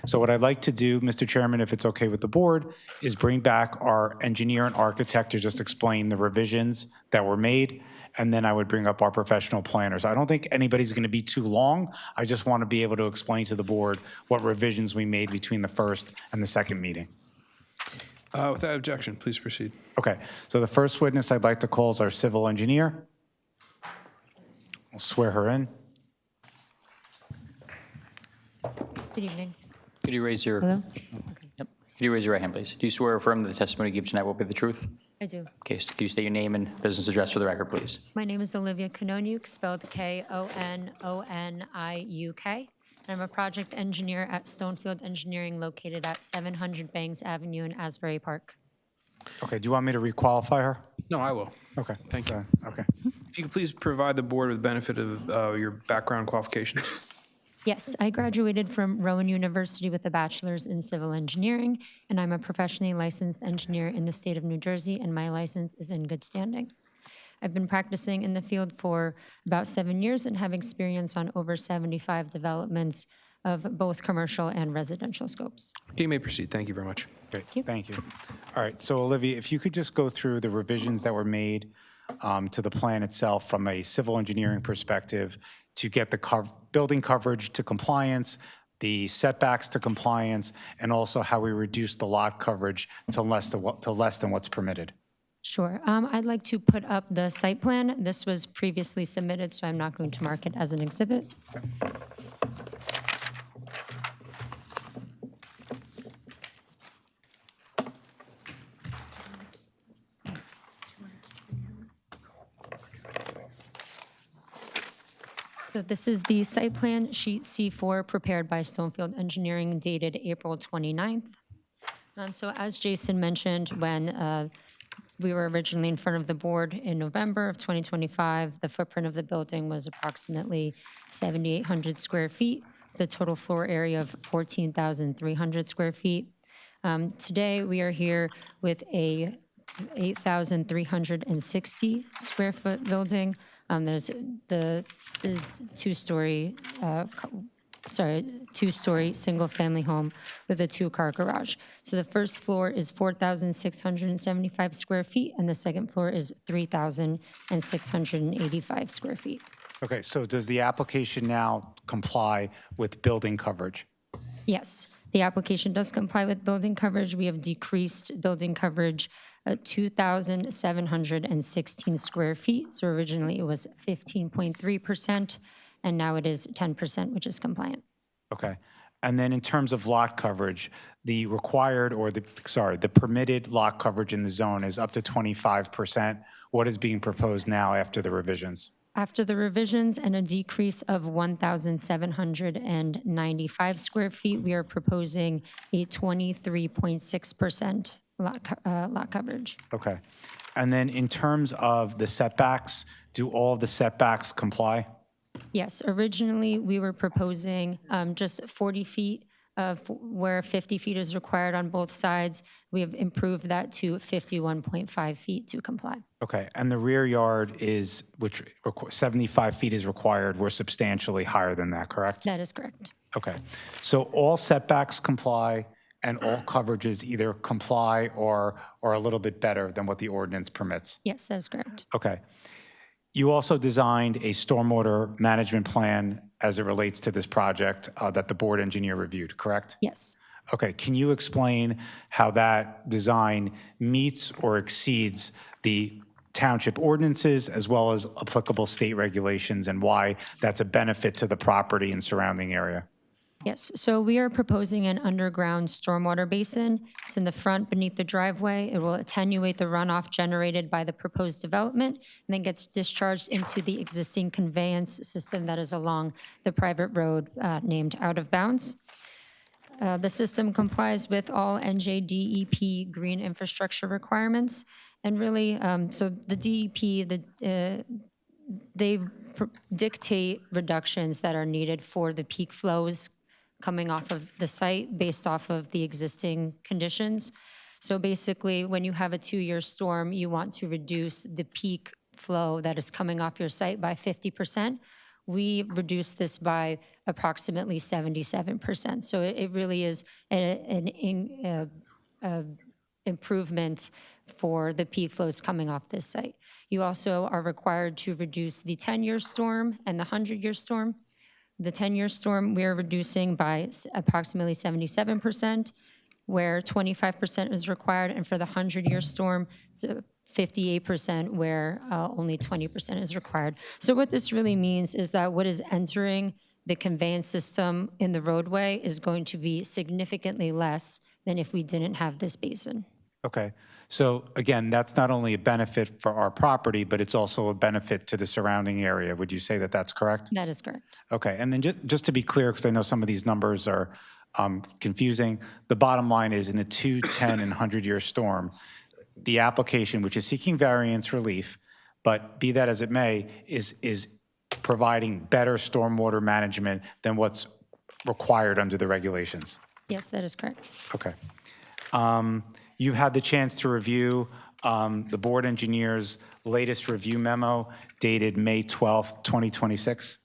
So what I'd like to do, Mr. Chairman, if it's okay with the board, is bring back our engineer and architect to just explain the revisions that were made, and then I would bring up our professional planners. I don't think anybody's going to be too long. I just want to be able to explain to the board what revisions we made between the first and the second meeting. Without objection, please proceed. Okay, so the first witness I'd like to call is our civil engineer. We'll swear her in. Good evening. Could you raise your, Hello? Yep. Could you raise your right hand, please? Do you swear or affirm that the testimony you give tonight will be the truth? I do. Okay, so could you state your name and business address for the record, please? My name is Olivia Kononiuk, spelled Kononiuk. I'm a project engineer at Stonefield Engineering, located at 700 Bangs Avenue in Asbury Park. Okay, do you want me to requalify her? No, I will. Okay. Thank you. Okay. If you could please provide the board with the benefit of your background qualifications. Yes, I graduated from Rowan University with a bachelor's in civil engineering, and I'm a professionally licensed engineer in the state of New Jersey, and my license is in good standing. I've been practicing in the field for about 7 years and have experience on over 75 developments of both commercial and residential scopes. Okay, you may proceed. Thank you very much. Great, thank you. All right, so Olivia, if you could just go through the revisions that were made to the plan itself from a civil engineering perspective to get the building coverage to compliance, the setbacks to compliance, and also how we reduce the lot coverage to less than what's permitted. Sure. I'd like to put up the site plan. This was previously submitted, so I'm not going to mark it as an exhibit. So this is the site plan, sheet C4, prepared by Stonefield Engineering, dated April 29th. So as Jason mentioned, when we were originally in front of the board in November of 2025, the footprint of the building was approximately 7,800 square feet, the total floor area of 14,300 square feet. Today, we are here with a 8,360 square foot building. There's the two-story single-family home with a two-car garage. So the first floor is 4,675 square feet, and the second floor is 3,685 square feet. Okay, so does the application now comply with building coverage? Yes, the application does comply with building coverage. We have decreased building coverage 2,716 square feet. So originally it was 15.3%, and now it is 10%, which is compliant. Okay. And then in terms of lot coverage, the required or the permitted lot coverage in the zone is up to 25%. What is being proposed now after the revisions? After the revisions and a decrease of 1,795 square feet, we are proposing a 23.6% lot coverage. Okay. And then in terms of the setbacks, do all of the setbacks comply? Yes, originally we were proposing just 40 feet where 50 feet is required on both sides. We have improved that to 51.5 feet to comply. Okay, and the rear yard is, which 75 feet is required, we're substantially higher than that, correct? That is correct. Okay, so all setbacks comply and all coverages either comply or are a little bit better than what the ordinance permits? Yes, that is correct. Okay. You also designed a stormwater management plan as it relates to this project that the board engineer reviewed, correct? Yes. Okay, can you explain how that design meets or exceeds the township ordinances as well as applicable state regulations and why that's a benefit to the property and surrounding area? Yes, so we are proposing an underground stormwater basin. It's in the front beneath the driveway. It will attenuate the runoff generated by the proposed development and then gets discharged into the existing conveyance system that is along the private road named Out of Bounds. The system complies with all NJDEP green infrastructure requirements. And really, so the DEP, they dictate reductions that are needed for the peak flows coming off of the site based off of the existing conditions. So basically, when you have a 2-year storm, you want to reduce the peak flow that is coming off your site by 50%. We reduced this by approximately 77%. So it really is an improvement for the peak flows coming off this site. You also are required to reduce the 10-year storm and the 100-year storm. The 10-year storm, we're reducing by approximately 77%, where 25% is required, and for the 100-year storm, it's 58%, where only 20% is required. So what this really means is that what is entering the conveyance system in the roadway is going to be significantly less than if we didn't have this basin. Okay. So again, that's not only a benefit for our property, but it's also a benefit to the surrounding area. Would you say that that's correct? That is correct. Okay. And then just to be clear, because I know some of these numbers are confusing, the bottom line is in the 2, 10, and 100-year storm, the application, which is seeking variance relief, but be that as it may, is providing better stormwater management than what's required under the regulations. Yes, that is correct. Okay. You had the chance to review the board engineer's latest review memo dated May 12th, 2026?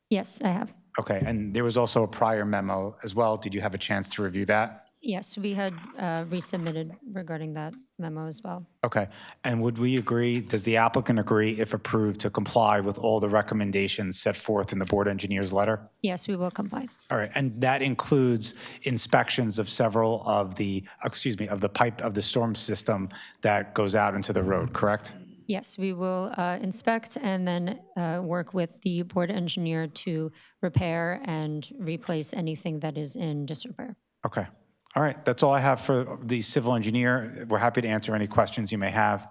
Yes, I have. Okay, and there was also a prior memo as well. Did you have a chance to review that? Yes, we had resubmitted regarding that memo as well. Okay, and would we agree, does the applicant agree, if approved, to comply with all the recommendations set forth in the board engineer's letter? Yes, we will comply. All right, and that includes inspections of several of the, of the pipe of the storm system that goes out into the road, correct? Yes, we will inspect and then work with the board engineer to repair and replace anything that is in disrepair. Okay. All right, that's all I have for the civil engineer. We're happy to answer any questions you may have.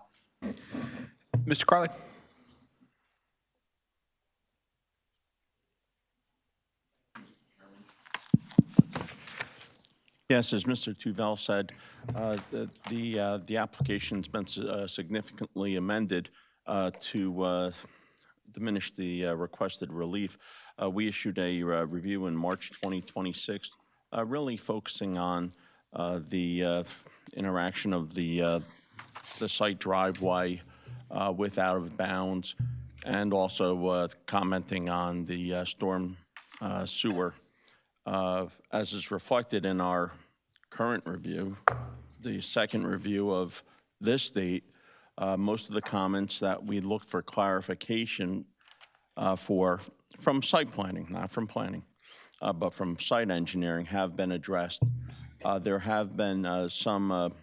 Mr. Carley? Yes, as Mr. Tuvell said, the application's been significantly amended to diminish the requested relief. We issued a review in March 2026, really focusing on the interaction of the site driveway with out of bounds, and also commenting on the storm sewer. As is reflected in our current review, the second review of this date, most of the comments that we looked for clarification from site planning, not from planning, but from site engineering, have been addressed. There have been some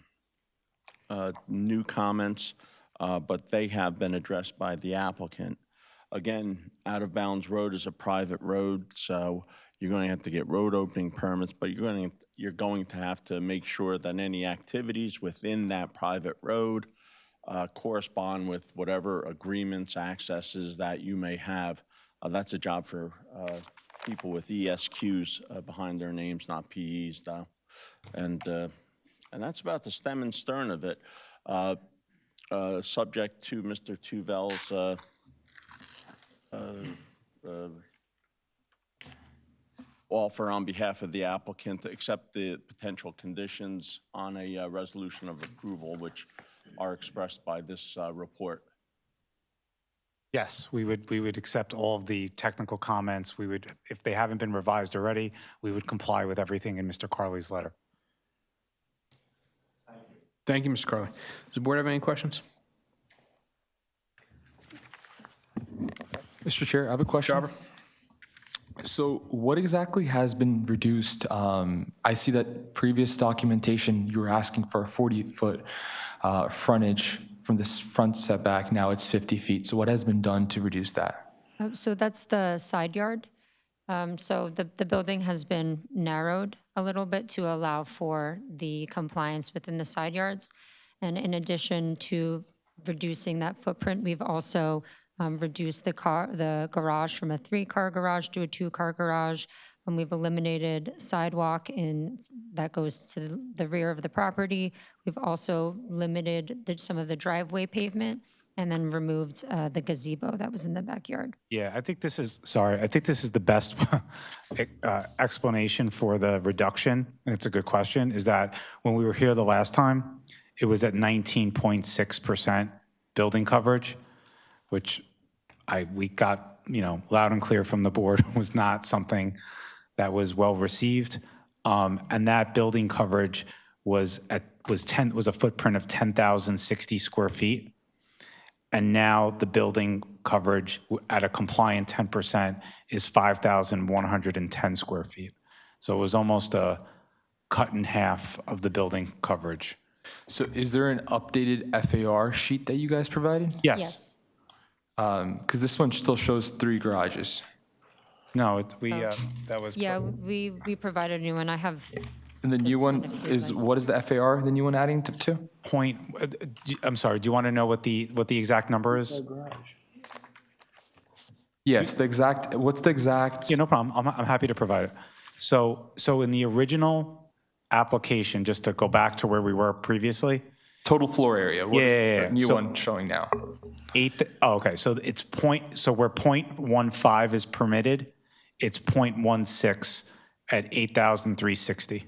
new comments, but they have been addressed by the applicant. Again, Out of Bounds Road is a private road, so you're going to have to get road opening permits, but you're going to have to make sure that any activities within that private road correspond with whatever agreements, accesses that you may have. That's a job for people with ESQs behind their names, not PEs, though. And that's about the stem and stern of it. Subject to Mr. Tuvell's offer on behalf of the applicant to accept the potential conditions on a resolution of approval, which are expressed by this report. Yes, we would accept all of the technical comments. We would, if they haven't been revised already, we would comply with everything in Mr. Carley's letter. Thank you, Mr. Carley. Does the board have any questions? Mr. Chair, I have a question. Jobber? So what exactly has been reduced? I see that previous documentation, you were asking for a 40-foot frontage from this front setback. Now it's 50 feet. So what has been done to reduce that? So that's the side yard. So the building has been narrowed a little bit to allow for the compliance within the side yards. And in addition to reducing that footprint, we've also reduced the garage from a 3-car garage to a 2-car garage. And we've eliminated sidewalk that goes to the rear of the property. We've also limited some of the driveway pavement and then removed the gazebo that was in the backyard. Yeah, I think this is, sorry, I think this is the best explanation for the reduction, and it's a good question, is that when we were here the last time, it was at 19.6% building coverage, which we got, loud and clear from the board was not something that was well received. And that building coverage was a footprint of 10,060 square feet. And now the building coverage at a compliant 10% is 5,110 square feet. So it was almost a cut in half of the building coverage. So is there an updated FAR sheet that you guys provided? Yes. Because this one still shows 3 garages. No, that was. Yeah, we provided a new one. I have. And the new one is, what is the FAR, the new one adding to? I'm sorry, do you want to know what the exact number is? Yes, what's the exact? Yeah, no problem. I'm happy to provide it. So in the original application, just to go back to where we were previously. Total floor area. What is the new one showing now? Okay, so where 0.15 is permitted, it's 0.16 at 8,360.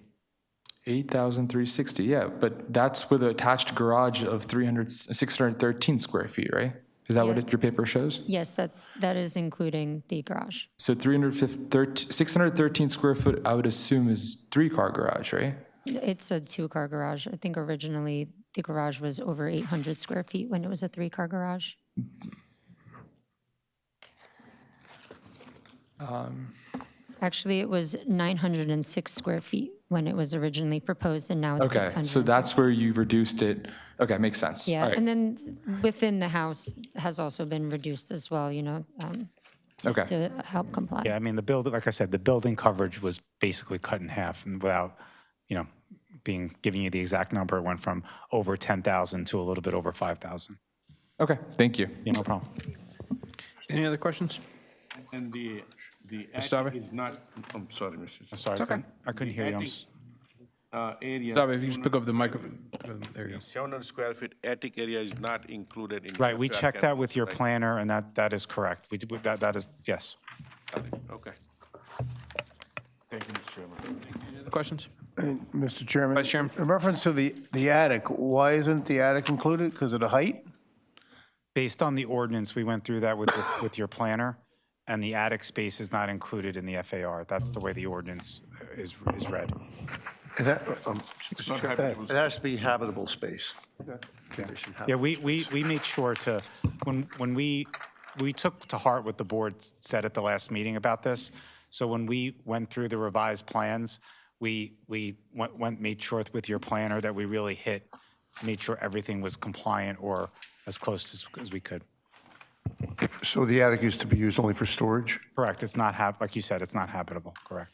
8,360, yeah, but that's with an attached garage of 613 square feet, right? Is that what your paper shows? Yes, that is including the garage. So 613 square foot, I would assume, is 3-car garage, right? It's a 2-car garage. I think originally the garage was over 800 square feet when it was a 3-car garage. Actually, it was 906 square feet when it was originally proposed, and now it's 600. Okay, so that's where you reduced it. Okay, makes sense. Yeah, All right. and then within the house has also been reduced as well, to help comply. Yeah, I mean, like I said, the building coverage was basically cut in half, and without, giving you the exact number, it went from over 10,000 to a little bit over 5,000. Okay, thank you. Yeah, no problem. Any other questions? And the Mr. attic is not, I'm sorry, Mr. I'm sorry, I couldn't hear you. Area. Stop, if you just pick up the microphone. There you go. 700 square feet attic area is not included in. Right, we FAR checked that with your calculation, planner, and that is correct. We did, that is, yes. right? Okay. Thank you, Mr. Chairman. Any other questions? Mr. Chairman? Vice Chairman. In reference to the attic, why isn't the attic included? Because of the height? Based on the ordinance, we went through that with your planner, and the attic space is not included in the FAR. That's the way the ordinance is read. It has to be habitable space. Yeah, we made sure to, when we took to heart what the board said at the last meeting about this. So when we went through the revised plans, we made sure with your planner that we really made sure everything was compliant or as close as we could. So the attic used to be used only for storage? Correct. It's not, like you said, it's not habitable. Correct.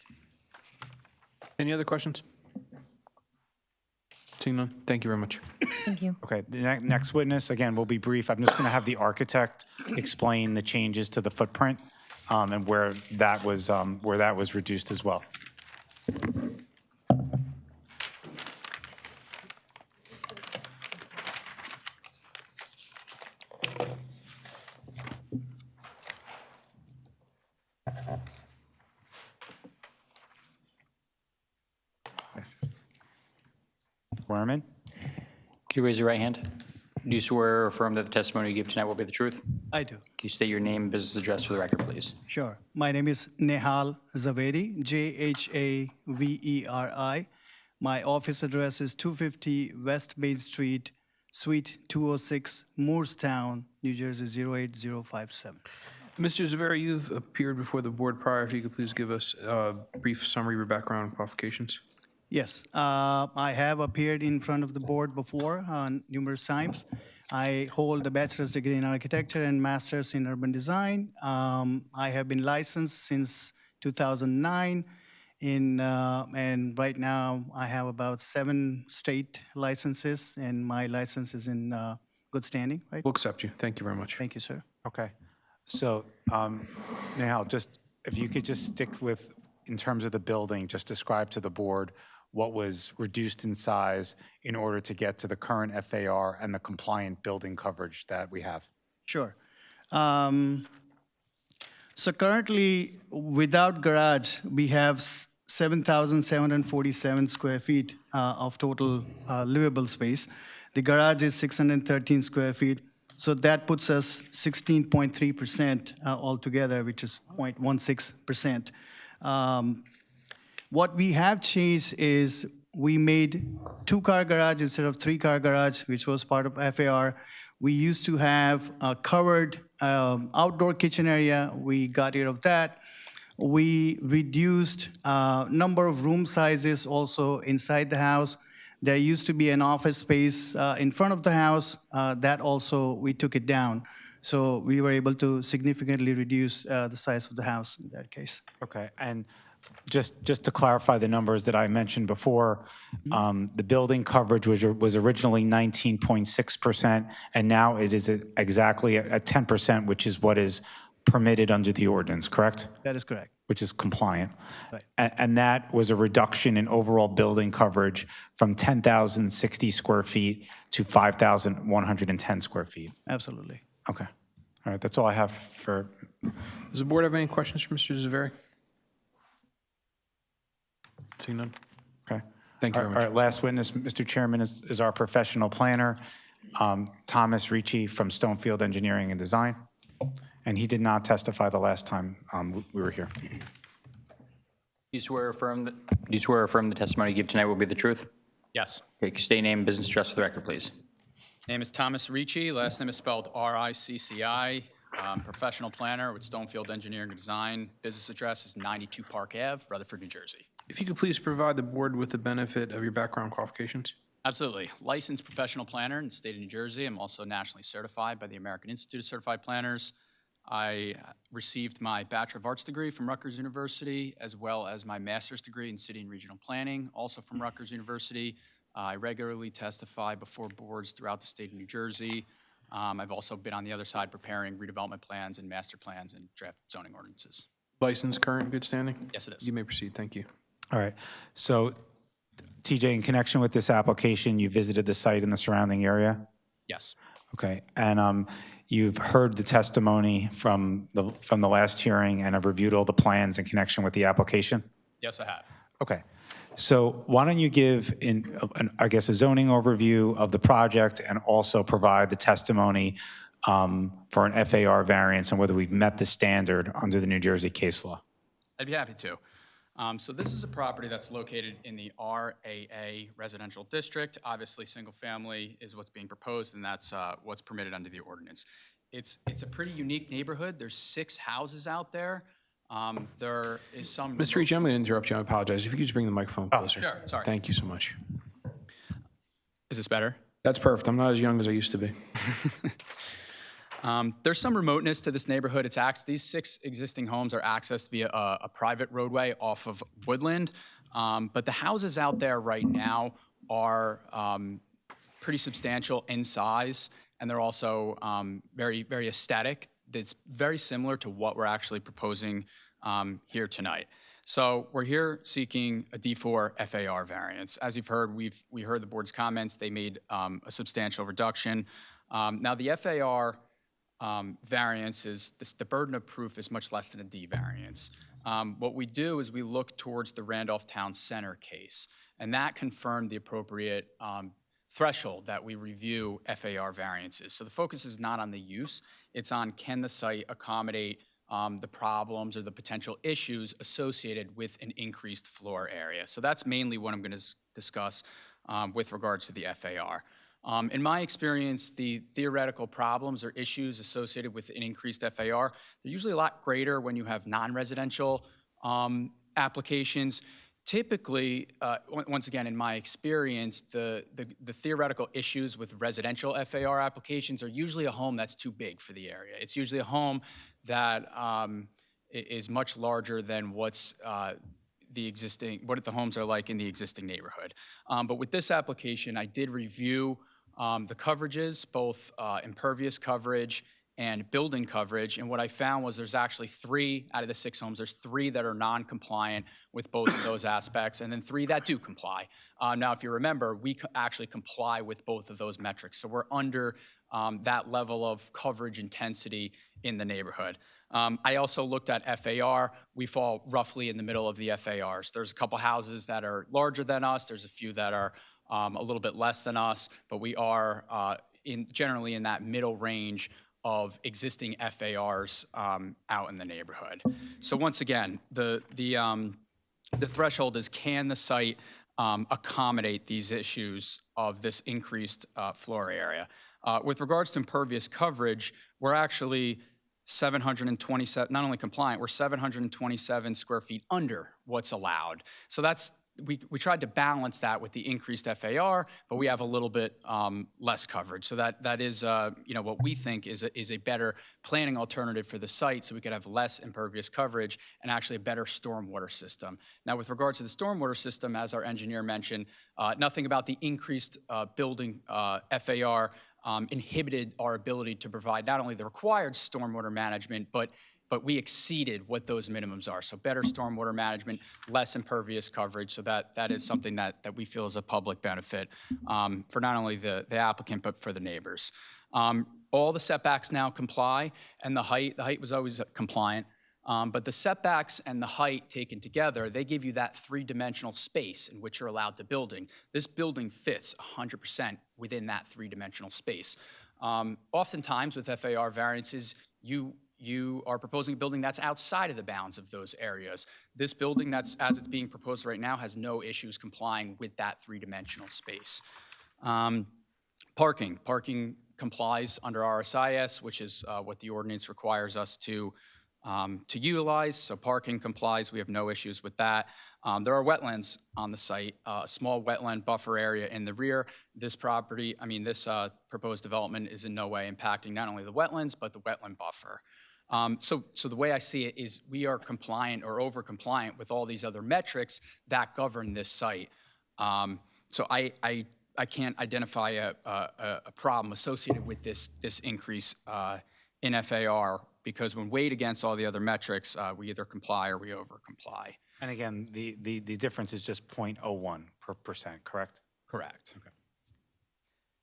Any other questions? Seeing none, thank you very much. Thank you. Okay, the next witness, again, will be brief. I'm just going to have the architect explain the changes to the footprint and where that was reduced as well. Swearman? Can you raise your right hand? Do you swear or affirm that the testimony you give tonight will be the truth? I do. Can you state your name and business address for the record, please? Sure. My name is Nehal Zaveri, Javeri. My office address is 250 West Main Street, Suite 206, Moorestown, New Jersey 08057. Mr. Zaveri, you've appeared before the board prior. If you could please give us a brief summary of your background and qualifications. Yes, I have appeared in front of the board before numerous times. I hold a bachelor's degree in architecture and master's in urban design. I have been licensed since 2009. And right now, I have about 7 state licenses, and my license is in good standing, right? We'll accept you. Thank you very much. Thank you, sir. Okay. So, Nehal, just, if you could just stick with, in terms of the building, just describe to the board what was reduced in size in order to get to the current FAR and the compliant building coverage that we have. Sure. So currently, without garage, we have 7,747 square feet of total livable space. The garage is 613 square feet. So that puts us 16.3% altogether, which is 0.16%. What we have changed is we made 2-car garage instead of 3-car garage, which was part of FAR. We used to have a covered outdoor kitchen area. We got rid of that. We reduced number of room sizes also inside the house. There used to be an office space in front of the house. That also, we took it down. So we were able to significantly reduce the size of the house in that case. Okay, and just to clarify the numbers that I mentioned before, the building coverage was originally 19.6%, and now it is exactly at 10%, which is what is permitted under the ordinance, correct? That is correct. Which is compliant. Right. And that was a reduction in overall building coverage from 10,060 square feet to 5,110 square feet. Absolutely. Okay. All right, that's all I have for... Does the board have any questions for Mr. Zaveri? Seeing none? Okay. Thank you very much. All right, last witness, Mr. Chairman, is our professional planner, Thomas Ricci from Stonefield Engineering and Design, and he did not testify the last time we were here. Do you swear or affirm the testimony you give tonight will be the truth? Yes. Okay, can you state your name and business address for the record, please? Name is Thomas Ricci. Last name is spelled R-I-C-C-I. Professional planner with Stonefield Engineering and Design. Business address is 92 Park Ave, Rutherford, New Jersey. If you could please provide the board with the benefit of your background qualifications. Absolutely. Licensed professional planner in the state of New Jersey. I'm also nationally certified by the American Institute of Certified Planners. I received my Bachelor of Arts degree from Rutgers University, as well as my master's degree in city and regional planning, also from Rutgers University. I regularly testify before boards throughout the state of New Jersey. I've also been on the other side preparing redevelopment plans and master plans and draft zoning ordinances. License, current, good standing? Yes, it is. You may proceed. Thank you. All right. So, TJ, in connection with this application, you visited the site in the surrounding area? Yes. Okay. And you've heard the testimony from the last hearing and have reviewed all the plans in connection with the application? Yes, I have. Okay. So why don't you give, I guess, a zoning overview of the project and also provide the testimony for an FAR variance and whether we've met the standard under the New Jersey case law? I'd be happy to. So this is a property that's located in the RAA residential district. Obviously, single family is what's being proposed, and that's what's permitted under the ordinance. It's a pretty unique neighborhood. There's 6 houses out there. There is some... Mr. Ricci, I'm going to interrupt you. I apologize. If you could just bring the microphone closer. Sure, sorry. Thank you so much. Is this better? That's perfect. I'm not as young as I used to be. There's some remoteness to this neighborhood. These 6 existing homes are accessed via a private roadway off of Woodland. But the houses out there right now are pretty substantial in size, and they're also very, very aesthetic. That's very similar to what we're actually proposing here tonight. So we're here seeking a D4 FAR variance. As you've heard, we heard the board's comments. They made a substantial reduction. Now the FAR variance is, the burden of proof is much less than a D variance. What we do is we look towards the Randolph Town Center case, and that confirmed the appropriate threshold that we review FAR variances. So the focus is not on the use, it's on can the site accommodate the problems or the potential issues associated with an increased floor area. So that's mainly what I'm going to discuss with regards to the FAR. In my experience, the theoretical problems or issues associated with an increased FAR, they're usually a lot greater when you have non-residential applications. Typically, once again, in my experience, the theoretical issues with residential FAR applications are usually a home that's too big for the area. It's usually a home that is much larger than what the homes are like in the existing neighborhood. But with this application, I did review the coverages, both impervious coverage and building coverage, and what I found was there's actually 3 out of the 6 homes, there's 3 that are non-compliant with both of those aspects, and then 3 that do comply. Now, if you remember, we actually comply with both of those metrics, so we're under that level of coverage intensity in the neighborhood. I also looked at FAR. We fall roughly in the middle of the FARs. There's a couple houses that are larger than us. There's a few that are a little bit less than us, but we are generally in that middle range of existing FARs out in the neighborhood. So once again, the threshold is, can the site accommodate these issues of this increased floor area? With regards to impervious coverage, we're actually 727, not only compliant, we're 727 square feet under what's allowed. So that's, we tried to balance that with the increased FAR, but we have a little bit less coverage. So that is, what we think is a better planning alternative for the site, so we could have less impervious coverage and actually a better stormwater system. Now, with regards to the stormwater system, as our engineer mentioned, nothing about the increased building FAR inhibited our ability to provide not only the required stormwater management, but we exceeded what those minimums are. So better stormwater management, less impervious coverage. So that is something that we feel is a public benefit for not only the applicant, but for the neighbors. All the setbacks now comply, and the height was always compliant. But the setbacks and the height taken together, they give you that 3-dimensional space in which you're allowed to building. This building fits 100% within that 3-dimensional space. Oftentimes with FAR variances, you are proposing a building that's outside of the bounds of those areas. This building, as it's being proposed right now, has no issues complying with that 3-dimensional space. Parking complies under RSIS, which is what the ordinance requires us to utilize. So parking complies. We have no issues with that. There are wetlands on the site, a small wetland buffer area in the rear. This proposed development is in no way impacting not only the wetlands, but the wetland buffer. So the way I see it is we are compliant or over compliant with all these other metrics that govern this site. So I can't identify a problem associated with this increase in FAR, because when weighed against all the other metrics, we either comply or we over comply. And again, the difference is just 0.01%, correct? Correct. Okay.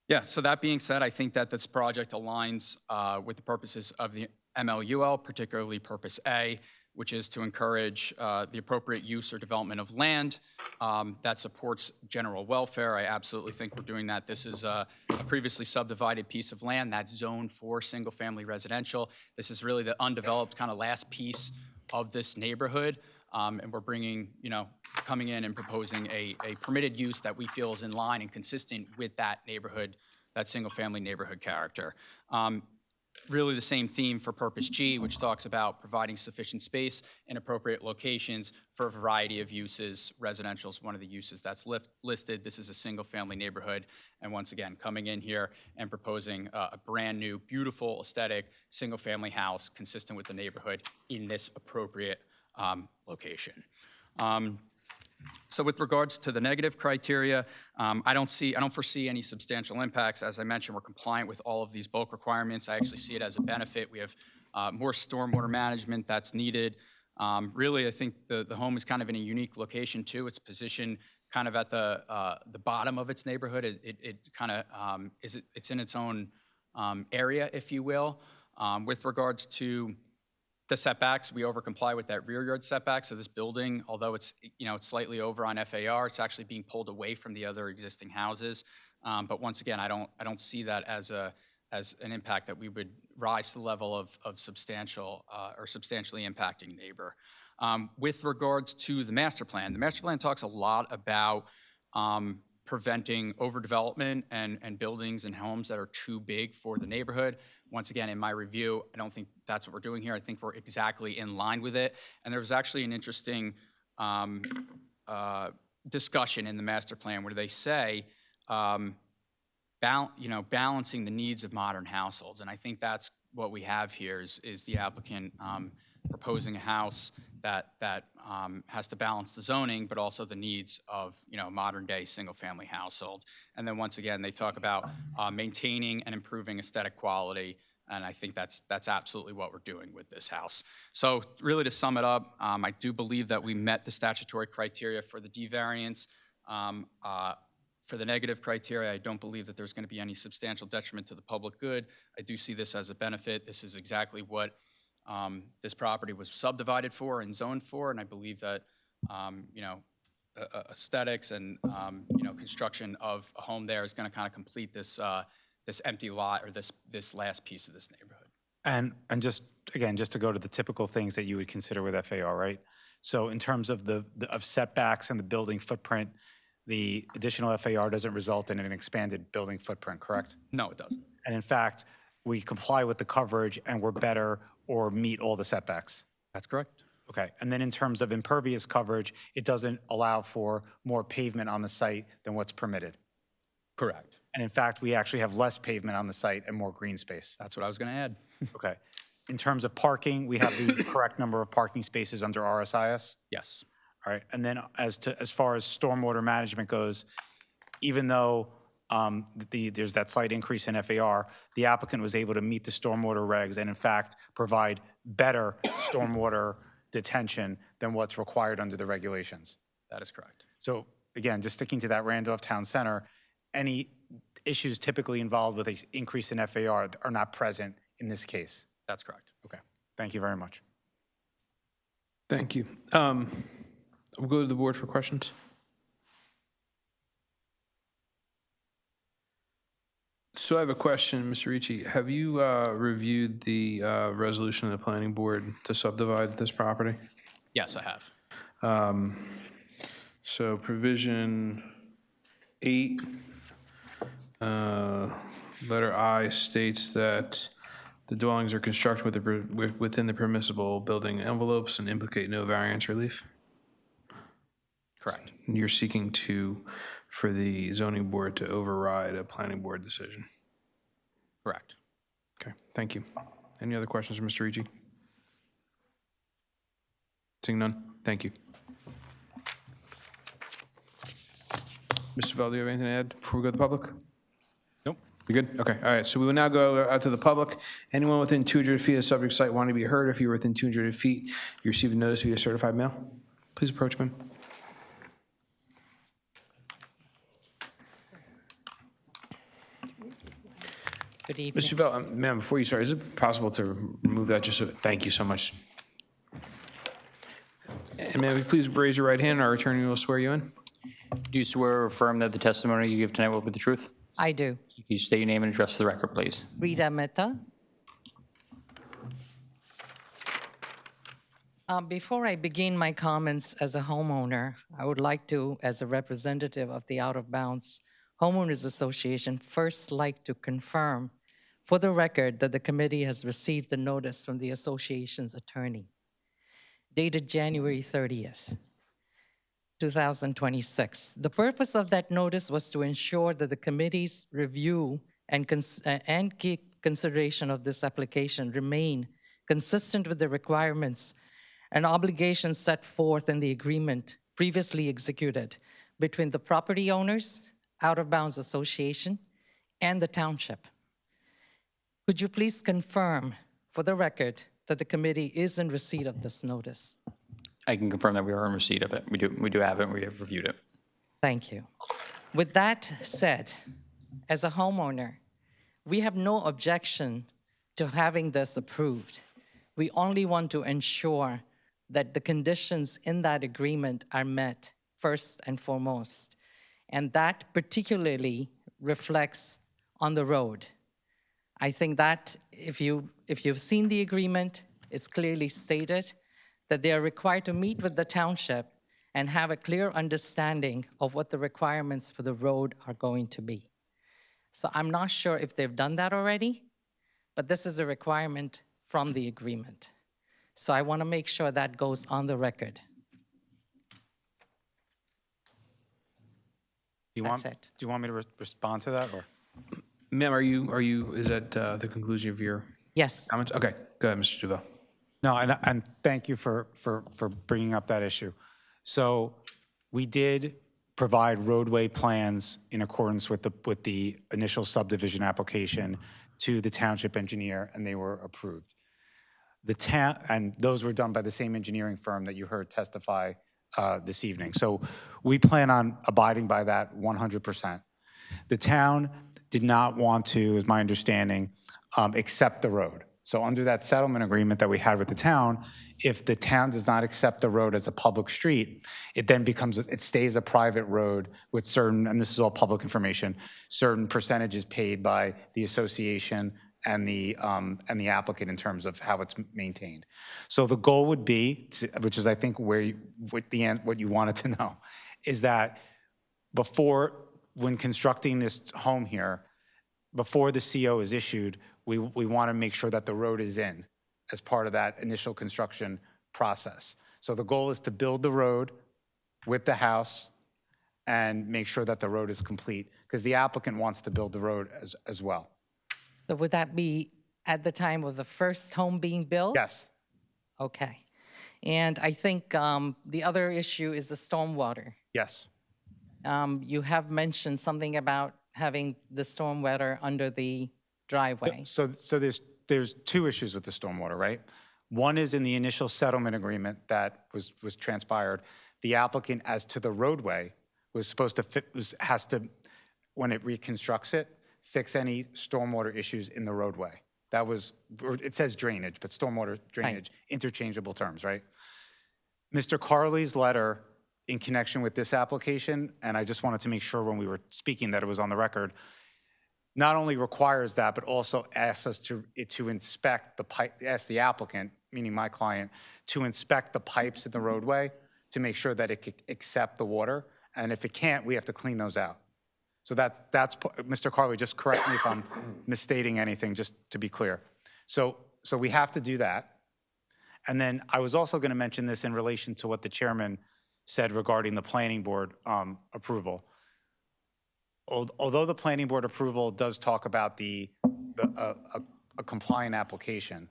Yeah, so that being said, I think that this project aligns with the purposes of the MLUL, particularly Purpose A, which is to encourage the appropriate use or development of land that supports general welfare. I absolutely think we're doing that. This is a previously subdivided piece of land that's zoned for single-family residential. This is really the undeveloped kind of last piece of this neighborhood, and we're coming in and proposing a permitted use that we feel is in line and consistent with that neighborhood, that single-family neighborhood character. Really the same theme for Purpose G, which talks about providing sufficient space in appropriate locations for a variety of uses. Residential is one of the uses that's listed. This is a single-family neighborhood, and once again, coming in here and proposing a brand-new, beautiful, aesthetic, single-family house consistent with the neighborhood in this appropriate location. So with regards to the negative criteria, I don't foresee any substantial impacts. As I mentioned, we're compliant with all of these bulk requirements. I actually see it as a benefit. We have more stormwater management that's needed. Really, I think the home is kind of in a unique location too. It's positioned kind of at the bottom of its neighborhood. It kind of it's in its own area, if you will. With regards to the setbacks, we over comply with that rear yard setback. So this building, although it's slightly over on FAR, it's actually being pulled away from the other existing houses. But once again, I don't see that as an impact that we would rise to the level of substantial or substantially impacting neighbor. With regards to the master plan talks a lot about preventing overdevelopment and buildings and homes that are too big for the neighborhood. Once again, in my review, I don't think that's what we're doing here. I think we're exactly in line with it. And there was actually an interesting discussion in the master plan where they say, balancing the needs of modern households. And I think that's what we have here is the applicant proposing a house that has to balance the zoning, but also the needs of, modern-day single-family household. And then once again, they talk about maintaining and improving aesthetic quality, and I think that's absolutely what we're doing with this house. So really, to sum it up, I do believe that we met the statutory criteria for the D variance. For the negative criteria, I don't believe that there's going to be any substantial detriment to the public good. I do see this as a benefit. This is exactly what this property was subdivided for and zoned for, and I believe that aesthetics and construction of a home there is going to kind of complete this this empty lot or this last piece of this neighborhood. And just, again, just to go to the typical things that you would consider with FAR, right? So in terms of of setbacks and the building footprint, the additional FAR doesn't result in an expanded building footprint, correct? No, it doesn't. And in fact, we comply with the coverage and we're better or meet all the setbacks. That's correct. Okay, and then in terms of impervious coverage, it doesn't allow for more pavement on the site than what's permitted. Correct. And in fact, we actually have less pavement on the site and more green space. That's what I was going to add. Okay. In terms of parking, we have the correct number of parking spaces under RSIS? Yes. All right, and then as far as stormwater management goes, even though there's that slight increase in FAR, the applicant was able to meet the stormwater regs and in fact provide better stormwater detention than what's required under the regulations. That is correct. So again, just sticking to that Randolph Town Center, any issues typically involved with an increase in FAR are not present in this case. That's correct. Okay, thank you very much. Thank you. We'll go to the board for questions. So I have a question, Mr. Ricci. Have you reviewed the resolution of the planning board to subdivide this property? Yes, I have. So provision 8, letter I states that the dwellings are constructed within the permissible building envelopes and implicate no variance relief? Correct. You're seeking for the zoning board to override a planning board decision? Correct. Okay, thank you. Any other questions for Mr. Ricci? Seeing none, thank you. Mr. Vell, do you have anything to add before we go to the public? Nope. You good? Okay, all right, so we will now go out to the public. Anyone within 200 feet of the subject site wanting to be heard, if you're within 200 feet, you receive a notice via certified mail. Please approach, ma'am. Good evening. Mr. Vell, ma'am, before you start, is it possible to remove that just so, thank you so much. And ma'am, will you please raise your right hand, our attorney will swear you in. Do you swear or affirm that the testimony you give tonight will be the truth? I do. Can you state your name and address for the record, please? Rita Mehta. Before I begin my comments as a homeowner, I would like to, as a representative of the Out of Bounds Homeowners Association, first like to confirm for the record that the committee has received the notice from the association's attorney dated January 30th, 2026. The purpose of that notice was to ensure that the committee's review and consideration of this application remain consistent with the requirements and obligations set forth in the agreement previously executed between the property owners, Out of Bounds Association, and the township. Could you please confirm for the record that the committee is in receipt of this notice? I can confirm that we are in receipt of it. We do have it, and we have reviewed it. Thank you. With that said, as a homeowner, we have no objection to having this approved. We only want to ensure that the conditions in that agreement are met first and foremost. And that particularly reflects on the road. I think that if you've seen the agreement, it's clearly stated that they are required to meet with the township and have a clear understanding of what the requirements for the road are going to be. So I'm not sure if they've done that already, but this is a requirement from the agreement. So I want to make sure that goes on the record. Do you want me to respond to that, or? Ma'am, is that the conclusion of your Yes. comments? Okay, go ahead, Mr. Duval. No, and thank you for bringing up that issue. So we did provide roadway plans in accordance with the initial subdivision application to the township engineer, and they were approved. The town, and those were done by the same engineering firm that you heard testify this evening. So we plan on abiding by that 100%. The town did not want to, is my understanding, accept the road. So under that settlement agreement that we had with the town, if the town does not accept the road as a public street, it then becomes, it stays a private road with certain, and this is all public information, certain percentages paid by the association and the applicant in terms of how it's maintained. So the goal would be, which is I think what you wanted to know, is that when constructing this home here, before the CO is issued, we want to make sure that the road is in as part of that initial construction process. So the goal is to build the road with the house and make sure that the road is complete, because the applicant wants to build the road as well. So would that be at the time of the first home being built? Yes. Okay. And I think the other issue is the stormwater. Yes. You have mentioned something about having the stormwater under the driveway. So there's two issues with the stormwater, right? One is in the initial settlement agreement that was transpired. The applicant, as to the roadway, was supposed to has to, when it reconstructs it, fix any stormwater issues in the roadway. That was, it says drainage, but stormwater, drainage, interchangeable terms, right? Mr. Carley's letter in connection with this application, and I just wanted to make sure when we were speaking that it was on the record, not only requires that, but also asks us to inspect the pipe, ask the applicant, meaning my client, to inspect the pipes in the roadway to make sure that it could accept the water. And if it can't, we have to clean those out. So that's Mr. Carley, just correct me if I'm misstating anything, just to be clear. So we have to do that. And then I was also going to mention this in relation to what the chairman said regarding the planning board approval. Although the planning board approval does talk about a compliant application,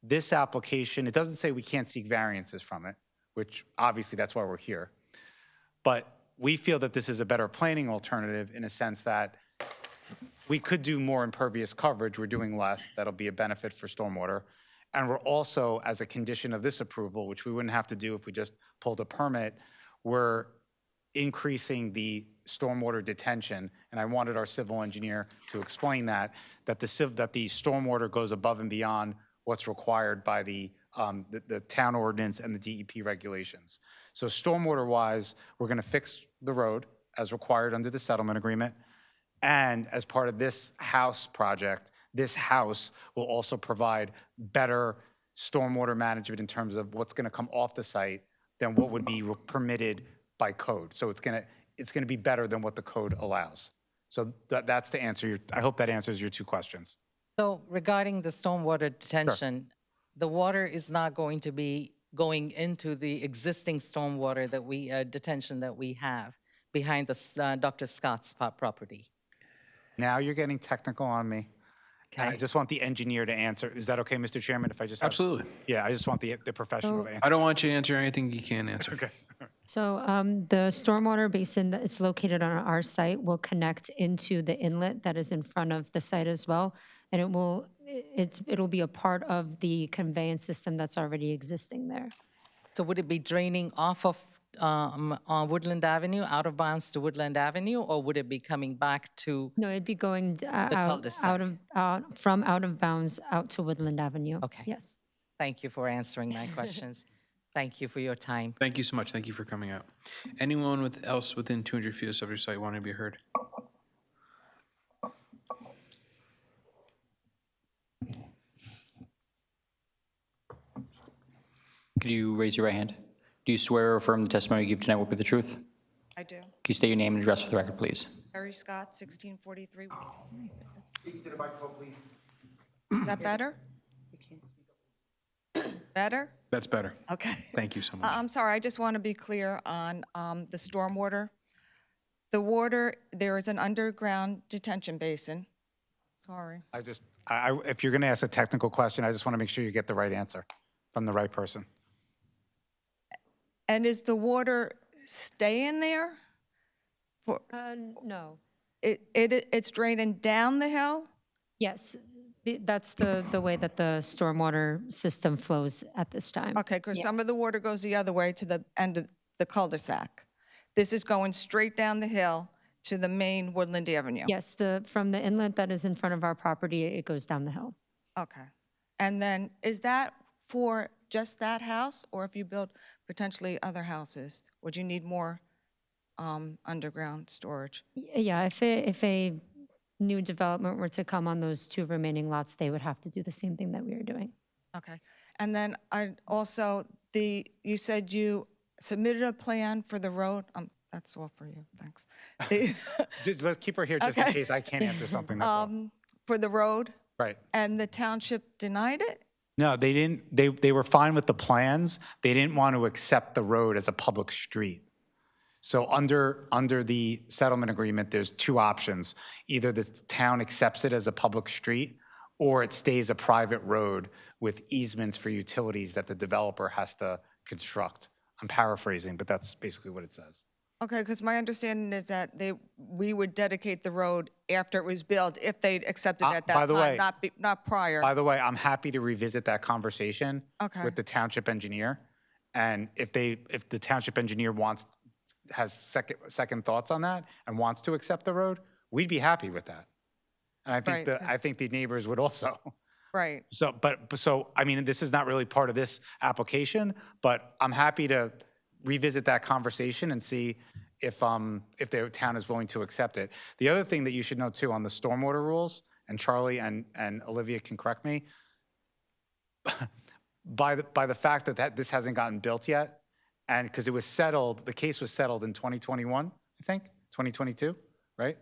this application, it doesn't say we can't seek variances from it, which obviously that's why we're here. But we feel that this is a better planning alternative in a sense that we could do more impervious coverage. We're doing less. That'll be a benefit for stormwater. And we're also, as a condition of this approval, which we wouldn't have to do if we just pulled a permit, we're increasing the stormwater detention. And I wanted our civil engineer to explain that the stormwater goes above and beyond what's required by the town ordinance and the DEP regulations. So stormwater-wise, we're going to fix the road as required under the settlement agreement. And as part of this house project, this house will also provide better stormwater management in terms of what's going to come off the site than what would be permitted by code. So it's going to be better than what the code allows. So that's the answer. I hope that answers your two questions. So regarding the stormwater detention, the water is not going to be going into the existing stormwater that detention that we have behind the Dr. Scott's property. Now you're getting technical on me. Okay. I just want the engineer to answer. Is that okay, Mr. Chairman, if I just... Absolutely. Yeah, I just want the professional to answer. I don't want you to answer anything you can't answer. Okay. So the stormwater basin that is located on our site will connect into the inlet that is in front of the site as well. And it'll be a part of the conveyance system that's already existing there. So would it be draining off of on Woodland Avenue, out of bounds to Woodland Avenue, or would it be coming back to? No, it'd be going from out of bounds out to Woodland Avenue. Okay. Yes. Thank you for answering my questions. Thank you for your time. Thank you so much. Thank you for coming out. Anyone else within 200 feet of the subject site wanting to be heard? Could you raise your right hand? Do you swear or affirm the testimony you give tonight will be the truth? I do. Can you state your name and address for the record, please? Harry Scott, 1643. Speak to the microphone, please. Is that better? Better? That's better. Okay. Thank you so much. I'm sorry, I just want to be clear on the stormwater. The water, there is an underground detention basin. Sorry. If you're going to ask a technical question, I just want to make sure you get the right answer. from the right person. And is the water staying there? No. It's draining down the hill? Yes, that's the way that the stormwater system flows at this time. Okay, because some of the water goes the other way to the end of the cul-de-sac. This is going straight down the hill to the main Woodland Avenue? Yes, from the inlet that is in front of our property, it goes down the hill. Okay. And then, is that for just that house, or if you build potentially other houses, would you need more underground storage? Yeah, if a new development were to come on those 2 remaining lots, they would have to do the same thing that we are doing. Okay. And then you said you submitted a plan for the road. That's all for you, thanks. Let's keep her here just in Okay. case I can't answer something, that's all. For the road, Right. and the township denied it? No, they didn't, they were fine with the plans. They didn't want to accept the road as a public street. So under the settlement agreement, there's 2 options. Either the town accepts it as a public street, or it stays a private road with easements for utilities that the developer has to construct. I'm paraphrasing, but that's basically what it says. Okay, because my understanding is that we would dedicate the road after it was built, if they accepted it at By that the way- time, not prior. By the way, I'm happy to revisit that conversation Okay. with the township engineer. And if the township engineer has second thoughts on that and wants to accept the road, we'd be happy with that. And I think the neighbors would also. Right. So, I mean, this is not really part of this application, but I'm happy to revisit that conversation and see if the town is willing to accept it. The other thing that you should know too, on the stormwater rules, and Charlie and Olivia can correct me, by the fact that this hasn't gotten built yet, and because it was settled, the case was settled in 2021, I think, 2022, right?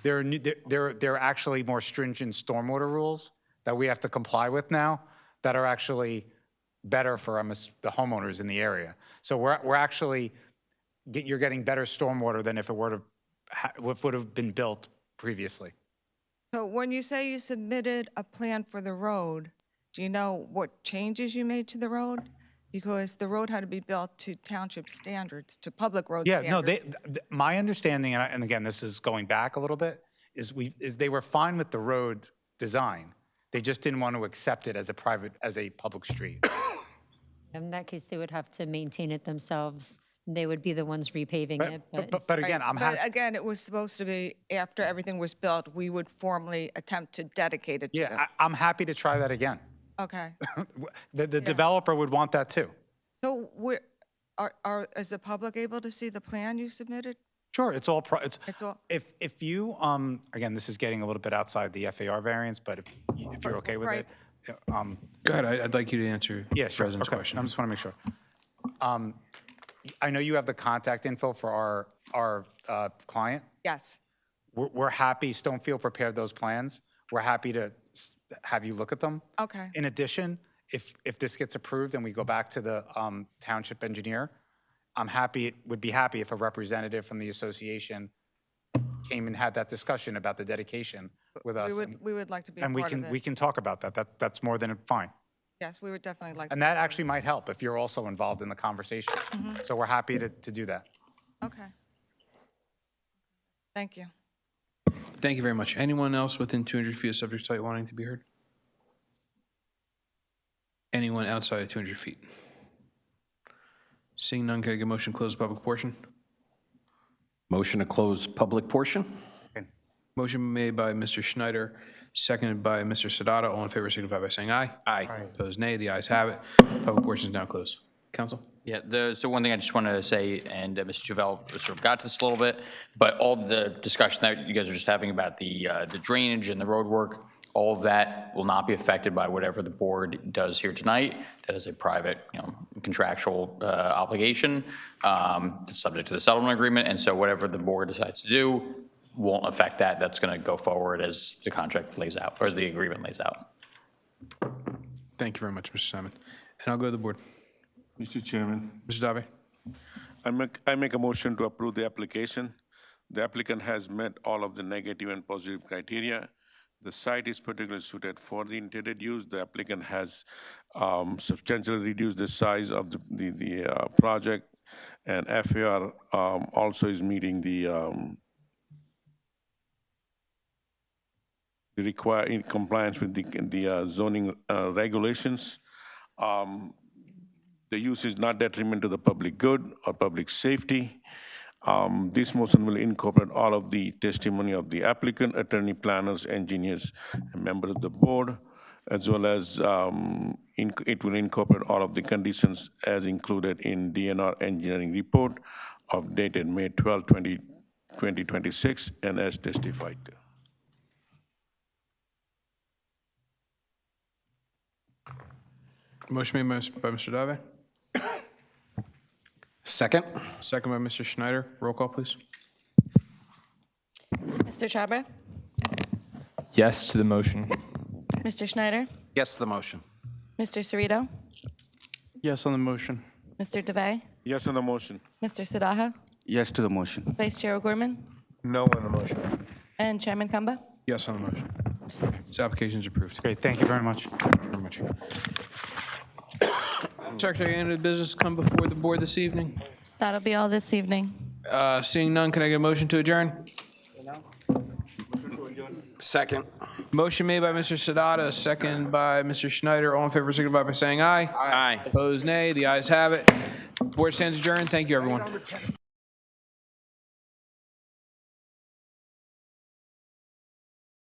There are actually more stringent stormwater rules that we have to comply with now that are actually better for the homeowners in the area. So we're actually, you're getting better stormwater than if it would have been built previously. So when you say you submitted a plan for the road, do you know what changes you made to the road? Because the road had to be built to township standards, to public road standards. No, my understanding, and again, this is going back a little bit, is they were fine with the road design. They just didn't want to accept it as a public street. In that case, they would have to maintain it themselves. They would be the ones repaving it. But again, But again, it was supposed to be, after everything was built, we would formally attempt to dedicate it to them. Yeah, I'm happy to try that again. Okay. The developer would want that too. So is the public able to see the plan you submitted? Sure, it's all, It's all, if you, again, this is getting a little bit outside the FAR variance, but if you're okay with it. Go ahead, I'd like you to answer the President's question. I just want to make sure. I know you have the contact info for our client. yes. We're happy, Stonefield prepared those plans. We're happy to have you look at them. Okay. In addition, if this gets approved and we go back to the township engineer, would be happy if a representative from the association came and had that discussion about the dedication with us. We would like to be a And part of it. we can talk about that. That's more than fine. Yes, we would definitely like to. And that actually might help if you're also involved in the conversation. So we're happy to do that. Okay. Thank you. Thank you very much. Anyone else within 200 feet of subject site wanting to be heard? Anyone outside of 200 feet? Seeing none, can I get a motion to close the public portion? Motion to close public portion? Motion made by Mr. Schneider, seconded by Mr. Sadata. All in favor signify by saying aye. Aye. Opposed, nay. The ayes have it. Public portion is now closed. Counsel? Yeah, so one thing I just want to say, and Mr. Javelle sort of got to this a little bit, but all the discussion that you guys are just having about the drainage and the road work, all of that will not be affected by whatever the board does here tonight. That is a private, contractual obligation that's subject to the settlement agreement. And so whatever the board decides to do won't affect that. That's going to go forward as the contract lays out, or as the agreement lays out. Thank you very much, Mr. Simon. And I'll go to the board. Mr. Chairman, Mr. Dave? I make a motion to approve the application. The applicant has met all of the negative and positive criteria. The site is particularly suited for the intended use. The applicant has substantially reduced the size of the project, and FAR also is meeting the require in compliance with the zoning regulations. The use is not detriment to the public good or public safety. This motion will incorporate all of the testimony of the applicant, attorney, planners, engineers, and members of the board, as well as it will incorporate all of the conditions as included in DNR engineering report of dated May 12, 2026, and as testified. Motion made by Mr. Dave. Second. Second by Mr. Schneider. Roll call, please. Mr. Chhabra? Yes to the motion. Mr. Schneider? Yes to the motion. Mr. Cerrito? Yes on the motion. Mr. DeVay? Yes on the motion. Mr. Sadaha? Yes to the motion. Vice Chair O'Gorman? No on the motion. And Chairman Kamba? Yes on the motion. This application is approved. Great, thank you very much. Very much. Secretary, any business come before the board this evening? That'll be all this evening. Seeing none, can I get a motion to adjourn? Second. Motion made by Mr. Sadata, second by Mr. Schneider. All in favor, signify by saying aye. Aye. Opposed, nay. The ayes have it. Board stands adjourned. Thank you, everyone.